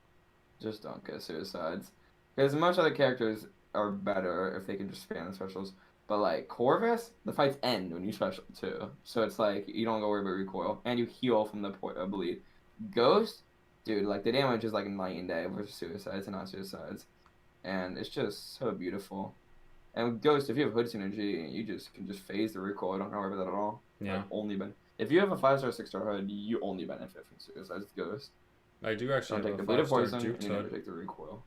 just don't get Suicides. Because most other characters are better if they can just spam the specials. But, like, Corvus, the fights end when you special, too. So it's like, you don't go worry about recoil. And you heal from the bleed. Ghost, dude, like, the damage is like night and day versus Suicides and not Suicides. And it's just so beautiful. And with Ghost, if you have Hood Synergy, you just can just phase the recoil. I don't worry about that at all. Yeah. Like, if you have a 5-star, 6-star Hood, you only benefit from Suicides with Ghost. I do actually don't take have the a bleed of 5-star poison, Duke and you never take the recoil.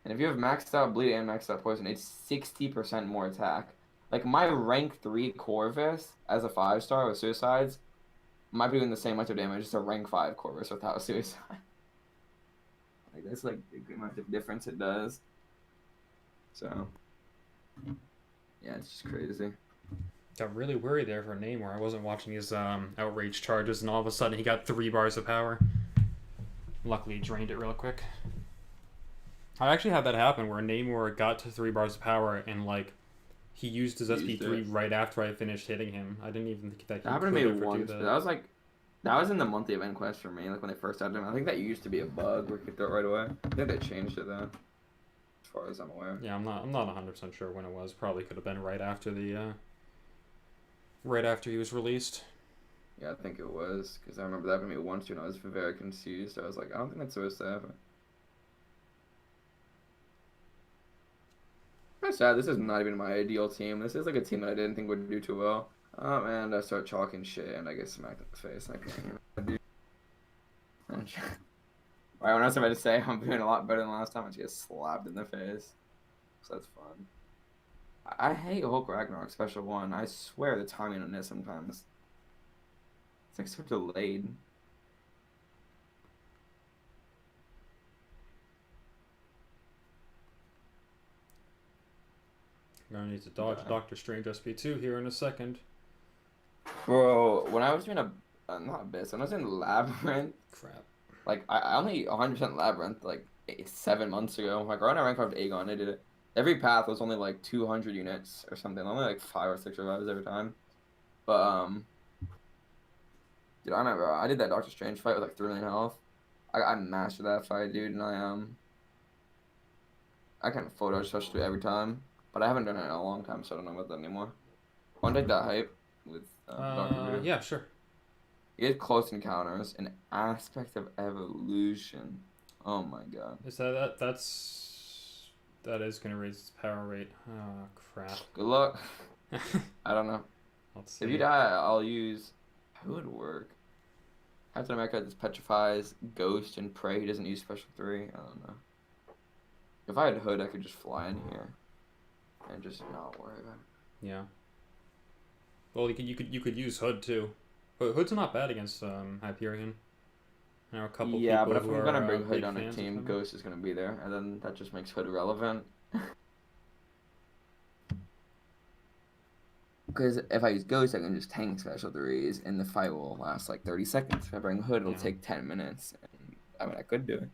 And if you have maxed out bleed and maxed out poison, it's 60% more attack. Like, my rank 3 Corvus as a 5-star with Suicides might be doing the same amount of damage as a rank 5 Corvus without Suicide. Like, that's like the amount of difference it does. So, yeah, it's just crazy. Got really worried there for Namor. I wasn't watching his outrage charges, and all of a sudden he got 3 bars of power. Luckily, he drained it real quick. I actually had that happen where Namor got to 3 bars of power, and like he used his SP3 right after I finished hitting him. I didn't even think that he that happened to me could once. do But that was in the monthly event quest for me. Like when they first added him, I think that used to be a bug where you could throw it right away. I think they changed it though, as far as I'm aware. Yeah, I'm not 100% sure when it was. Probably could have been right after right after he was released. Yeah, I think it was because I remember that happened to me once too, and I was very confused. I was like, I don't think that's supposed to happen. I'm sad. This is not even my ideal team. This is like a team that I didn't think would do too well. And I start chalking shit, and I get smacked in the face. And I can't even do. Right when I was about to say I'm doing a lot better than last time, I just get slapped in the face. So that's fun. I hate Hulk Ragnarok Special 1. I swear the timing on this sometimes. It's like so delayed. I'm gonna need to dodge Doctor Strange SP2 here in a second. Bro, when I was doing not Abyss, when I was in Labyrinth. Crap. Like, I only 100% Labyrinth, like, 7 months ago. Like, right when I ranked up Aegon, I did it. Every path was only, like, 200 units or something. Only, like, 5 or 6 revives every time. But, dude, I remember, I did that Doctor Strange fight with, like, 3 million health. I mastered that fight, dude, and I kind of full dodge especially every time. But I haven't done it in a long time, so I don't know about that anymore. Want to take that hype with Dr. Voodoo? Yeah, sure. You get close encounters, an aspect of evolution. Oh my god. Is that is gonna raise its power rate. Oh crap. Good luck. I don't know. Let's see. If you die, I'll use. Who would work? Captain America just petrifies, Ghost, and Prey. He doesn't use special 3. I don't know. If I had Hood, I could just fly in here and just not worry about it. Yeah. Well, you could use Hood too. But Hood's not bad against Hyperion. There are a couple people but if we're gonna bring Hood on a fans team, Ghost is gonna be there, and then that just makes Hood relevant. Because if I use Ghost, I can just tank special 3s, and the fight will last like 30 seconds. If I bring Hood, it'll take 10 minutes. And, I mean, I could do it.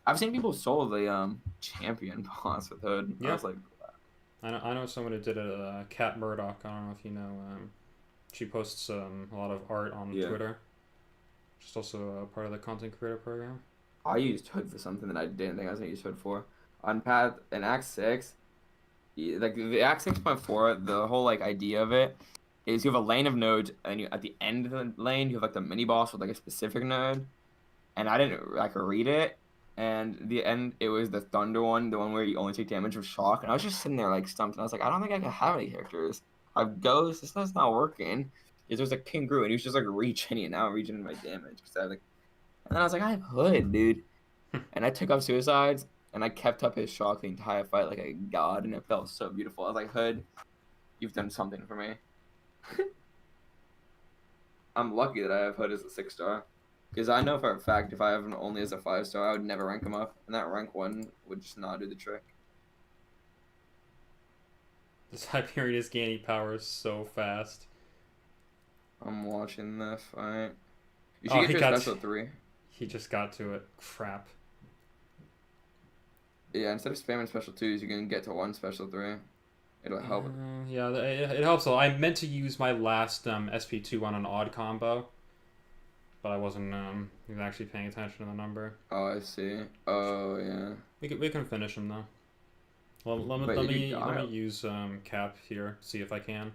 I've seen people solo the champion boss with Hood. Yeah. I was like, I know someone who did a Cat Murdoch. I don't know if you know. She posts a lot of art on Twitter. Just also part of the content creator program. I used Hood for something that I didn't think I was gonna use Hood for. On Path in Act 6, like the Act 6.4, the whole like idea of it is you have a lane of nodes, and you at the end of the lane you have like the mini boss with like a specific node. And I didn't like read it. And the end, it was the Thunder one, the one where you only take damage with shock. And I was just sitting there like stumped, and I was like, I don't think I can have any characters. I've Ghost, this stuff's not working. Because there's like King Gru, and he was just like regening now, regening my damage. Cause I like, and then I was like, I have Hood, dude. And I took off Suicides, and I kept up his shock the entire fight like a god, and it felt so beautiful. I was like, Hood, you've done something for me. I'm lucky that I have Hood as a 6-star. Because I know for a fact if I have him only as a 5-star, I would never rank him up. And that rank 1 would just not do the trick. This Hyperion is gaining power so fast. I'm watching the fight. You should Oh, get he your got special 3. He just got to it. Crap. Yeah, instead of spamming special 2s, you can get to 1 special 3. It'll help. Yeah, it helps a lot. I meant to use my last SP2 on an odd combo, but I wasn't even actually paying attention to the number. Oh, I see. Oh, yeah. We can finish him though. Well, let me use cap here, see if I can.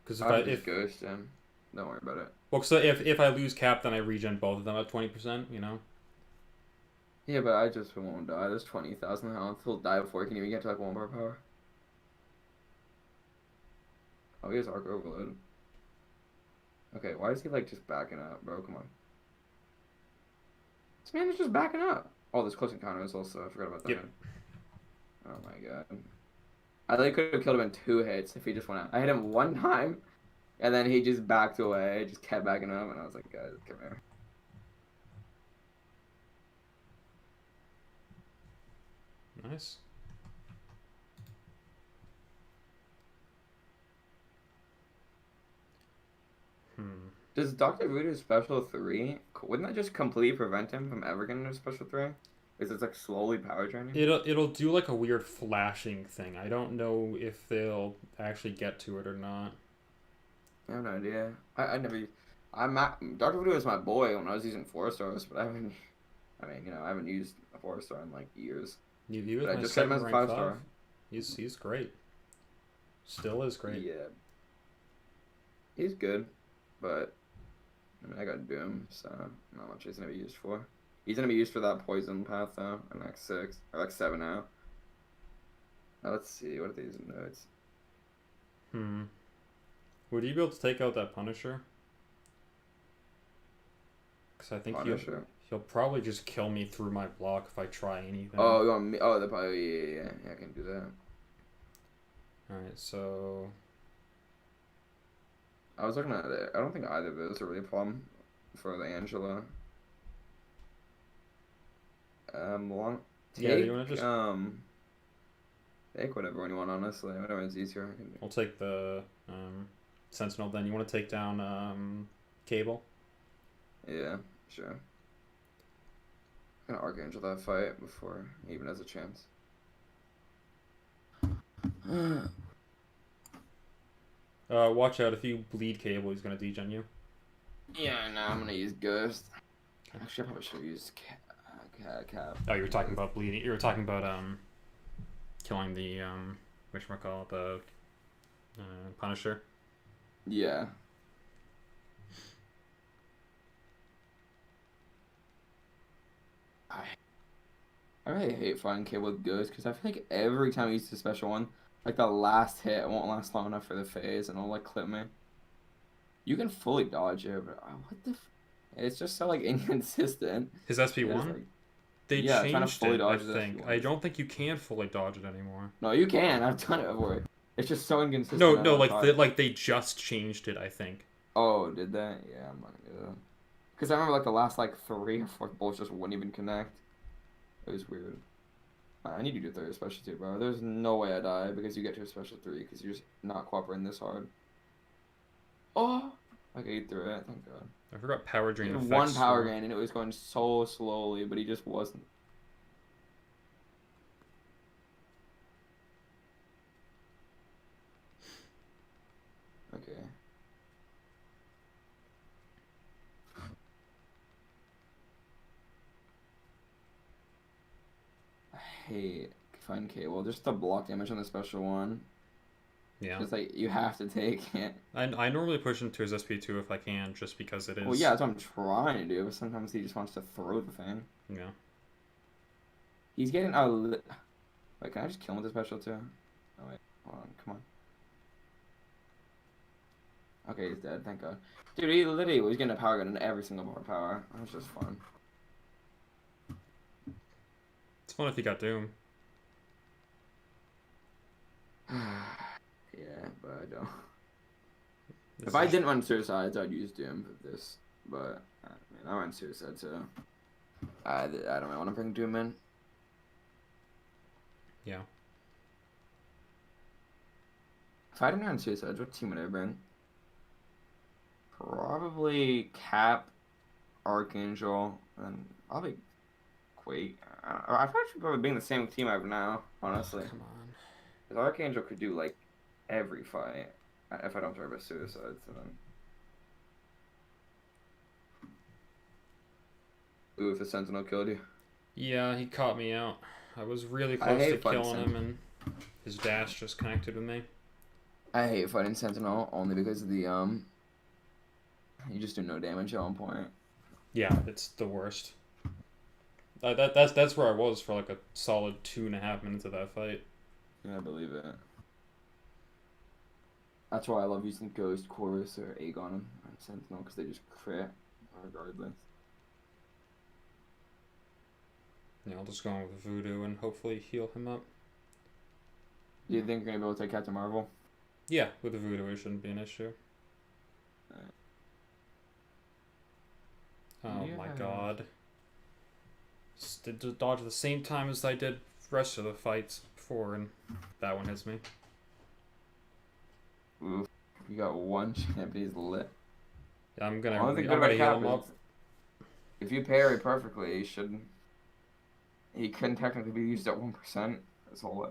Because if Ghost him, don't worry about it. Well, so if I lose cap, then I regen both of them at 20%. You know. Yeah, but I just won't die. There's 20,000 health. He'll die before he can even get to like 1 bar power. Oh, he has Arc Overload. Okay, why is he like just backing up, bro? Come on. This man is just backing up. Oh, there's close encounters also. I forgot about that. Yep. Oh my god. I think could have killed him in 2 hits if he just went out. I hit him 1 time, and then he just backed away, just kept backing up, and I was like, guys, come here. Nice. Does Dr. Voodoo's special 3, wouldn't that just completely prevent him from ever getting a special 3? Is it like slowly power draining? It'll do like a weird flashing thing. I don't know if they'll actually get to it or not. I have no idea. I never. Dr. Voodoo was my boy when I was using 4-stars, but I haven't. I mean, I haven't used a 4-star in like years. You but I just set him as a 5-star. He's great. Still is great. Yeah. He's good, but I mean I got Doom, so not much he's gonna be used for. He's gonna be used for that poison path though, in like 6 or like 7 now. Now let's see, what are these notes? Would you be able to take out that Punisher? Because I think he'll probably just kill me through my block if I try anything. Oh, you want me? Oh, the probably yeah, I can do that. All right, so I was looking at it. I don't think either of those are really a problem for the Angela. Yeah, you want to just take whatever one you want, honestly. Whatever is easier. I can do. We'll take the Sentinel then. You want to take down Cable? Yeah, sure. I'm gonna Archangel that fight before he even has a chance. Watch out, if you bleed Cable, he's gonna degen you. Yeah, no, I'm gonna use Ghost. Actually, I probably should have used Cap. Oh, you were talking about bleeding. You were talking about killing the whatchamacallit, the Punisher. Yeah. I really hate fighting Cable with Ghost because I feel like every time I use the special one, like the last hit won't last long enough for the phase and it'll like clip me. You can fully dodge it, but what the it's just so like inconsistent. His SP1? Like, they trying to changed fully it, dodge I the think. SP1. I don't think you can fully dodge it anymore. No, you can. I've done it before. It's just so inconsistent. No, like they just changed it, I think. Oh, did they? Yeah, I'm not gonna do that. Because I remember like the last like 3 or 4 bolts just wouldn't even connect. It was weird. I need to do 3 special 2, bro. There's no way I die because you get to a special 3 because you're just not cooperating this hard. Oh! I ate through it, thank god. I forgot power drain effects. 1 power gain and it was going so slowly, but he just wasn't. Okay. K. Find K. Well, just the block damage on the special one. Yeah. It's like you have to take it. I normally push into his SP2 if I can, just because it is. Well, yeah, that's what I'm trying to do. But sometimes he just wants to throw the thing. Yeah. He's getting a. Wait, can I just kill him with the special too? Oh wait, hold on, come on. Okay, he's dead. Thank God. Dude, he literally was getting a power gun in every single bar power. That was just fun. It's fun if you got Doom. Yeah, but I don't. If I didn't run Suicides, I'd use Doom for this. But I mean, I run Suicide, so I don't really want to bring Doom in. Yeah. If I didn't run Suicides, what team would I bring? Probably Cap, Archangel, and probably Quake. I've actually probably been the same team I have now, honestly. Oh, come on. Because Archangel could do like every fight if I don't throw about Suicides. So then. Ooh, if the Sentinel killed you. Yeah, he caught me out. I was really close to killing him, and his dash just connected with me. I hate fighting Sentinel only because of the you just do no damage at one point. Yeah, it's the worst. That's where I was for like a solid 2.5 minutes of that fight. Yeah, I believe it. That's why I love using Ghost, Chorus, or Aegon on Sentinel, because they just crit regardless. Yeah, I'll just go on with Voodoo and hopefully heal him up. Do you think you're going to be able to take Captain Marvel? Yeah, with the Voodoo it shouldn't be an issue. Oh my god. Did the dodge at the same time as I did the rest of the fights before, and that one hits me. Oof. You got one champ, he's lit. Yeah, I'm gonna heal him up. If you parry perfectly, he couldn't technically be used at 1% his whole life.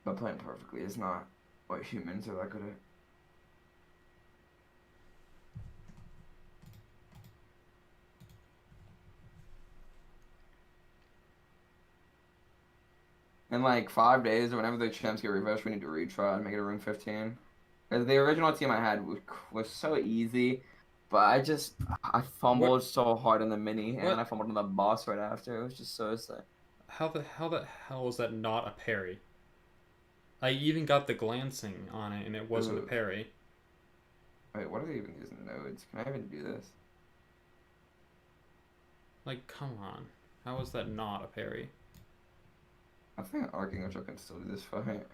But playing perfectly is not what humans are that good at. In like 5 days, or whenever the champs get refreshed, we need to retry and make it a room 15. Because the original team I had was so easy, but I fumbled so hard in the mini, and then I fumbled in the boss right after. It was just so sad. How the hell was that not a parry? I even got the glancing on it, and it wasn't a parry. Wait, what are they even using nodes? Can I even do this? Like, come on. How is that not a parry? I think Archangel can still do this fight.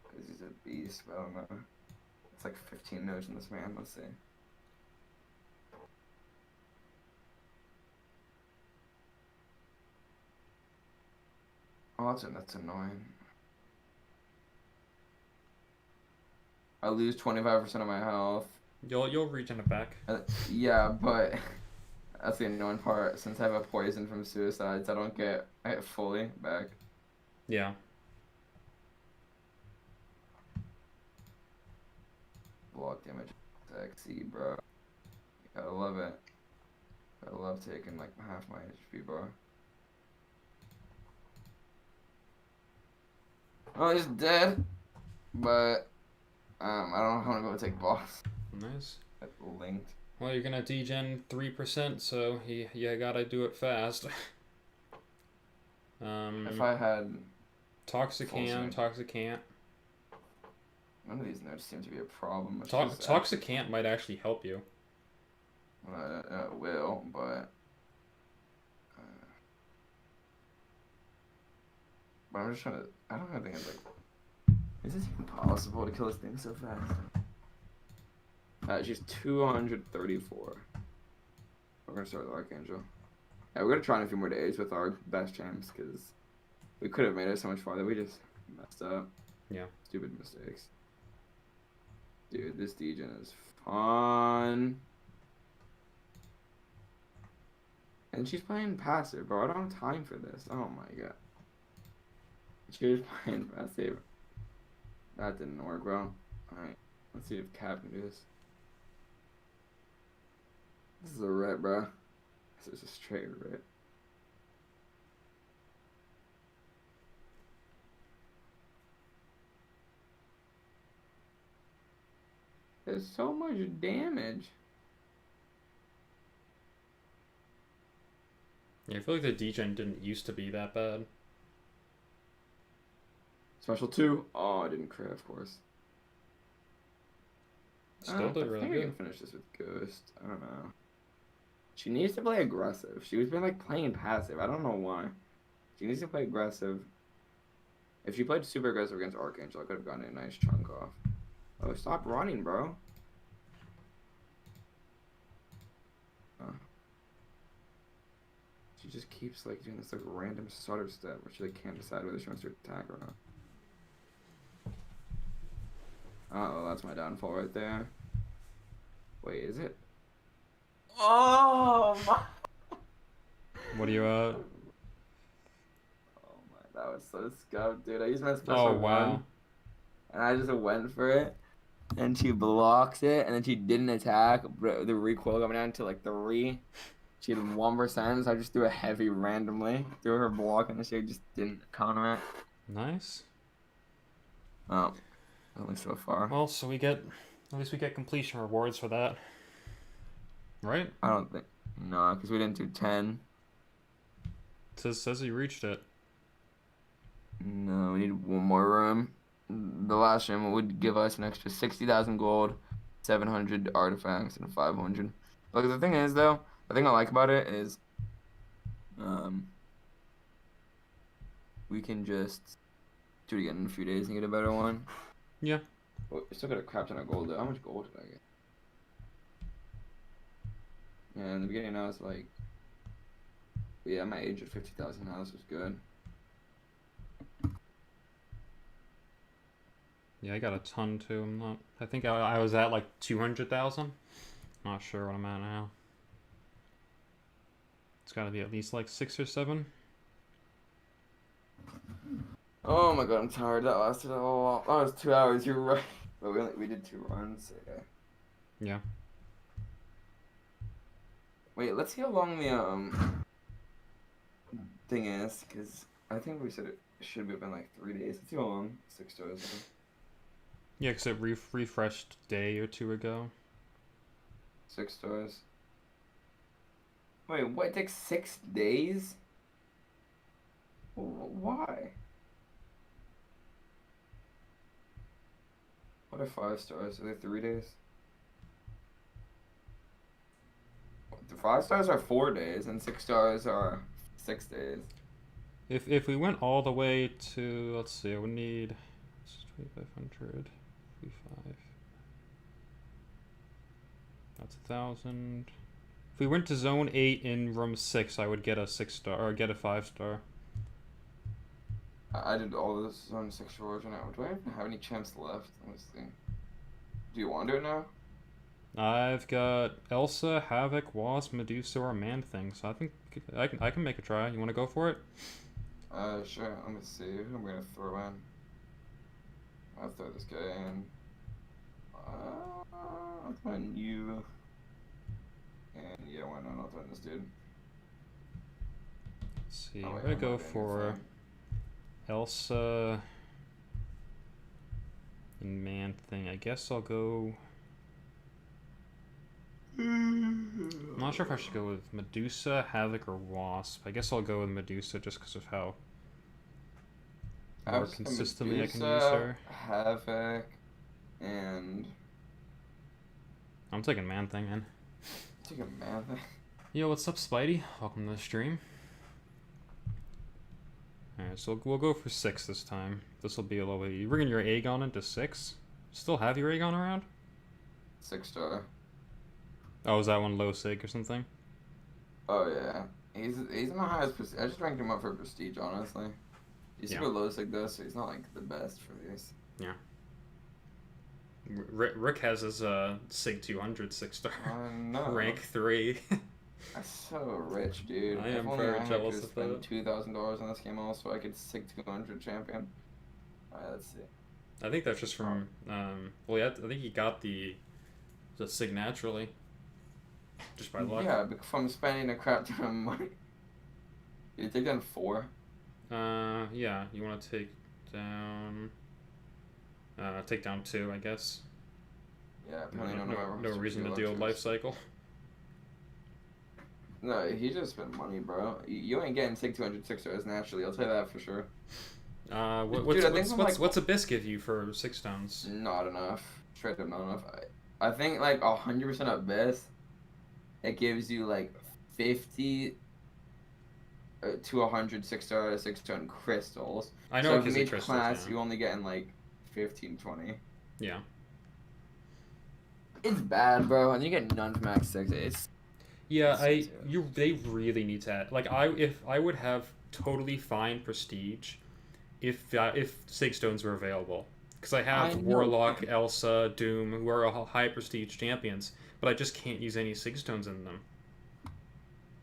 Because he's a beast, but I don't know. It's like 15 nodes in this man, let's see. Oh, that's annoying. I lose 25% of my health. You'll regen it back. Yeah, but that's the annoying part. Since I have a poison from Suicides, I don't get it fully back. Yeah. Block damage. Sexy, bro. Gotta love it. Gotta love taking like half my HP bar. Oh, he's dead. But I don't know how I'm gonna take boss. Nice. Linked. Well, you're gonna degen 3%, so you gotta do it fast. If I had Toxicant. None of these nodes seem to be a problem. Toxicant might actually help you. It will, but I'm just trying to. I don't know. Think it's like, is this even possible to kill this thing so fast? She's 234. We're gonna start with Archangel. Yeah, we're gonna try in a few more days with our best champs because we could have made it so much farther. We just messed up. Yeah. Stupid mistakes. Dude, this degen is fun. And she's playing passive, bro. I don't have time for this. Oh my god. She was playing passive. That didn't work well. Alright, let's see if Cap can do this. This is a ret, bro. This is a straight ret. There's so much damage. Yeah, I feel like the degen didn't used to be that bad. Special 2. Oh, I didn't crit, of course. Still did I really think I good. can finish this with Ghost. I don't know. She needs to play aggressive. She was been like playing passive. I don't know why. She needs to play aggressive. If she played super aggressive against Archangel, I could have gotten a nice chunk off. Oh, stop running, bro. She just keeps like doing this like random stutter step where she like can't decide whether she wants to attack or not. Oh, that's my downfall right there. Wait, is it? Oh my! What are you Oh my, that was so scuffed, dude. I used my special Oh wow. run, and I just went for it, and she blocks it, and then she didn't attack. But the recoil coming down to like 3. She had 1%, so I just threw a heavy randomly. Threw her block, and she just didn't counter it. Nice. Oh, at least so far. Well, so at least we get completion rewards for that. Right? I don't think. No, because we didn't do 10. It says you reached it. No, we need one more room. The last room would give us an extra 60,000 gold, 700 artifacts, and 500. Look, the thing is, though, the thing I like about it is, we can just do it again in a few days and get a better one. Yeah. Well, we still got a crap ton of gold, though. How much gold did I get? Yeah, in the beginning, I was like, yeah, I'm at age at 50,000 now. This is good. Yeah, I got a ton too. I think I was at like 200,000. Not sure what I'm at now. It's got to be at least like 6 or 7. Oh my god, I'm tired. That lasted a while. That was 2 hours. You're right. But we did 2 runs. So yeah. Yeah. Wait, let's see how long the thing is, because I think we said it should have been like 3 days. Let's see how long 6 stars are. Yeah, because it refreshed a day or 2 ago. 6 stars. Wait, what? It takes 6 days? Why? What are 5 stars? Are they 3 days? The 5 stars are 4 days, and 6 stars are 6 days. If we went all the way to, let's see, I would need 2,500, 35. That's 1,000. If we went to zone 8 in room 6, I would get a 6 star or get a 5 star. I did all this on 6 stars now. Do I even have any chance left? Let's see. Do you want to do it now? I've got Elsa, Havoc, Wasp, Medusa, or Man Thing, so I think I can make a try. You want to go for it? Sure. Let me see who I'm gonna throw in. I'll throw this guy in. I'll throw in you. And yeah, why not? I'll throw in this dude. Let's see. Oh, wait, I'm gonna I'm go not doing for anything. Elsa and Man Thing. I guess I'll go. I'm not sure if I should go with Medusa, Havoc, or Wasp. I guess I'll go with Medusa just because of how more consistently I can use her. Havoc, and I'm taking Man Thing in. take a man thing. Yo, what's up, Spidey? Welcome to the stream. Alright, so we'll go for 6 this time. This will be a little bit. You bringing your Aegon into 6? Still have your Aegon around? 6 star. Oh, is that one low sig or something? Oh yeah, he's my highest prestige. I just ranked him up for prestige, honestly. He's super low sig though, so he's not like the best for these. Yeah. Rick has his Sig 200 6-star. No. Rank 3. That's so rich, dude. I am if only very I jealous could of spend that. $2,000 on this game also, I could Sig 200 champion. Alright, let's see. I think that's just from well, yeah, I think he got the Sig naturally. Just by luck. Yeah, from spending a crap ton of money. You take down 4? Yeah, you want to take down 2, I guess. Yeah, No, apparently no, none of no, my no reason to deal with life cycle. No, he just spent money, bro. You ain't getting 200 6 stars naturally. I'll tell you that for sure. What's Dude, I think I'm like what's Abyss give you for 6 stones? not enough. Straight up not enough. I think like 100% of best. It gives you like 50 to 100 6 star 6 stone crystals. I know So it gives from you each crystals. class, Yeah. you only getting like 15, 20. Yeah. It's bad, bro. And you get none from Max 6. Yeah, It's they really need to add, like, if I would have totally fine prestige if Sig Stones were available, because I I have know. Warlock, Elsa, Doom, who are all high prestige champions, but I just can't use any Sig Stones in them.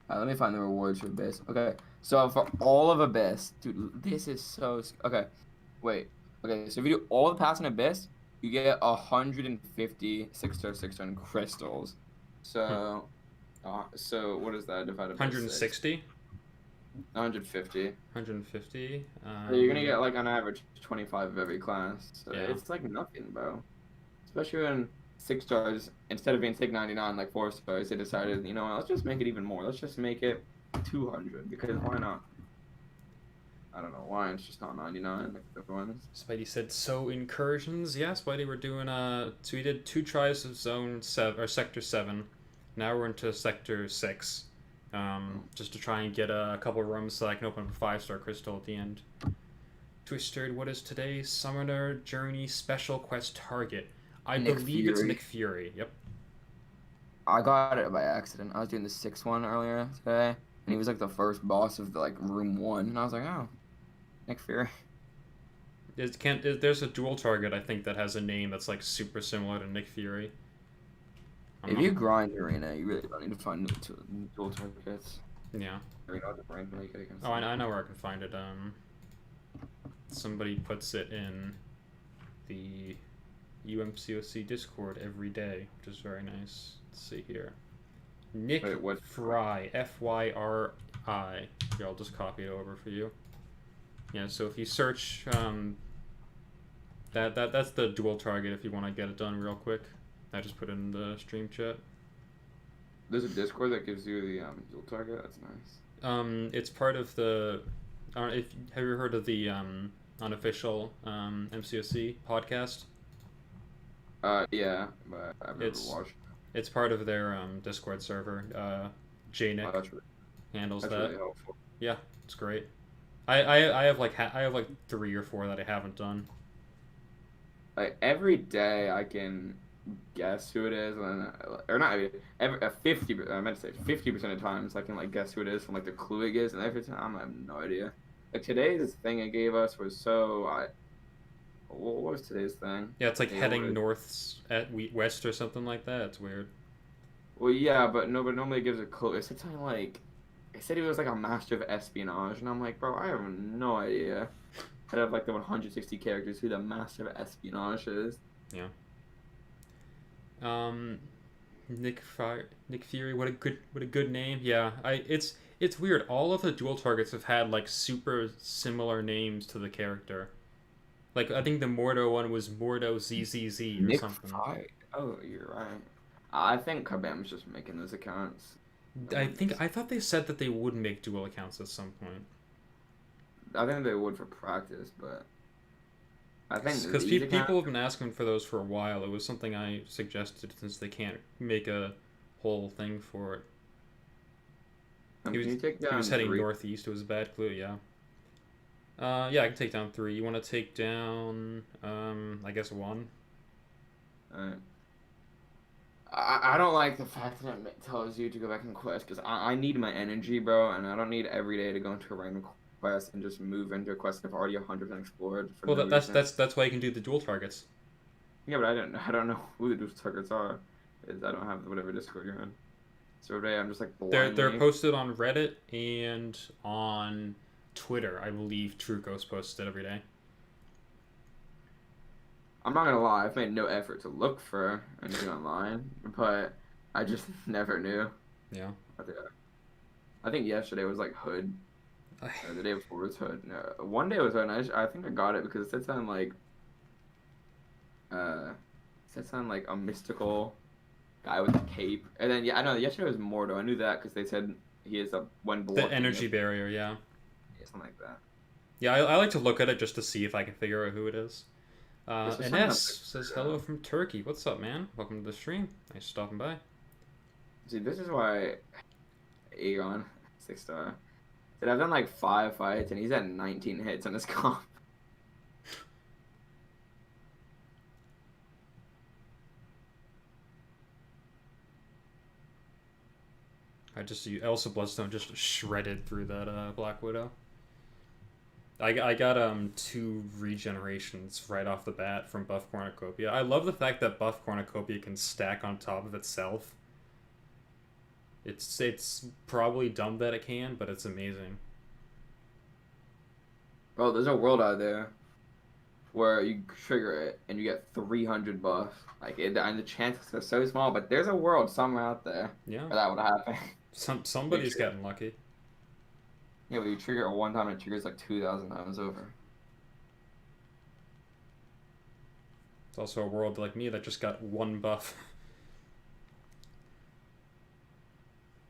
Let me find the rewards for Abyss. Okay, so for all of Abyss, dude, this is so. Okay, wait. Okay, so if you do all the pass in Abyss, you get 150 6 star 6 stone crystals. Hmm. So, so what is that divided by 6? 160, 150. 150. So you're gonna get like on average 25 of every class. So Yeah. it's like nothing, bro. Especially when 6 stars, instead of being Sig 99 like 4 stars, they decided, you know what, let's just make it even more. Let's just make it 200 because why not? I don't know why it's just not 99 like the other ones. Spidey said, so incursions. Yeah, Spidey, we're doing so we did 2 tries of zone 7 or sector 7. Now we're into sector 6. Just to try and get a couple rooms so I can open up a 5-star crystal at the end. Twisted, what is today's Summoner Journey special quest target? I believe it's Nick Fury. Yep. I got it by accident. I was doing the 6th one earlier today, and he was like the first boss of the, like room 1, and I was like, oh, Nick Fury. There's a dual target, I think, that has a name that's like super similar to Nick Fury. If you grind arena, you really don't need to find dual targets. Yeah. Oh, I know where I can find it. Somebody puts it in the UMCOC Discord every day, which is very nice. Let's see here. Nick Fry, Fyri. Here, I'll just copy it over for you. Yeah, so if you search, that's the dual target if you want to get it done real quick. I just put it in the stream chat. There's a Discord that gives you the dual target. That's nice. It's part of the. Have you heard of the unofficial MCOC podcast? Yeah, but I've never watched. It's part of their Discord server. Jnick handles that. Really helpful. Yeah, it's great. I have like 3 or 4 that I haven't done. Like every day I can guess who it is, or not every 50. I meant to say 50% of times I can like guess who it is from like the clue it gives, and every time I have no idea. Like today's thing it gave us was what was today's thing? Yeah, it's like heading north at west or something like that. It's weird. Well, yeah, but normally it gives a clue. It said something like, it said he was like a master of espionage, and I'm like, bro, I have no idea. Out of like the 160 characters, who the master of espionage is. Yeah. Nick Fury, what a good name. Yeah, it's weird. All of the dual targets have had like super similar names to the character. Like I think the Mordo one was Mordo ZZZ or Nick something. Fry. Oh, you're right. I think Kabam's just making those accounts. I thought they said that they would make dual accounts at some point. I think they would for practice, but I think because people have been asking for those for a while. It was something I suggested since they can't make a whole thing for it. He was heading northeast. It was a bad clue. Yeah. Yeah, I can take down 3. You want to take down, I guess 1. Alright. I don't like the fact that it tells you to go back and quest because I need my energy, bro, and I don't need every day to go into a random quest and just move into a quest I've already 100% explored. Well, that's why you can do the dual targets. Yeah, but I don't know who the dual targets are. I don't have whatever Discord you're in. So today I'm just like blindly... They're posted on Reddit and on Twitter. I believe True Ghost posts it every day. I'm not gonna lie, I've made no effort to look for anything online, but I just never knew. Yeah. I think yesterday was like Hood. The day before was Hood. No, one day was Hood, and I think I got it because it said something like, Does that sound like a mystical guy with a cape? And then yeah, I know yesterday was Mordo. I knew that because they said he is a when The blocking energy barrier, yeah. something like that. Yeah, I like to look at it just to see if I can figure out who it is. This was something NS says hello from Turkey. What's up, man? Welcome to the stream. Nice stopping by. See, this is why Aegon 6-star. Said I've done like 5 fights and he's at 19 hits on his comp. I just see Elsa Bloodstone just shredded through that Black Widow. I got 2 regenerations right off the bat from Buff Cornucopia. I love the fact that Buff Cornucopia can stack on top of itself. It's probably dumb that it can, but it's amazing. Bro, there's a world out there where you trigger it and you get 300 buff. Like, and the chances are so small, but there's a world somewhere out there Yeah. where that would happen. Somebody's getting lucky. Yeah, but you trigger it one time and it triggers like 2,000 times over. It's also a world like me that just got 1 buff.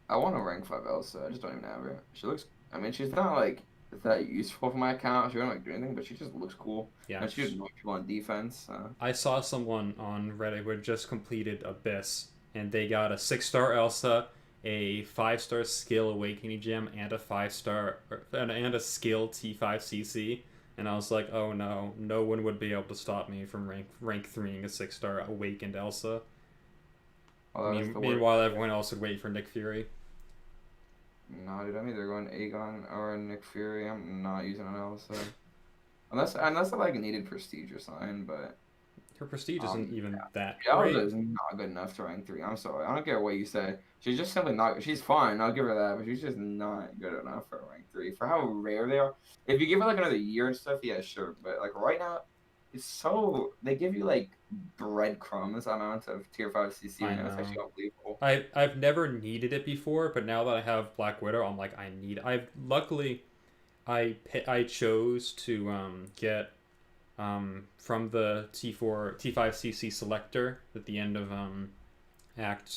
I want to rank 5 Elsa, I just don't even have her. She looks, I mean, she's not like that useful for my account. She don't like do anything, but she just looks cool. Yeah. And she just looks cool on defense. I saw someone on Reddit who had just completed Abyss, and they got a 6-star Elsa, a 5-star skill Awakening Gem, and a 5-star and a skill T5CC. And I was like, oh no, no one would be able to stop me from rank 3ing a 6-star Awakened Elsa. Meanwhile, everyone else would wait for Nick Fury. No, dude, I'm either going Aegon or Nick Fury. I'm not using an Elsa. Unless I like needed prestige or something, but her prestige isn't even that great. great. Elsa is not good enough to rank 3. I'm sorry. I don't care what you say. She's just simply not. She's fine. I'll give her that, but she's just not good enough for rank 3. For how rare they are. If you give her like another year and stuff, yeah, sure. But like right now, it's so they give you like breadcrumbs amount of tier 5 CC. And it's actually unbelievable. I've never needed it before, but now that I have Black Widow, I'm like luckily I chose to get from the T5CC selector at the end of Act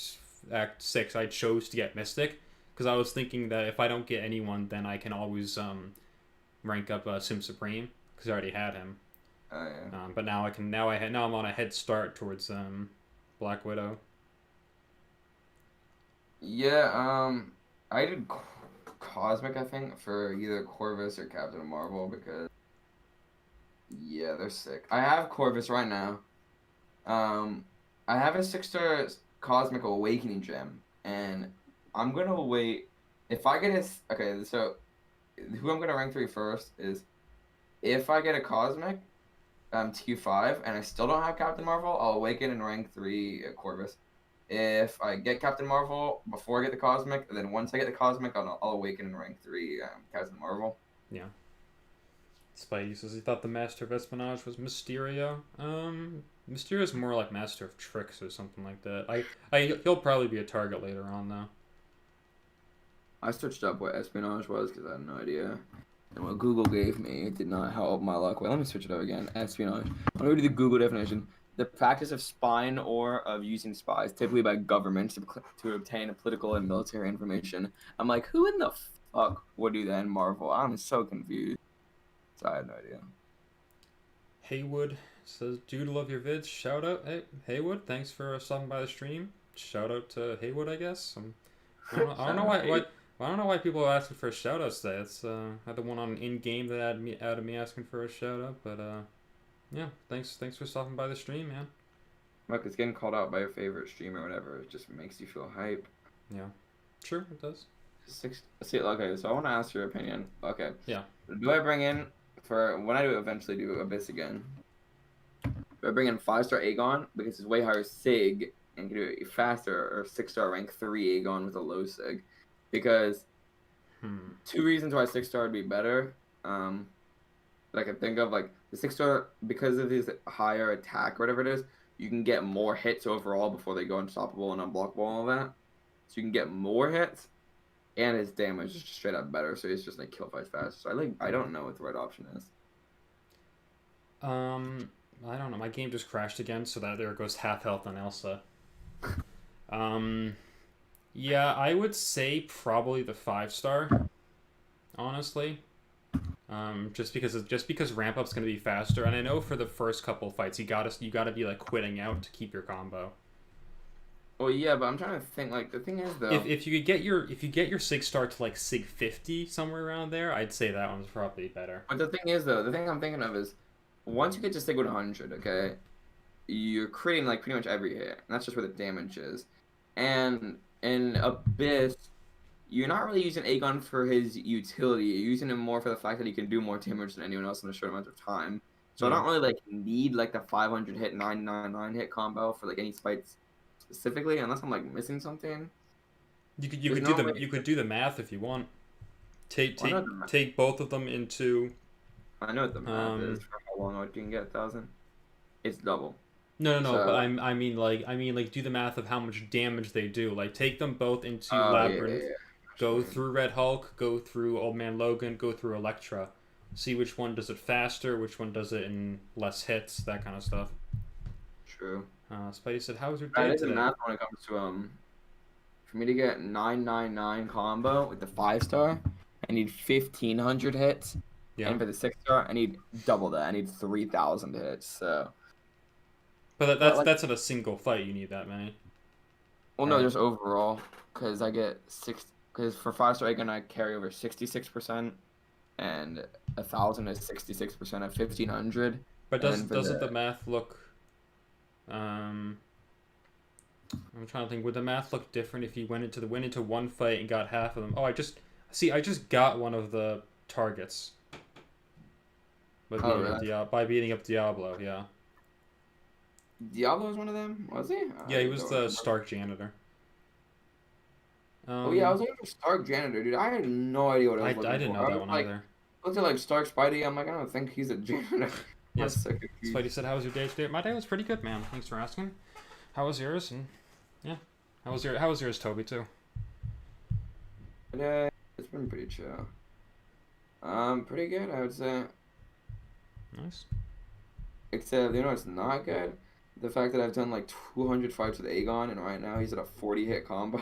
6. I chose to get Mystic because I was thinking that if I don't get anyone, then I can always rank up Sim Supreme because I already had him. Oh, yeah. But now I'm on a head start towards Black Widow. Yeah, I did Cosmic, I think, for either Corvus or Captain Marvel because, yeah, they're sick. I have Corvus right now. I have a 6-star Cosmic Awakening Gem, and I'm gonna wait. If I get a, okay, so who I'm gonna rank 3 first is if I get a Cosmic, T5, and I still don't have Captain Marvel, I'll awaken and rank 3 Corvus. If I get Captain Marvel before I get the Cosmic, and then once I get the Cosmic, I'll awaken and rank 3 Captain Marvel. Yeah. Spidey says he thought the Master of Espionage was Mysterio. Mysterio's more like Master of Tricks or something like that. He'll probably be a target later on though. I searched up what Espionage was because I had no idea. And what Google gave me did not help my luck. Wait, let me switch it up again. Espionage. I'm going to do the Google definition. The practice of spying or of using spies, typically by governments, to obtain political and military information. I'm like, who in the fuck would do that in Marvel? I'm so confused. So I had no idea. Haywood says, dude, love your vids. Shout out. Hey, Haywood, thanks for stopping by the stream. Shout out to Haywood, I guess. I don't know why. I don't know why people are asking for shout outs today. It's I had the one on in game that added me asking for a shout out, but yeah, thanks for stopping by the stream, man. Look, it's getting called out by your favorite streamer or whatever. It just makes you feel hype. Yeah, sure, it does. See, okay, so I want to ask your opinion. Okay. Yeah. Do I bring in for when I do eventually do Abyss again? Do I bring in 5-star Aegon because it's way higher Sig and can do it faster, or 6-star rank 3 Aegon with a low Sig? Because 2 reasons why 6-star would be better. That I can think of, like the 6-star, because of his higher attack or whatever it is, you can get more hits overall before they go unstoppable and unblockable and all that. So you can get more hits, and his damage is just straight up better. So he's just like kill fights faster. So I don't know what the right option is. I don't know. My game just crashed again, so that there goes half health on Elsa. Yeah, I would say probably the 5-star. Honestly, just because ramp up's gonna be faster, and I know for the first couple fights you gotta be like quitting out to keep your combo. Well, yeah, but I'm trying to think. Like the thing is though, If you get your 6-star to like Sig 50 somewhere around there, I'd say that one's probably better. but the thing is though, the thing I'm thinking of is once you get to Sig 100, okay, you're critting like pretty much every hit, and that's just where the damage is. And in Abyss, you're not really using Aegon for his utility. You're using him more for the fact that he can do more damage than anyone else in a short amount of time. So I Yeah. don't really like need like the 500 hit 999 hit combo for like any fights specifically, unless I'm like missing something. You could There's no way. you could do the math if you want. Take I know take the math. take both of them into. I know what the math is for how long you can get 1,000. It's double. No, So, but I mean like do the math of how much damage they do. Like take them both into oh yeah, Labyrinth, yeah. go through Red Hulk, go through Old Man Logan, go through Elektra. See which one does it faster, which one does it in less hits, that kind of stuff. True. Spidey said, "How was your I day did the today?" math when it comes to for me to get 999 combo with the 5-star, I need 1,500 hits. Yeah. And for the 6-star, I need double that. I need 3,000 hits. So. But that's at a single fight. You need that many. Well, no, Right. just overall, because I get 6. Because for 5-star, I carry over 66%, and 1,000 is 66% of 1,500. But doesn't the math look? I'm trying to think. Would the math look different if you went into one fight and got half of them? Oh, I just got one of the targets. By beating up Diablo, yeah. Diablo was one of them, was he? Yeah, he was the Stark janitor. Oh yeah, I was looking for Stark janitor, dude. I had no idea what I was looking for. I didn't know that one either. Looked at like Stark Spidey. I'm like, I don't think he's a janitor. Yes. Spidey said, "How was your day today?" My day was pretty good, man. Thanks for asking. How was yours? And yeah, how was yours, Toby, too? Yeah, it's been pretty chill. Pretty good, I would say. Nice. Except, it's not good? The fact that I've done like 200 fights with Aegon, and right now he's at a 40 hit combo.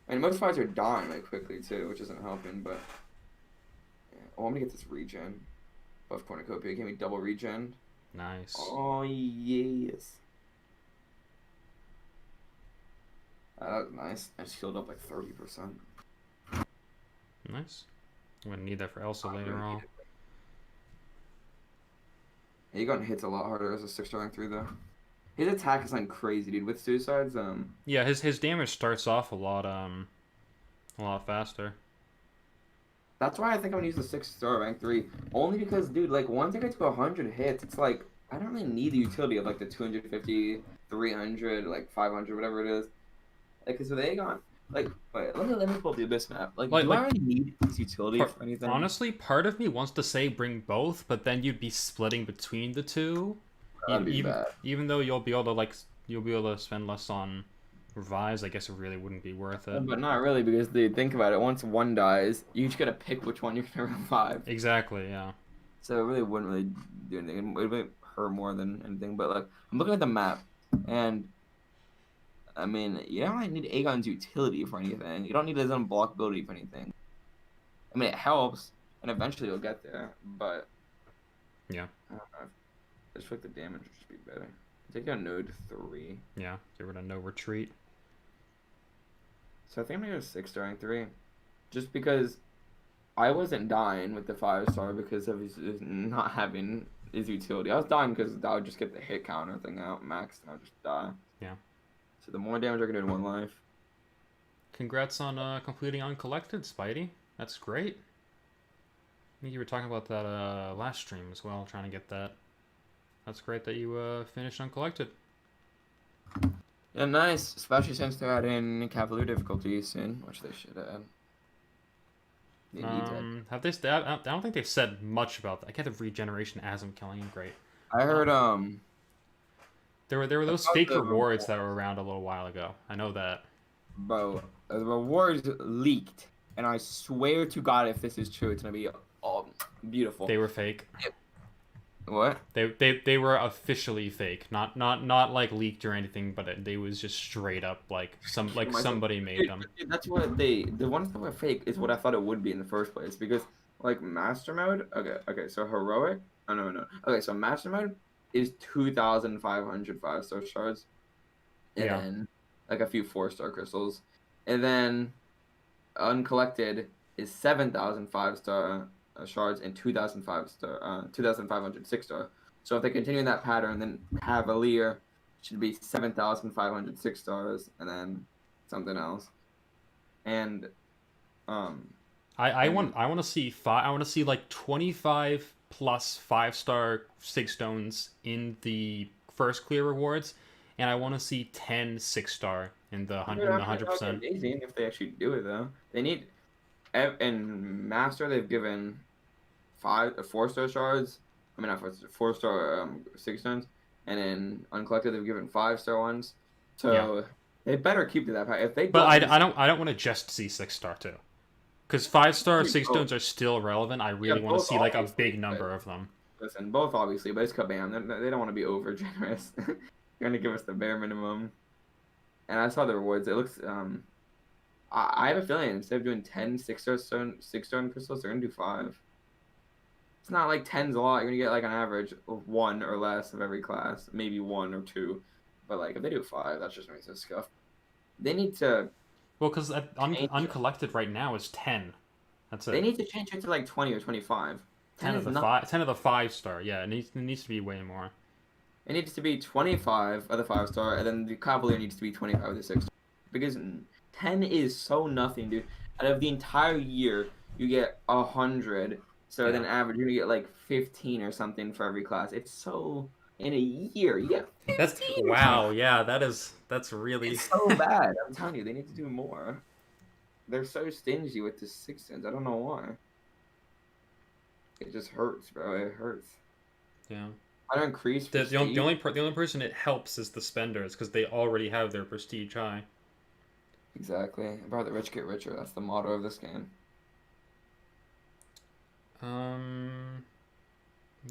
And most fights are dying like quickly too, which isn't helping, but yeah. Oh, I'm gonna get this regen. Buff cornucopia gave me double regen. Nice. Oh yes. That was nice. I just healed up like 30%. Nice. I'm gonna need that for Elsa later on. Aegon hits a lot harder as a 6-star rank 3 though. His attack is like crazy, dude. With suicides, Yeah, his damage starts off a lot faster. That's why I think I'm gonna use the 6-star rank 3. Only because, dude, like once I get to 100 hits, it's like I don't really need the utility of like the 250, 300, like 500, whatever it is. Like, cause with Aegon, like, wait, let me pull up the Abyss map. Like, do I really need his utility for anything? Honestly, part of me wants to say bring both, but then you'd be splitting between the two. That'd be bad. Even though you'll be able to spend less on revives, I guess it really wouldn't be worth it. But not really, because dude, think about it. Once one dies, you just gotta pick which one you're gonna revive. Exactly, yeah. So it really wouldn't really do anything. It would hurt more than anything. But like, I'm looking at the map, and I mean, you don't really need Aegon's utility for anything. You don't need his unblockability for anything. I mean, it helps, and eventually you'll get there. But yeah, I don't know. I just feel like the damage would just be better. Take out node 3. Yeah, get rid of no retreat. So I think I'm gonna go 6-star rank 3, just because I wasn't dying with the 5-star because of his not having his utility. I was dying because I would just get the hit counter thing out maxed and I'd just die. Yeah. So the more damage I can do in one life. Congrats on completing Uncollected, Spidey. That's great. I think you were talking about that last stream as well, trying to get that. That's great that you finished Uncollected. Yeah, nice. Especially since they're adding Cavalier difficulty soon, which they should add. They need to. Have they? I don't think they've said much about that. I get the regeneration as I'm killing him. Great. I heard There were those fake rewards that were around a little while ago. I know that. Bro, the rewards leaked, and I swear to God, if this is true, it's gonna be beautiful. They were fake. What? They were officially fake, not like leaked or anything, but they was just straight up like somebody made them. Dude, that's what the ones that were fake is what I thought it would be in the first place because like master mode. Okay, so heroic. Oh no. Okay, so master mode is 2,500 5-star shards, and Yeah. then like a few 4-star crystals, and then uncollected is 7,000 5-star shards and 2,500 6-star. So if they continue in that pattern, then Cavalier should be 7,500 6-stars, and then something else. And I want to see I want to see like 25 plus 5-star 6-stones in the first clear rewards, and I want to see 10 6-star in the 100%. Amazing if they actually do it though. They need in master they've given 4-star shards. I mean not 4-star 6-stones, and in uncollected they've given 5-star ones. So Yeah. they better keep to that. If they But I don't want to just see 6-star too. Because 5-star 6-stones are still relevant. I really want to see like a big number of them. Listen, both obviously, but it's Kabam. They don't want to be over generous. They're gonna give us the bare minimum. And I saw the rewards. It looks I have a feeling instead of doing 10 6-star crystals, they're gonna do 5. It's not like 10's a lot. You're gonna get like an average of 1 or less of every class, maybe 1 or 2. But like if they do 5, that's just makes it scuff. They need to. Well, because uncollected right now is 10. That's it. They need to change it to like 20 or 25. 10 of the 5-star. Yeah, it needs to be way more. It needs to be 25 of the 5-star, and then the Cavalier needs to be 25 of the 6-star. Because 10 is so nothing, dude. Out of the entire year, you get 100. So then average, you're gonna get like 15 or something for every class. It's so in a year you get 15. That's wow. Yeah, that's really it's so bad. I'm telling you, they need to do more. They're so stingy with the 6-stones. I don't know why. It just hurts, bro. It hurts. Yeah. I don't increase. The only person it helps is the spenders because they already have their prestige high. Exactly. Bro, the rich get richer. That's the motto of this game.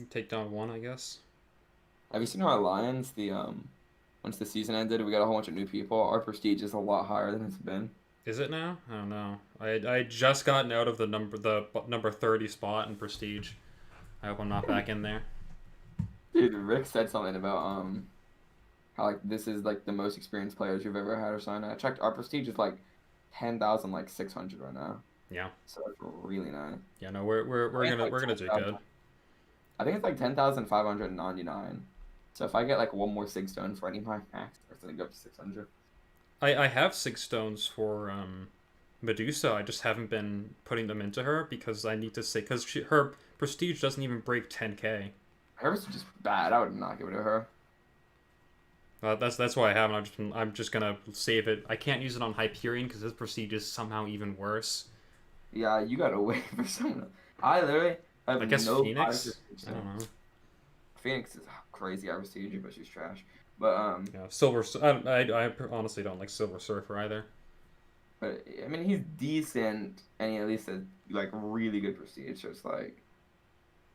Take down one, I guess. Have you seen our alliance? Once the season ended, we got a whole bunch of new people. Our prestige is a lot higher than it's been. Is it now? I don't know. I just gotten out of the number 30 spot in prestige. I hope I'm not back in there. Dude, Rick said something about how like this is like the most experienced players you've ever had or something. I checked our prestige is like 10,600 right now. Yeah. So that's really nice. Yeah, no, we're gonna do good. I think it's like 10,599. So if I get like one more 6-stone for any of my max, it's gonna go up to 600. I have 6-stones for Medusa. I just haven't been putting them into her because I need to say because her prestige doesn't even break 10K. Hers is just bad. I would not give it to her. That's why I haven't. I'm just gonna save it. I can't use it on Hyperion because his prestige is somehow even worse. Yeah, you gotta wait for someone. I literally have I guess no Phoenix. I don't know. Phoenix is crazy at prestige, but she's trash. But yeah, Silver. I honestly don't like Silver Surfer either. But I mean, he's decent, and he at least has like really good prestige. So it's like,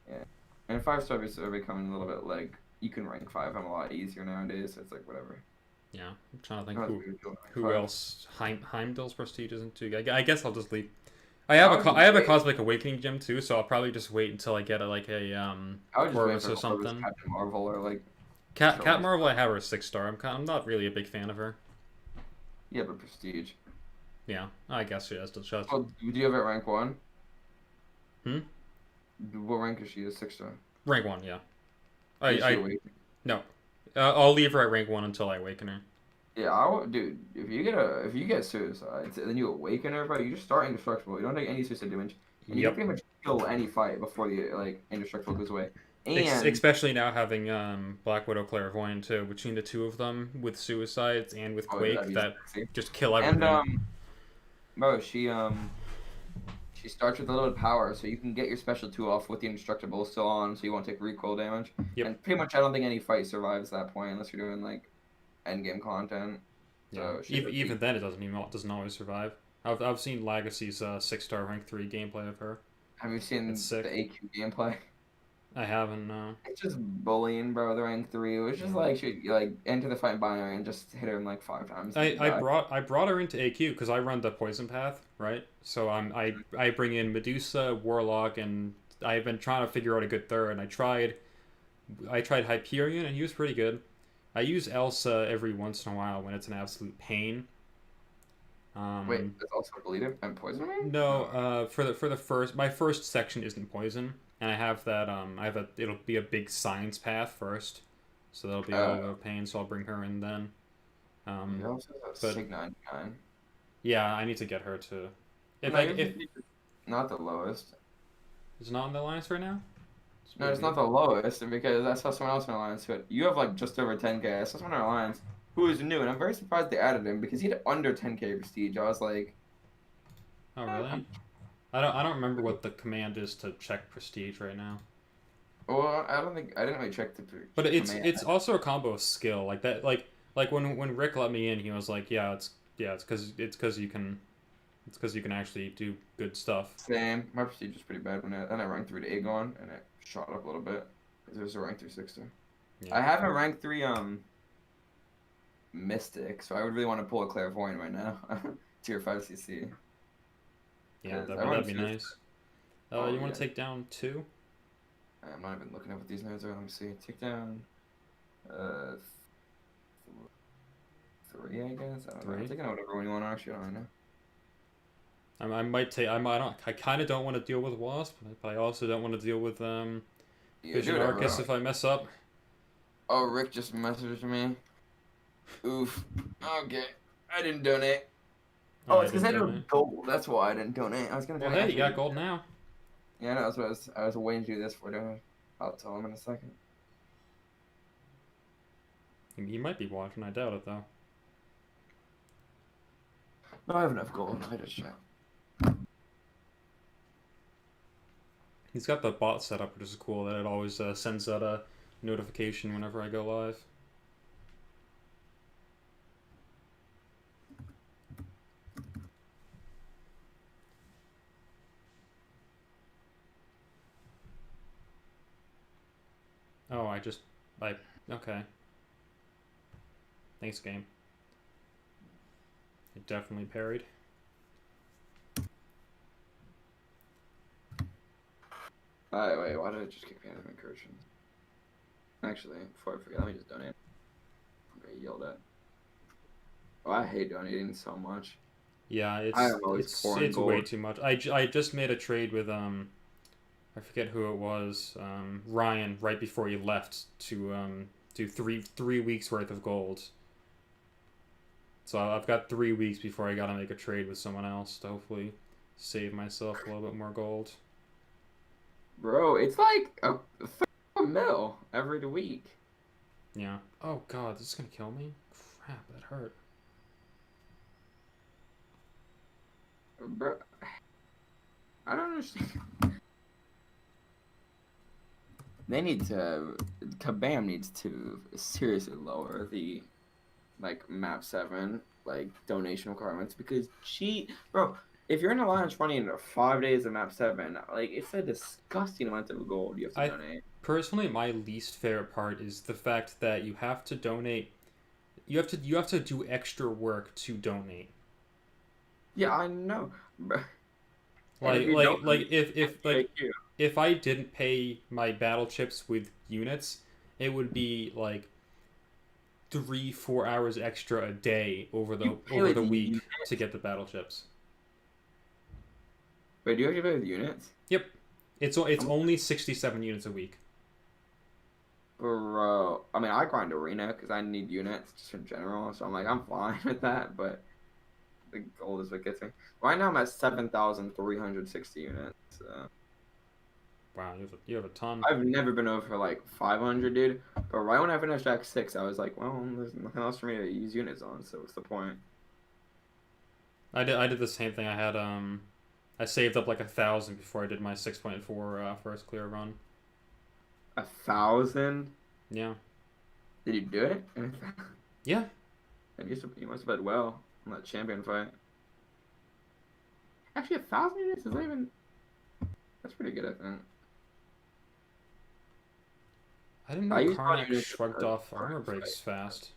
yeah. And 5-star are becoming a little bit like you can rank 5 them a lot easier nowadays. So it's like whatever. Yeah, I'm trying to think who else. Heimdall's prestige isn't too good. I guess I'll just leave. I have a Cosmic Awakening gem too, so I'll probably just wait until I get a Corvus or something. Captain Marvel or like. Cat Marvel, I have her 6-star. I'm not really a big fan of her. Yeah, but prestige. Yeah, I guess she has to shut. Oh, do you have it at rank 1? Hmm. What rank is she? A 6-star. Rank 1, yeah. No. I'll leave her at rank 1 until I awaken her. Yeah, dude. If you get suicide, then you awaken her, bro. You just start indestructible. You don't take any suicide damage, and you can pretty much kill any fight before the indestructible goes away. And especially now having Black Widow Clairvoyant too, between the two of them with suicides and with Quake that just kill everything. And bro, she starts with a little power, so you can get your special 2 off with the indestructible still on, so you won't take recoil damage. Yep. And pretty much, I don't think any fight survives that point unless you're doing like endgame content. Yeah. So even then, it doesn't always survive. I've seen Legacy's 6-star rank 3 gameplay of her. Have you seen the AQ gameplay? I haven't. It's just bullying, bro. The rank 3. It was just Yeah. like should you like enter the fight binary and just hit him like 5 times and I, then I die. brought I brought her into AQ because I run the poison path, right? So I bring in Medusa, Warlock, and I've been trying to figure out a good third. And I tried Hyperion and he was pretty good. I use Elsa every once in a while when it's an absolute pain. Wait, Um, there's also bleed and poison me? no, No. for the first my first section isn't poison, and I have that it'll be a big science path first, so that'll be a little bit of pain. So I'll bring her in then. He Um, also has a but Sig 99. yeah, I need to get her to. If No, I you're if not the lowest. it's not in the alliance right now, it's No, pretty it's not good. the lowest because I saw someone else in Alliance who you have like just over 10k. I saw someone in Alliance who is new, and I'm very surprised they added him because he had under 10k prestige. I was like, Oh I'm, really? I don't remember what the command is to check prestige right now. well, I don't think I didn't really check the But it's command. it's also a combo of skill like that like when Rick let me in, he was like, yeah, it's because you can actually do good stuff. Same. My prestige was pretty bad when I ranked 3 to Aegon, and it shot up a little bit because there's a rank 360. Yeah. I have a rank 3 Mystic, so I would really want to pull a Clairvoyant right now. Tier 5 CC. Yeah, Because that'd everyone's be just, nice. oh You want yeah. to take down two? I'm not even looking at what these nodes are. Let me see. Take down uh 3, I guess. I don't know. I'm Three. taking out whatever one you want. Actually, I don't know. I might take. I kind of don't want to deal with Wasp, but I also don't want to deal with Yeah, do Vision whatever. Arcus if I mess up. Oh, Rick just messaged me. Oof. Okay. I didn't donate. Oh, Oh, I it's because didn't I didn't donate. have gold. That's why I didn't donate. I was gonna Well, donate hey, you after. got gold now. Yeah, no, that's what I was waiting to do this for. Don't I? I'll tell him in a second. He might be watching. I doubt it though. No, I have enough gold. I just checked. He's got the bot set up, which is cool. That it always sends out a notification whenever I go live. Oh, okay. Thanks, game. It definitely parried. Alright, wait, why did I just kick me out of Incursions? Actually, before I forget, let me just donate. I'm gonna yelled at. Oh, I hate donating so much. Yeah, I it's am always it's poor in it's way gold. too much. I just made a trade with I forget who it was, Ryan, right before he left to do three weeks worth of gold. So I've got 3 weeks before I gotta make a trade with someone else to hopefully save myself a little bit more gold. Bro, it's like a third mil every week. Yeah. Oh god, this is gonna kill me? Crap, that hurt. Bro, I don't understand. They need to. Kabam needs to seriously lower the like map 7 like donation requirements because bro, if you're in Alliance running 5 days of map 7, like it's a disgusting amount of gold you have to I donate. personally, my least favorite part is the fact that you have to donate. You have to do extra work to donate. Yeah, I know. Bro. And if Like you like don't, like if like you. if I didn't pay my battle chips with units, it would be like 3-4 hours extra a day over You the pay over with the week units. to get the battle chips. Wait, do you have to pay with units? Yep, it's I'm, only 67 units a week. bro, I mean, I grind arena because I need units just in general, so I'm like, I'm fine with that, but the gold is what gets me. Right now, I'm at 7,360 units. So. Wow, you have a ton. I've never been over like 500, dude. But right when I finished Act 6, I was like, well, there's nothing else for me to use units on, so what's the point? I did the same thing. I saved up like 1,000 before I did my 6.4 first clear run. 1,000? Yeah. Did you do it? Yeah. And you must have done well on that champion fight. Actually, 1,000 units is not even. That's pretty good, I think. I didn't I know used a lot of Karnak units shrugged off for armor fight. breaks fast.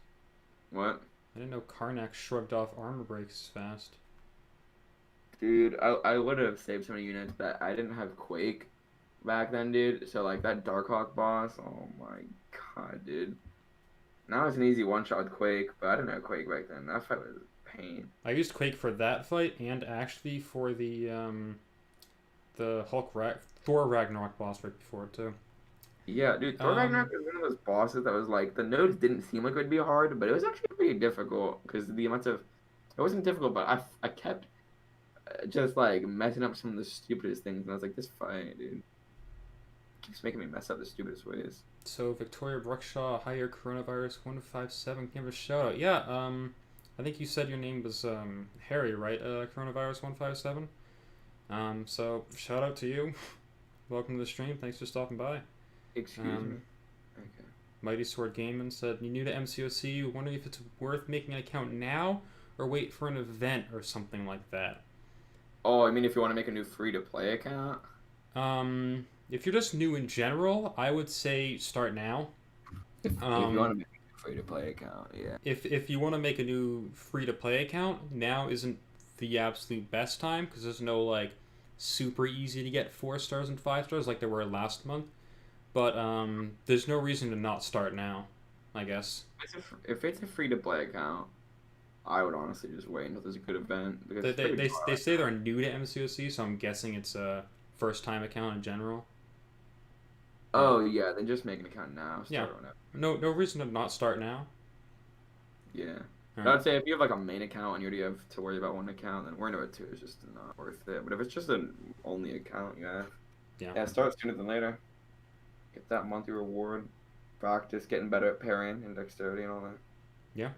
What? I didn't know Karnak shrugged off armor breaks fast. Dude, I would have saved so many units, but I didn't have Quake back then, dude. So like that Darkhawk boss, oh my god, dude. Now it's an easy one shot with Quake, but I didn't have Quake back then. That fight was pain. I used Quake for that fight and actually for the Thor Ragnarok boss right before it too. Yeah, dude, Thor Um, Ragnarok is one of those bosses that was like the nodes didn't seem like it would be hard, but it was actually pretty difficult because the amount of it wasn't difficult, but I kept just like messing up some of the stupidest things, and I was like, this fight, dude, keeps making me mess up the stupidest ways. so Victoria Bruckshaw, higher coronavirus 157 gave a shout out. Yeah, I think you said your name was Harry, right? Coronavirus 157. So shout out to you. Welcome to the stream. Thanks for stopping by. Excuse me. Okay. Mighty Sword Gaming said, "You new to MCOC? Wondering if it's worth making an account now or wait for an event or something like that." Oh, I mean, if you want to make a new free-to-play account. If you're just new in general, I would say start now. If you want to make a free-to-play account, yeah. If you want to make a new free to play account, now isn't the absolute best time because there's no like super easy to get 4 stars and 5 stars like there were last month. But there's no reason to not start now, I guess. If it's a free-to-play account, I would honestly just wait until there's a good event because They, it's they, pretty they, far. they say they're new to MCOC, so I'm guessing it's a first time account in general. Oh yeah, then just make an account now. Yeah. Start whenever. No reason to not start now. Yeah. All I'd say if you have like a main account and you already have to worry about one account, then worrying about two is just not worth it. But if it's just an only account you have, yeah, start sooner than later. Get that monthly reward. Practice getting better at parrying and dexterity and all that. Yeah.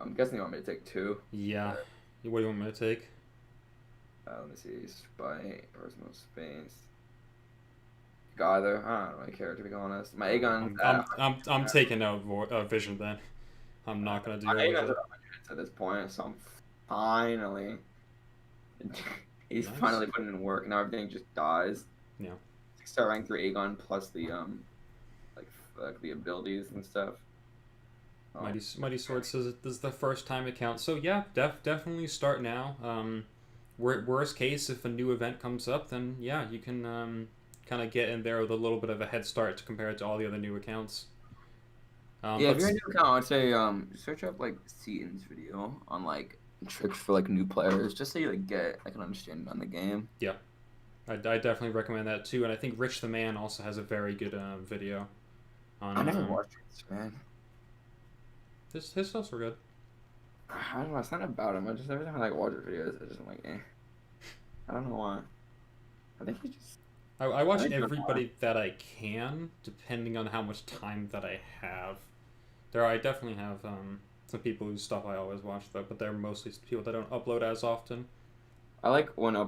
I'm guessing you want me to take two. Yeah. What do you want me to take? Let me see. Spite, personal space. Either. I don't really care to be honest. My Aegon. I'm taking out Vision then. I'm not gonna deal with Aegon's it. at 100 at this point, so I'm finally. He's Nice. finally putting in work. Now everything just dies. Yeah. 6-star rank 3 Aegon plus the like the abilities and stuff. Oh. Mighty Sword says this is the first time account, so yeah, definitely start now. Worst case, if a new event comes up, then yeah, you can kind of get in there with a little bit of a head start to compare it to all the other new accounts. Yeah, if you're a new account, I'd say search up like Seaton's video on like tricks for like new players, just so you like get like an understanding on the game. Yeah, I definitely recommend that too, and I think Rich the Man also has a very good video. On, I never watched this, man. His stuff's were good. I don't know. It's not about him. I just every time I like watch his videos, I just am like, eh. I don't know why. I think he just. I watch everybody that I can, depending on how much time that I have. I definitely have some people whose stuff I always watch though, but they're mostly people that don't upload as often. I like when they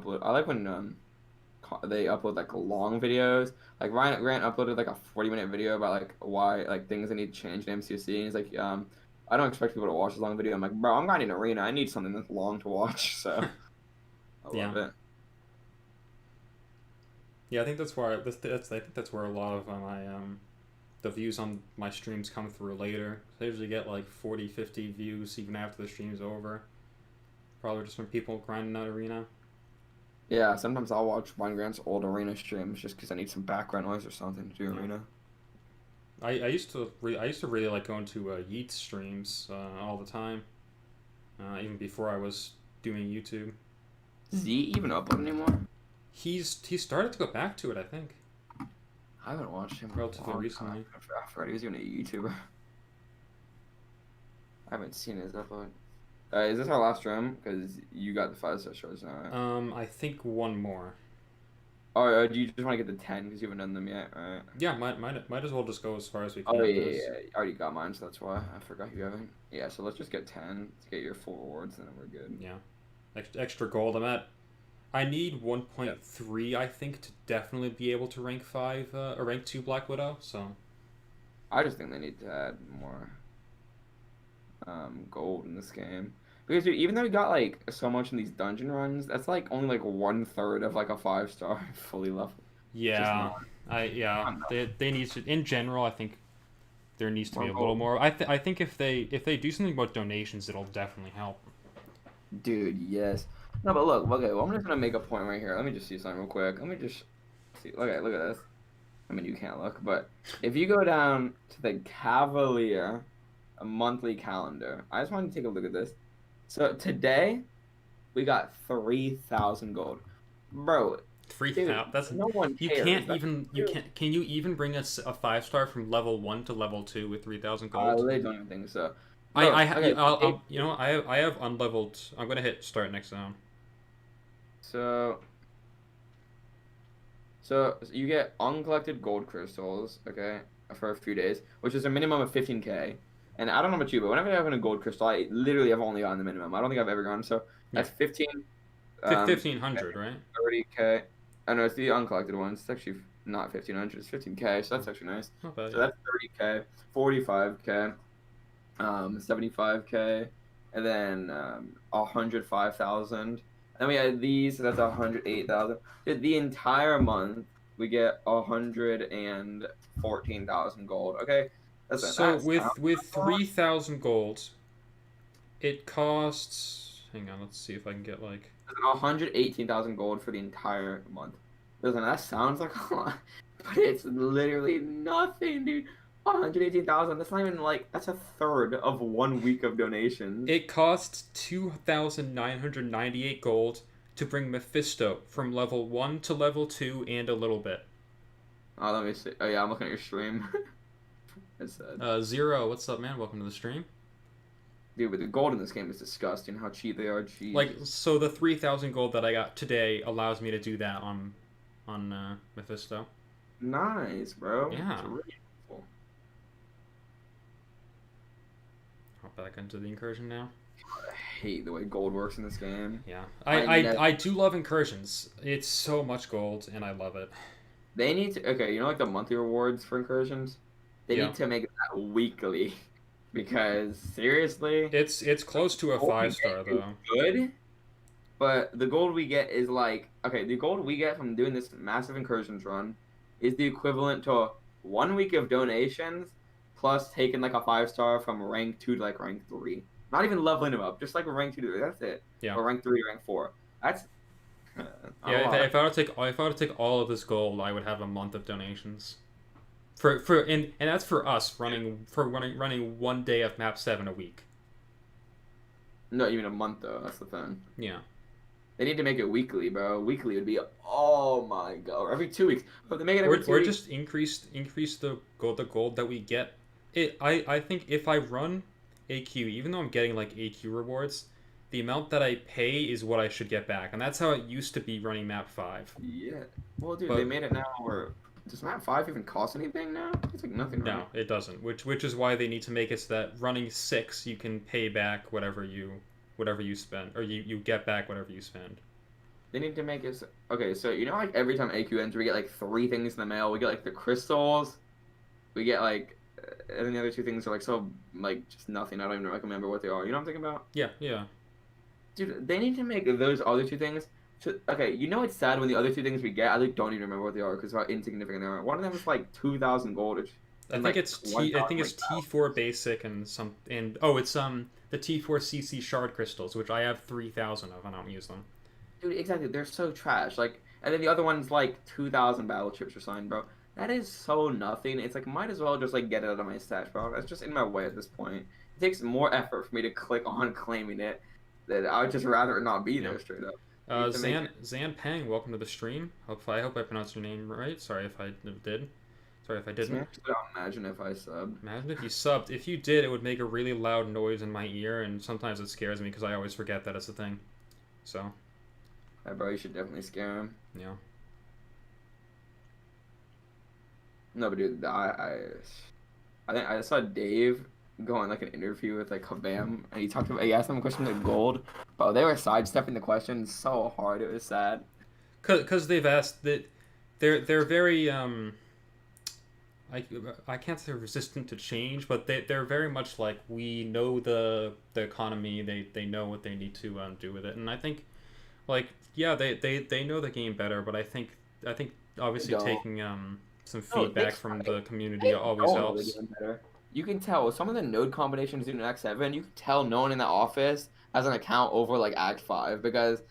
upload like long videos. Like Ryan Grant uploaded like a 40-minute video about like why like things that need to change in MCOC, and he's like, I don't expect people to watch this long video. I'm like, bro, I'm grinding arena. I need something that's long to watch. So I love it. Yeah, I think that's where I think that's where a lot of my the views on my streams come through later. I usually get like 40, 50 views even after the stream's over. Probably just from people grinding out arena. Yeah, sometimes I'll watch Ryan Grant's old arena streams just because I need some background noise or something to do arena. I used to really like going to Yeats streams all the time, even before I was doing YouTube. Does he even upload anymore? He started to go back to it, I think. I haven't watched him relatively recently. I forgot he was even a YouTuber. I haven't seen his upload. Is this our last room? Because you got the 5-star shows now. Right? I think one more. Oh, do you just want to get the 10 because you haven't done them yet? Right. Yeah, might as well just go as far as we can. Oh yeah. I already got mine, so that's why I forgot you haven't. Yeah, so let's just get 10 to get your full rewards, and then we're good. Yeah, extra gold. I need 1.3, I think, to definitely be able to rank 5 or rank 2 Black Widow. So I just think they need to add more gold in this game. Because dude, even though we got like so much in these dungeon runs, that's like only like 1/3 of like a 5-star fully level. Just Yeah, not enough. they need to. In general, I think there needs to be More a little gold. more. I think if they do something about donations, it'll definitely help. Dude, yes. No, but look, okay, well, I'm just gonna make a point right here. Let me just see something real quick. Let me just see. Okay, look at this. I mean, you can't look, but if you go down to the Cavalier a monthly calendar, I just want to take a look at this. So today we got 3,000 gold, bro. Dude, 3,000. That's no one you cares. can't That's even you can't. Can you even bring us a 5-star from level 1 to level 2 with 3,000 I gold? really don't even think so. I Look, okay, I'll you know I have unleveled. I'm gonna hit start next round. so so you get uncollected gold crystals, okay, for a few days, which is a minimum of 15K. And I don't know about you, but whenever I have a gold crystal, I literally have only gotten the minimum. I don't think I've ever gone. So Yeah, that's 15, 1,500, right? 30K. I know it's the uncollected ones. It's actually not 1,500. It's 15K. So that's actually nice. Not bad. So Yeah. that's 30K, 45K, 75K, and then 105,000. And then we had these, so that's 108,000. The entire month we get 114,000 gold. Okay, listen, So that sounds with like a lot. 3,000 gold, it costs. Hang on, let's see if I can get like. Listen, 118,000 gold for the entire month. Listen, that sounds like a lot, but it's literally nothing, dude. 118,000. That's not even like that's a third of 1 week of donations. It costs 2,998 gold to bring Mephisto from level 1 to level 2 and a little bit. Oh, let me see. Oh yeah, I'm looking at your stream. It's sad. Zero, what's up, man? Welcome to the stream. Dude, but the gold in this game is disgusting. How cheap they are. Jeez. Like, so the 3,000 gold that I got today allows me to do that on Mephisto. Nice, bro. Yeah. It's really cool. Hop back into the incursion now. I hate the way gold works in this game. Yeah, I I do love incursions. It's so much gold, and I love it. They need to. Okay, you know, like the monthly rewards for incursions. They Yeah, need to make that weekly, because seriously, it's close to a gold we 5-star get is though. good, but the gold we get is like okay. The gold we get from doing this massive incursions run is the equivalent to 1 week of donations plus taking like a 5-star from rank 2 to like rank 3. Not even leveling them up, just like rank 2 to 3. That's it. Yeah. Or rank 3 to rank 4. That's a Yeah, lot. if I were to take all of this gold, I would have a month of donations. And that's for us running 1 day of map 7 a week. Not even a month though. That's the thing. Yeah. They need to make it weekly, bro. Weekly would be oh my god. Or every 2 weeks. But they make it every two Or weeks. just increase the gold that we get. I think if I run AQ, even though I'm getting like AQ rewards, the amount that I pay is what I should get back, and that's how it used to be running map 5. Yeah. Well, dude, they But made it now where does map 5 even cost anything now? It's like nothing, no, right? it doesn't. Which is why they need to make it so that running 6 you can pay back whatever you spend, or you get back whatever you spend. They need to make it okay, so you know like every time AQ ends we get like 3 things in the mail. We get like the crystals. We get like and then the other 2 things are like so like just nothing. I don't even remember what they are. You know what I'm thinking about? Yeah, yeah. Dude, they need to make those other 2 things. So, okay, you know it's sad when the other 2 things we get, I like don't even remember what they are because how insignificant they are. One of them is like 2,000 gold, I and think like it's I 1,000 think it's like T4 basic and oh it's the T4 CC shard crystals, which I have 3,000 of and I don't use them. dude, exactly. They're so trash. Like, and then the other one's like 2,000 battle chips or something, bro. That is so nothing. It's like might as well just like get it out of my stash, bro. That's just in my way at this point. It takes more effort for me to click on claiming it that I would just rather it not be Yeah. there straight up. You need to make it. Zan Peng, welcome to the stream. I hope I pronounced your name right. Sorry if I did. Sorry if I didn't. Imagine if I subbed. Imagine if you subbed. If you did, it would make a really loud noise in my ear, and sometimes it scares me because I always forget that it's a thing. So, Hey, bro, you should definitely scare him. yeah. No, but dude, I think I saw Dave go on like an interview with like Habam, and he asked him a question like gold. Bro, they were sidestepping the question so hard, it was sad. Cause they've asked that they're very I, I can't say resistant to change, but they're very much like we know the economy. They know what they need to do with it, and I think like yeah they know the game better, but I think I think obviously don't. taking some No, they feedback from try. the community They always don't know they're helps. getting better. You can tell some of the node combinations in Act 7, you can tell no one in the office has an account over like Act 5 because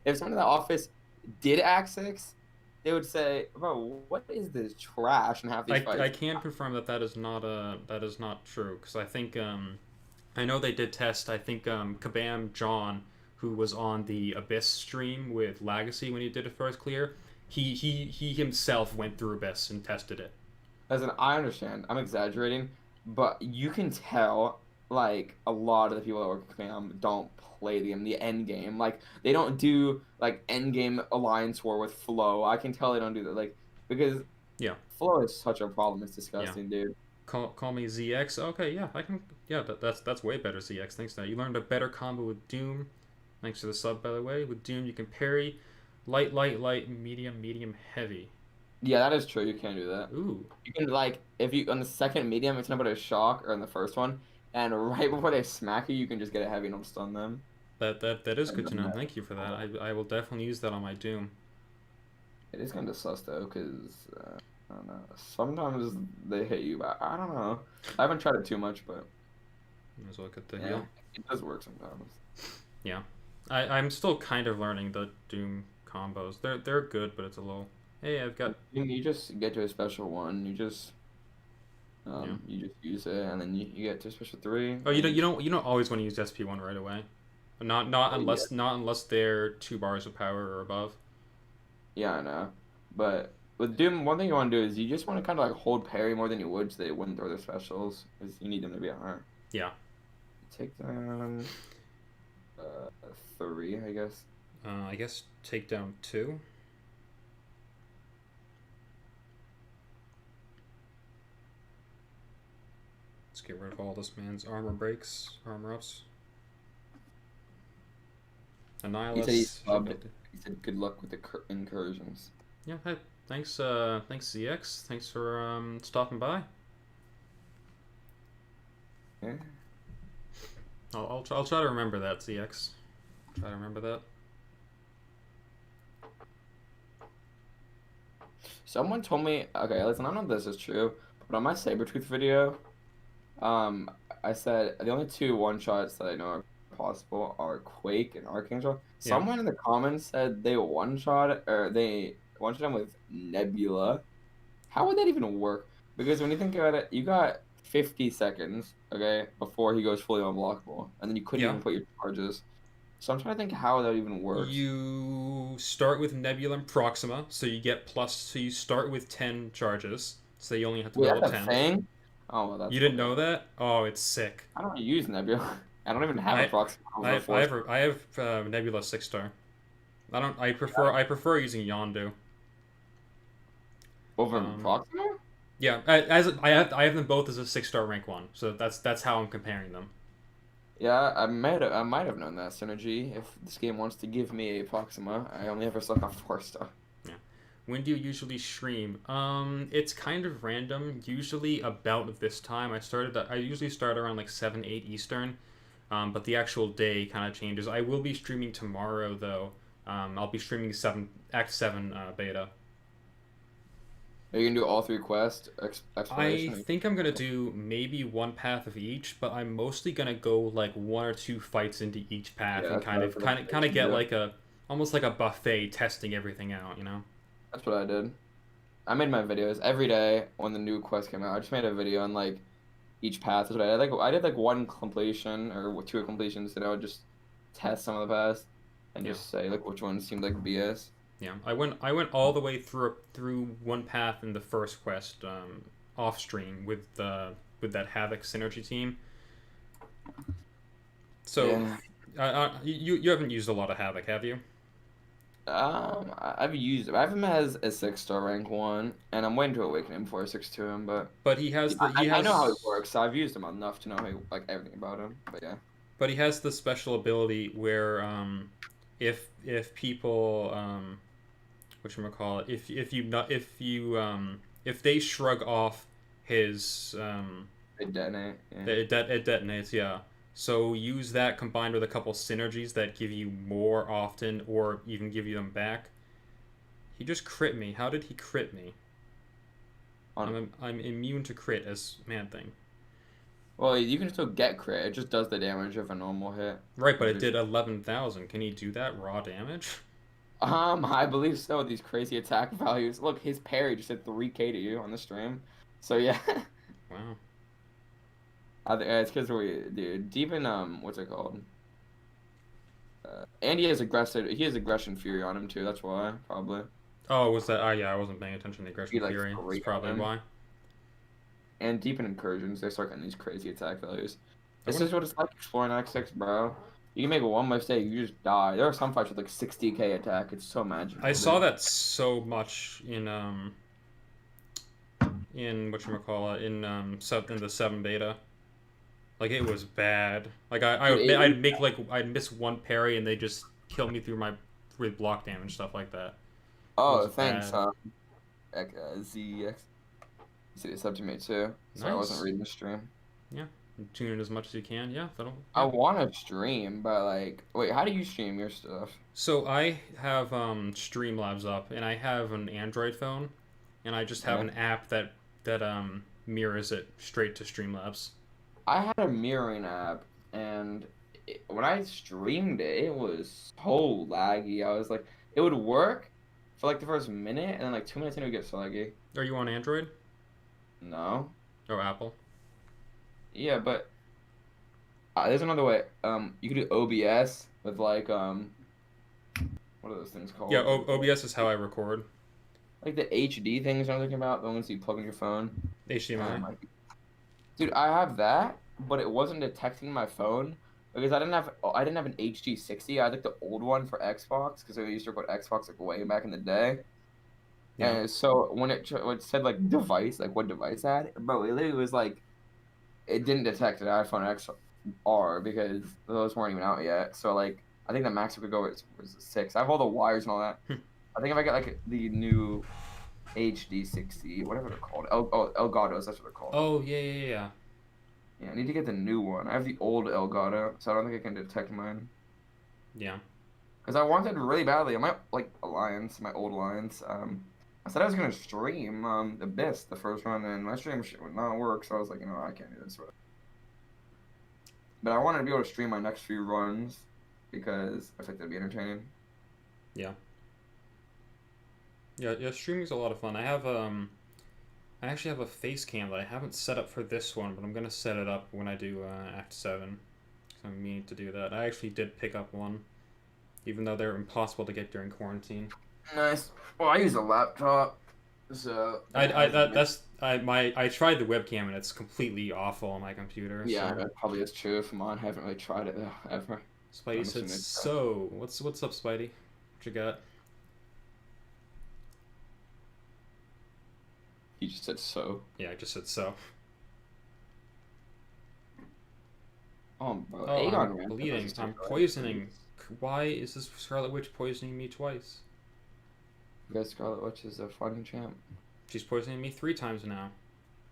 if someone in the office did Act 6, they would say, bro, what is this trash in half these I fights? can confirm that that is not true because I think I know they did test. I think Kabam John, who was on the Abyss stream with Legacy when he did it first clear, he himself went through Abyss and tested it. As in, I understand, I'm exaggerating, but you can tell like a lot of the people that work at Cam don't play the end game. Like they don't do like end game alliance war with Flow. I can tell they don't do that. Like because Yeah, Flow is such a problem. It's yeah. disgusting, dude. Call me ZX. Okay, yeah, I can. Yeah, that's way better ZX. Thanks to that. You learned a better combo with Doom. Thanks to the sub, by the way. With Doom, you can parry light, medium, heavy. Yeah, that is true. You can't do that. Ooh, You can like if you on the second medium, it's about a shock, or in the first one, and right before they smack you, you can just get a heavy and it'll stun them. that is I've good to done know. that Thank you for that. before. I will definitely use that on my Doom. It is kind of sus though, because I don't know. Sometimes they hit you, but I don't know. I haven't tried it too much, but As well get the yeah, heal. it does work sometimes. Yeah, I'm still kind of learning the Doom combos. They're good, but it's a little. Hey, I've got. You just get to a special one. Yeah. You just use it, and then you get to special 3. Oh, you don't always want to use SP1 right away. Not Oh yeah, unless they're 2 bars of power or above. yeah, I know. But with Doom, one thing you want to do is you just want to kind of like hold parry more than you would, so they wouldn't throw their specials, because you need them to be high. Yeah. Take down 3, I guess. I guess takedown 2. Let's get rid of all this man's armor breaks, armor ups. He said he Annihilus. subbed. He said good luck with the incursions. Yeah. Hey, thanks. Thanks ZX. Thanks for stopping by. Yeah. I'll try to remember that ZX. Try to remember that. Someone told me, okay, listen, I don't know if this is true, but on my Sabretooth video, I said the only 2 one-shots that I know are possible are Quake and Archangel. Yeah. Someone in the comments said they one-shot, or they one-shot him with Nebula. How would that even work? Because when you think about it, you got 50 seconds, okay, before he goes fully unblockable, and then you couldn't Yeah. even put your charges. So I'm trying to think how that even works. You start with Nebula and Proxima, so you get plus. So you start with 10 charges, so you only have to Wait, build that's a 10. thing? Oh, well, that's You didn't okay. know that? Oh, it's sick. I don't use Nebula. I don't even have a Proxima. I have Nebula 6-star. I prefer using Yondu. Over Proxima? Yeah, I have them both as a 6-star rank 1, so that's how I'm comparing them. Yeah, I might have known that synergy. If this game wants to give me a Proxima, I only ever suck on 4-star. Yeah. When do you usually stream? It's kind of random. Usually about this time. I usually start around like 7, 8 Eastern. But the actual day kind of changes. I will be streaming tomorrow though. I'll be streaming Act 7 beta. Are you gonna do all 3 quests? I Exploration? think I'm gonna do maybe one path of each, but I'm mostly gonna go like 1 or 2 fights into each path Yeah, and that's what I was gonna say, get yeah. like almost like a buffet testing everything out, you know? That's what I did. I made my videos every day when the new quest came out. I just made a video on like each path. That's what I did. I did like 1 completion or 2 completions, and I would just test some of the paths and Yeah. just say like which one seemed like BS. Yeah, I went all the way through one path in the first quest, off stream with that Havoc synergy team. So, Yeah. you haven't used a lot of Havoc, have you? I have him as a 6-star rank 1, and I'm waiting to awaken him before I 6-2 him, but But he has the he I has know how it works, so I've used him enough to know like everything about him. But yeah. but he has the special ability where if people whatchamacallit, if they shrug off his They detonate. Yeah. it detonates, yeah. So use that combined with a couple synergies that give you more often or even give you them back. He just crit me. How did he crit me? On, I'm immune to crit as Man-Thing. well, you can still get crit. It just does the damage of a normal hit. Right, but it did 11,000. Can he do that raw damage? I believe so. With these crazy attack values. Look, his parry just did 3K to you on the stream. So yeah. Wow. I think it's because we, dude, deep in what's it called? And he has aggressive. He has aggression fury on him too. That's why probably. Oh, was that? Oh, yeah, I wasn't paying attention to He aggression like fury. That's 3 probably on him. why. And deep in incursions, they start getting these crazy attack values. I This wouldn't. is what it's like exploring X6, bro. You can make one mistake, you just die. There are some fights with like 60K attack. It's so magical. I saw Dude. that so much in whatchamacallit, in the 7 beta. Like, it was bad. Like, Dude, I'd make, like, I'd miss one parry and they just kill me through my block damage, stuff like that. It oh, was thanks, bad. ZX. You said it's up to me too, so I wasn't Nice. reading the stream. Yeah. Tune in as much as you can. Yeah, that'll. I Yeah. want to stream, but like, wait, how do you stream your stuff? So I have Streamlabs up, and I have an Android phone, and I just have Yeah. an app that mirrors it straight to Streamlabs. I had a mirroring app, and when I streamed it, it was so laggy. I was like, it would work for like the first minute, and then like 2 minutes in, it would get so laggy. Are you on Android No. or Apple? Yeah, but there's another way. You could do OBS with like what are those things called? Yeah, OBS is how I record. Like the HD things I'm talking about, the ones you plug in your phone. HDMI. Dude, I have that, but it wasn't detecting my phone because I didn't have an HD60. I had like the old one for Xbox because I used to record Xbox like way back in the day. Yeah. And so when it said like device, like what device I had, bro, it literally was like it didn't detect an iPhone XR because those weren't even out yet. So like I think the max we could go was 6. I have all the wires and all that. I think if I get like the new HD60, whatever they're called, Elgatos, that's what they're called. Oh, yeah. Yeah, I need to get the new one. I have the old Elgato, so I don't think I can detect mine. Yeah. Because I wanted really badly. I might like Alliance, my old Alliance. I said I was gonna stream Abyss the first run, and my stream shit would not work. So I was like, I can't do this. But I wanted to be able to stream my next few runs because I think that'd be entertaining. Yeah. Yeah, streaming's a lot of fun. I actually have a face cam that I haven't set up for this one, but I'm gonna set it up when I do Act 7. So I'm meaning to do that. I actually did pick up one, even though they're impossible to get during quarantine. Nice. Well, I use a laptop, so I tried the webcam and it's completely awful on my computer. yeah, So. that probably is true for mine. I haven't really tried it though ever. Spidey said so. What's up, Spidey? What you got? He just said so. Yeah, I just said so. Bro, Oh, Aegon I'm ran bleeding. those I'm two, right? poisoning. Why is this Scarlet Witch poisoning me twice? Because Scarlet Witch is a fighting champ. She's poisoning me 3 times now.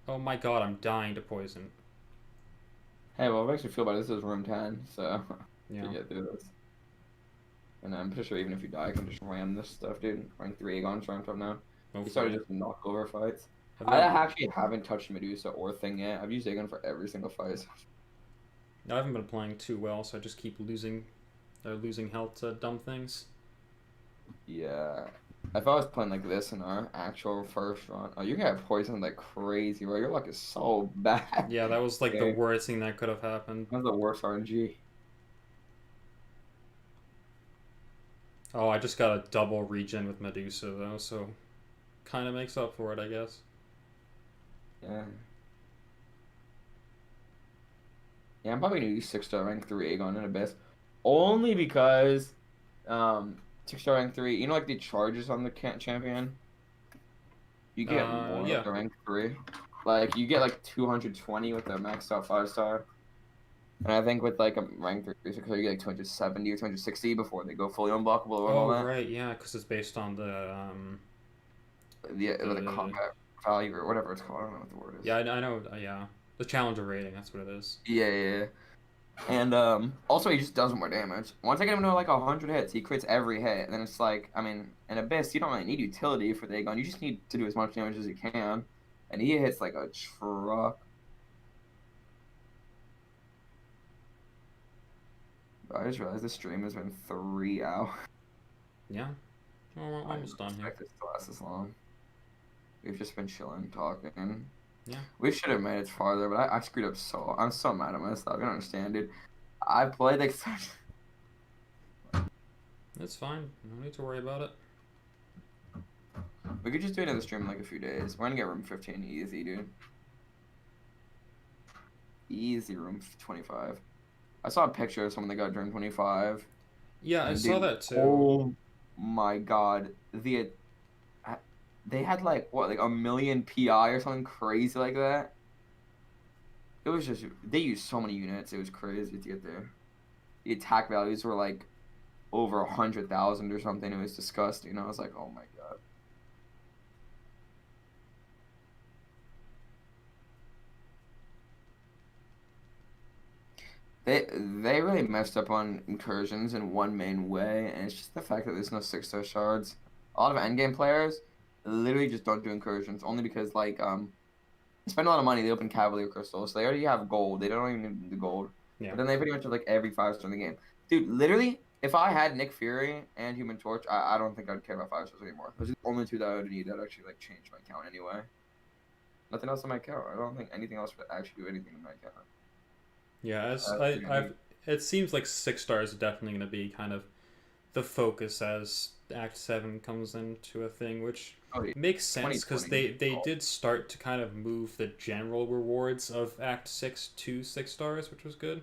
Oh my god, I'm dying to poison. Hey, well, what makes me feel better? This is room 10, so Yeah. to get through this. And I'm pretty sure even if you die, I can just ram this stuff, dude. Rank 3 Aegon's ranked up now. He started just knock over fights. I actually haven't touched Medusa or Thing yet. I've used Aegon for every single fight. I haven't been playing too well, so I just keep losing health to dumb things. Yeah. If I was playing like this in our actual first run, oh, you get poisoned like crazy, bro. Your luck is so bad. Yeah, that was like the worst thing that could have happened. That's the worst RNG. Oh, I just got a double regen with Medusa though, so kind of makes up for it, I guess. Yeah. Yeah, I'm probably gonna use 6-star rank 3 Aegon in Abyss. Only because 6-star rank 3, you know like the charges on the champion? You get more yeah. with the rank 3. Like you get like 220 with the maxed out 5-star. And I think with like a rank 3, you get like 270 or 260 before they go fully unblockable and all that. Right, yeah, because it's based on the combat value or whatever it's called. I don't know what the word is. Yeah, I know. Yeah, the challenger rating. That's what it is. Yeah. And also he just does more damage. Once I get him to like 100 hits, he crits every hit. And then it's like, I mean, in Abyss, you don't really need utility for the Aegon. You just need to do as much damage as you can. And he hits like a truck. I just realized this stream has been 3 hours. Yeah. Well, we're almost done here. I didn't expect this to last this long. We've just been chilling, talking. Yeah. We should have made it farther, but I screwed up so. I'm so mad at myself. You don't understand, dude. I played like such. It's fine. No need to worry about it. We could just do another stream in like a few days. We're gonna get room 15 easy, dude. Easy room 25. I saw a picture of someone that got room 25. Yeah, I saw that too. Oh my god. They had like what, like 1,000,000 PI or something crazy like that. It was just, they used so many units. It was crazy to get there. The attack values were like over 100,000 or something. It was disgusting. I was like, oh my god. They really messed up on incursions in one main way, and it's just the fact that there's no 6-star shards. A lot of endgame players literally just don't do incursions, only because like they spend a lot of money. They open Cavalier crystals, so they already have gold. They don't even need the gold. Yeah. But then they pretty much have like every 5-star in the game. Dude, literally, if I had Nick Fury and Human Torch, I don't think I'd care about 5-stars anymore. Those are the only two that I would need that actually like change my account anyway. Nothing else on my account. I don't think anything else would actually do anything in my account. Yeah, it seems like 6 stars are definitely going to be kind of the focus as Act 7 comes into a thing, which makes sense because they did start to kind of move the general rewards of Act 6 to 6 stars, which was good.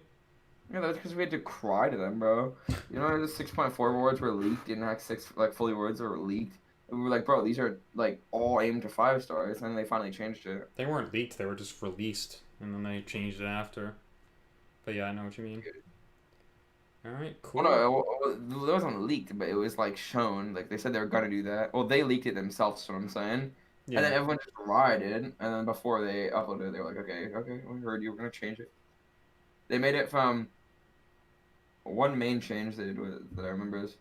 Yeah, that's because we had to cry to them, bro. You know, the 6.4 rewards were leaked in Act 6, like fully rewards were leaked. And we were like, bro, these are like all aimed to 5 stars, and they finally changed it. They weren't leaked; they were just released, and then they changed it after. But yeah, I know what you mean. All right, cool. Well, no, it wasn't leaked, but it was like shown. Like they said they were gonna do that. Well, they leaked it themselves. Is what I'm saying. Yeah. And then everyone just rioted, and then before they uploaded it, they were like, okay, we heard you. We're gonna change it. They made it from one main change they did that I remember is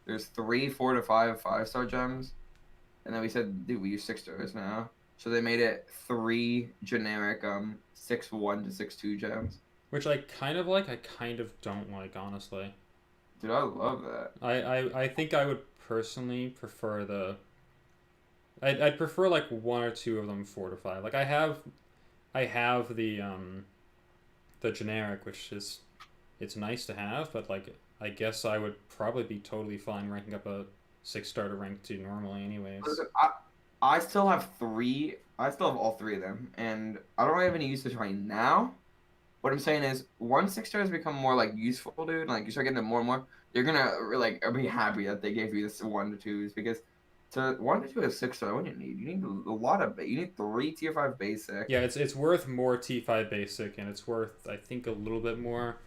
there's 3 4 to 5 5-star gems, and then we said, dude, we use 6 stars now. So they made it 3 generic 6-1 to 6-2 gems. Which I kind of like, I kind of don't like, honestly. Dude, I love that. I think I would personally prefer I'd prefer like 1 or 2 of them 4 to 5. Like I have the generic, which is, it's nice to have, but like I guess I would probably be totally fine ranking up a 6-star to rank 2 normally anyways. Listen, I still have 3. I still have all 3 of them, and I don't have any usage right now. What I'm saying is, once 6 stars become more like useful, dude, like you start getting them more and more, you're gonna like be happy that they gave you this 1 to 2s, because to 1 to 2 is 6-star. What do you need? You need a lot of. You need 3 tier 5 basic. Yeah, it's worth more T5 basic, and it's worth, I think, a little bit more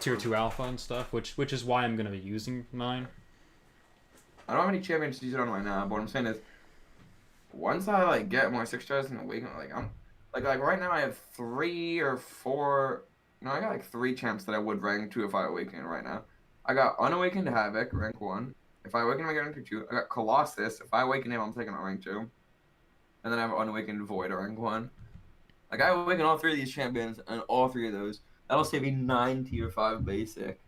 tier 2 alpha and stuff, which is why I'm gonna be using mine. I don't have any champions to use it on right now, but what I'm saying is, once I like get more 6 stars in the week, like I'm like right now I have 3 or 4. No, I got like 3 champs that I would rank 2 if I awaken right now. I got Unawakened Havoc, rank 1. If I awaken him, I get rank 2. I got Colossus. If I awaken him, I'm taking a rank 2. And then I have Unawakened Void, rank 1. Like I awaken all 3 of these champions, and all 3 of those, that'll save me 9 tier 5 basic.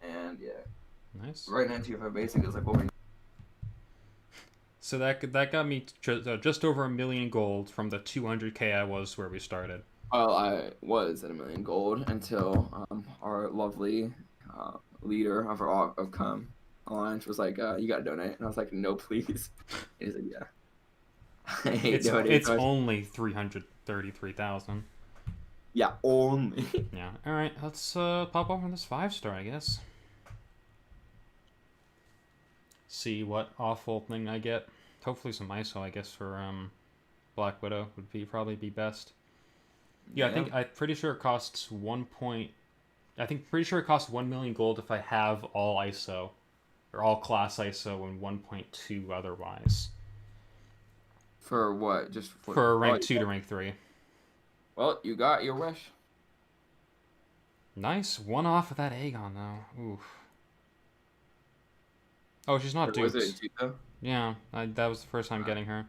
And yeah. Nice. Right now, tier 5 basic is like what we. So that got me just over 1,000,000 gold from the 200k I was where we started. Well, I was at 1,000,000 gold until our lovely leader of our alliance was like, "You gotta donate," and I was like, "No, please." He's like, "Yeah." I hate donating. It's only 333,000. Yeah, only. Yeah. All right, let's pop over this 5-star, I guess. See what awful thing I get. Hopefully some ISO, I guess, for Black Widow would probably be best. Yeah, I'm pretty sure it costs pretty sure it costs 1,000,000 gold if I have all ISO or all class ISO and 1.2 otherwise. For what? Just for rank 2 to rank 3. Well, you got your wish. Nice one off of that Aegon though. Oof. Oh, she's not Or was duped. it Tito? Yeah, that was the first time getting her.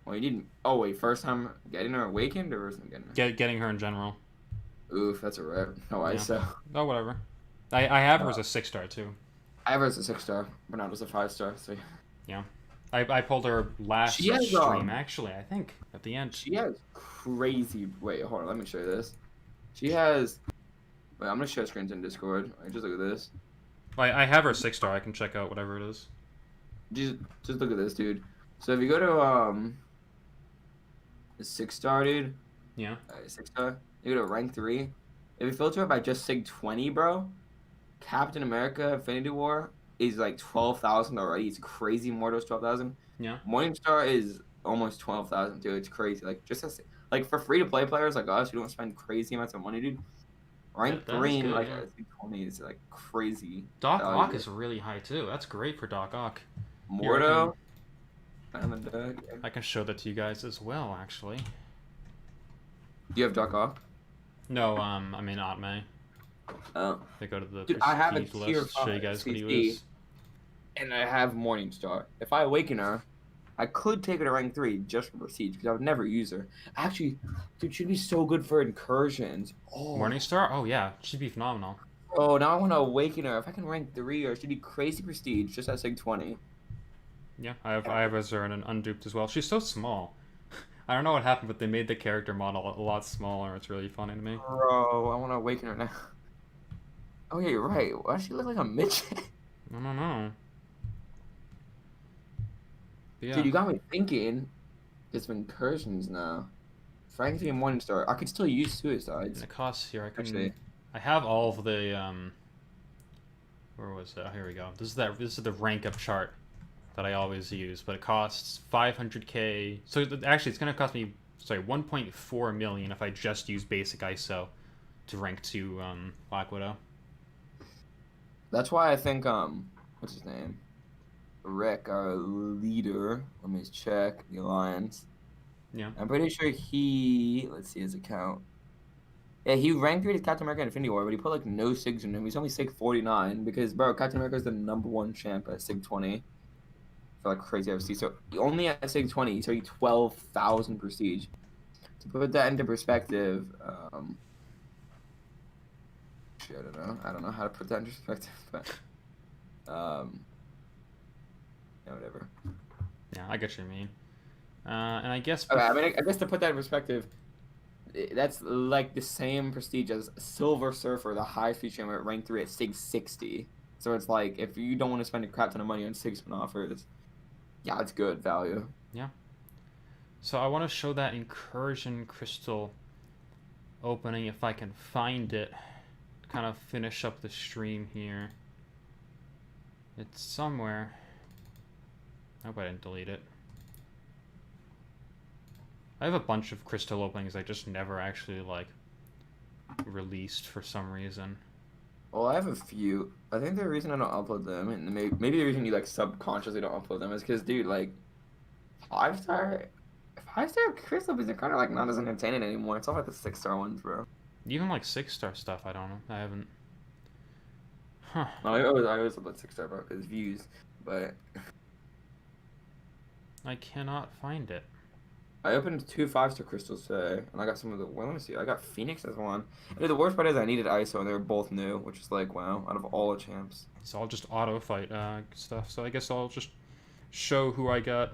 Well, you need. Oh wait, first time getting her awakened, or first time getting her? Getting her in general. Oof, that's a rip. No Yeah. ISO. Oh, whatever. I have her as a 6-star too. I have her as a 6-star, but not as a 5-star. So Yeah. I pulled her last she has stream actually. I think at the end. she has crazy. Wait, hold on. Let me show you this. She has. Wait, I'm gonna share screens in Discord. Like, just look at this. I have her 6-star. I can check out whatever it is. Just look at this, dude. So if you go to the 6-star, dude. Yeah. 6-star. You go to rank 3. If you filter it by just Sig 20, bro, Captain America Infinity War is like 12,000 already. It's crazy. Mortal's 12,000. Yeah. Morningstar is almost 12,000, dude. It's crazy. Like just as, like for free to play players like us who don't spend crazy amounts of money, dude. Rank That is green good, like yeah. Sig 20 is like crazy. Doc Ock is really high too. That's great for Doc Ock. Mordo. I can show that to you guys as well, actually. Do you have Doc Ock? No, I mean Aunt May. Oh. They go to the Dude, I have a prestige tier list. Show you 5 guys what he CC, was. and I have Morningstar. If I awaken her, I could take her to rank 3 just for prestige because I would never use her. Actually, dude, she'd be so good for incursions. Oh. Morningstar? Oh yeah, she'd be phenomenal. Oh, now I want to awaken her. If I can rank 3 her, she'd be crazy prestige just at Sig 20. Yeah, I have Azure and unduped as well. She's so small. I don't know what happened, but they made the character model a lot smaller. It's really funny to me. Bro, I want to awaken her now. Oh yeah, you're right. Why does she look like a midget? I don't know. But yeah. Dude, you got me thinking. It's incursions now. Rank 3 and Morningstar. I could still use suicides. And the costs here, Actually. I have all of the where was that? Here we go. This is the rank up chart that I always use, but it costs 500k. So actually, it's gonna cost me 1.4 million if I just use basic ISO to rank to Black Widow. That's why I think what's his name? Rick, our leader. Let me check the alliance. Yeah. I'm pretty sure let's see his account. Yeah, he ranked 3 as Captain America Infinity War, but he put like no SIGs in him. He's only Sig 49 because bro, Captain America is the #1 champ at Sig 20. For like crazy FC. So only at Sig 20, so he 12,000 prestige. To put that into perspective, actually, I don't know how to put that into perspective, but yeah, whatever. Yeah, I get what you mean. And I guess. Okay, I mean, I guess to put that in perspective, that's like the same prestige as Silver Surfer, the high speed chamber at rank 3 at Sig 60. So it's like if you don't want to spend a crap ton of money on 6-1 offers, yeah, it's good value. Yeah. So I want to show that incursion crystal opening if I can find it. Kind of finish up the stream here. It's somewhere. I hope I didn't delete it. I have a bunch of crystal openings I just never actually like released for some reason. Well, I have a few. I think the reason I don't upload them, and maybe the reason you like subconsciously don't upload them, is because, dude, like 5-star crystal openings are kind of like not as entertaining anymore. It's all like the 6-star ones, bro. Even like 6-star stuff, I don't know. I haven't. Huh. No, I always upload 6-star, bro, because views. But I cannot find it. I opened 2 5-star crystals today, and I got some of the. Well, let me see. I got Phoenix as one. And the worst part is I needed ISO, and they were both new, which is like, wow, out of all the champs. It's all just auto fight stuff. So I guess I'll just show who I got.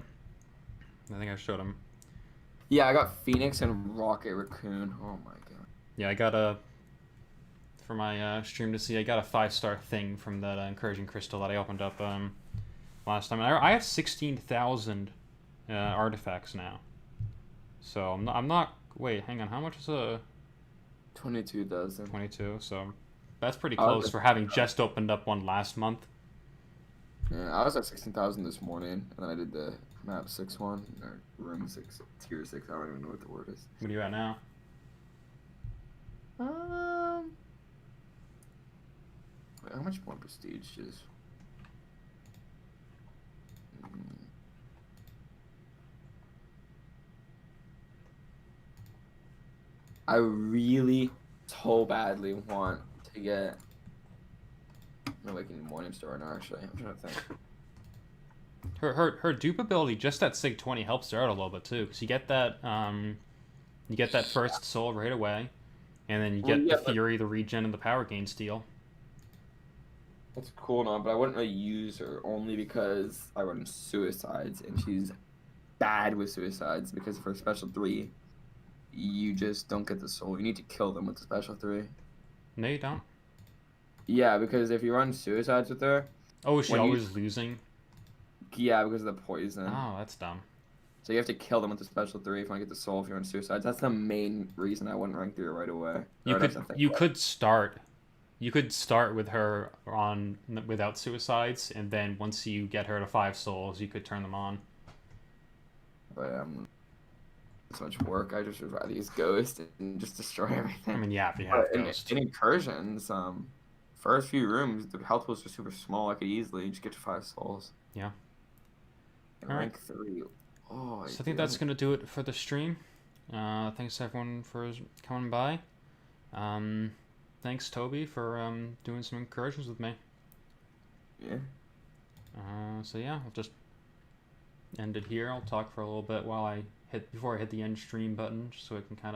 I think I showed him. Yeah, I got Phoenix and Rocket Raccoon. Oh my god. Yeah, I got for my stream to see. I got a 5-star thing from that Incursion crystal that I opened up last time. I have 16,000 artifacts now. So I'm not. Wait, hang on. How much is a 22,000. 22? So that's pretty close for having just opened up one last month. Yeah, I was at 16,000 this morning, and then I did the map 6 one, or room 6, tier 6. I don't even know what the word is. What are you at now? Wait, how much more prestige is? I really so badly want to get. I'm awakening Morning Star right now. Actually, I'm trying to think. Her dupe ability just at Sig 20 helps her out a little bit too, because you get that first soul right away, and then you get the Fury, the regen, and the power gain steal. That's cool now, but I wouldn't really use her only because I run suicides, and she's bad with suicides because of her special 3. You just don't get the soul. You need to kill them with the special 3. No, you don't. Yeah, because if you run suicides with her... Oh, is she always losing? Yeah, because of the poison. Oh, that's dumb. So you have to kill them with the special 3 if you want to get the soul if you run suicides. That's the main reason I wouldn't rank 3 right away. You could start with her on without suicides, and then once you get her to 5 souls, you could turn them on. But so much work. I just would rather use Ghost and just destroy everything. I mean, yeah, if you have Ghost. In Incursions, first few rooms, the health pools are super small. I could easily just get to 5 souls. Yeah. And rank 3. Oh, so I think that's gonna do it for the stream. Thanks everyone for coming by. Thanks Toby for doing some incursions with me. Yeah. So yeah, I'll just end it here. I'll talk for a little bit while before I hit the end stream button, just so I can kind of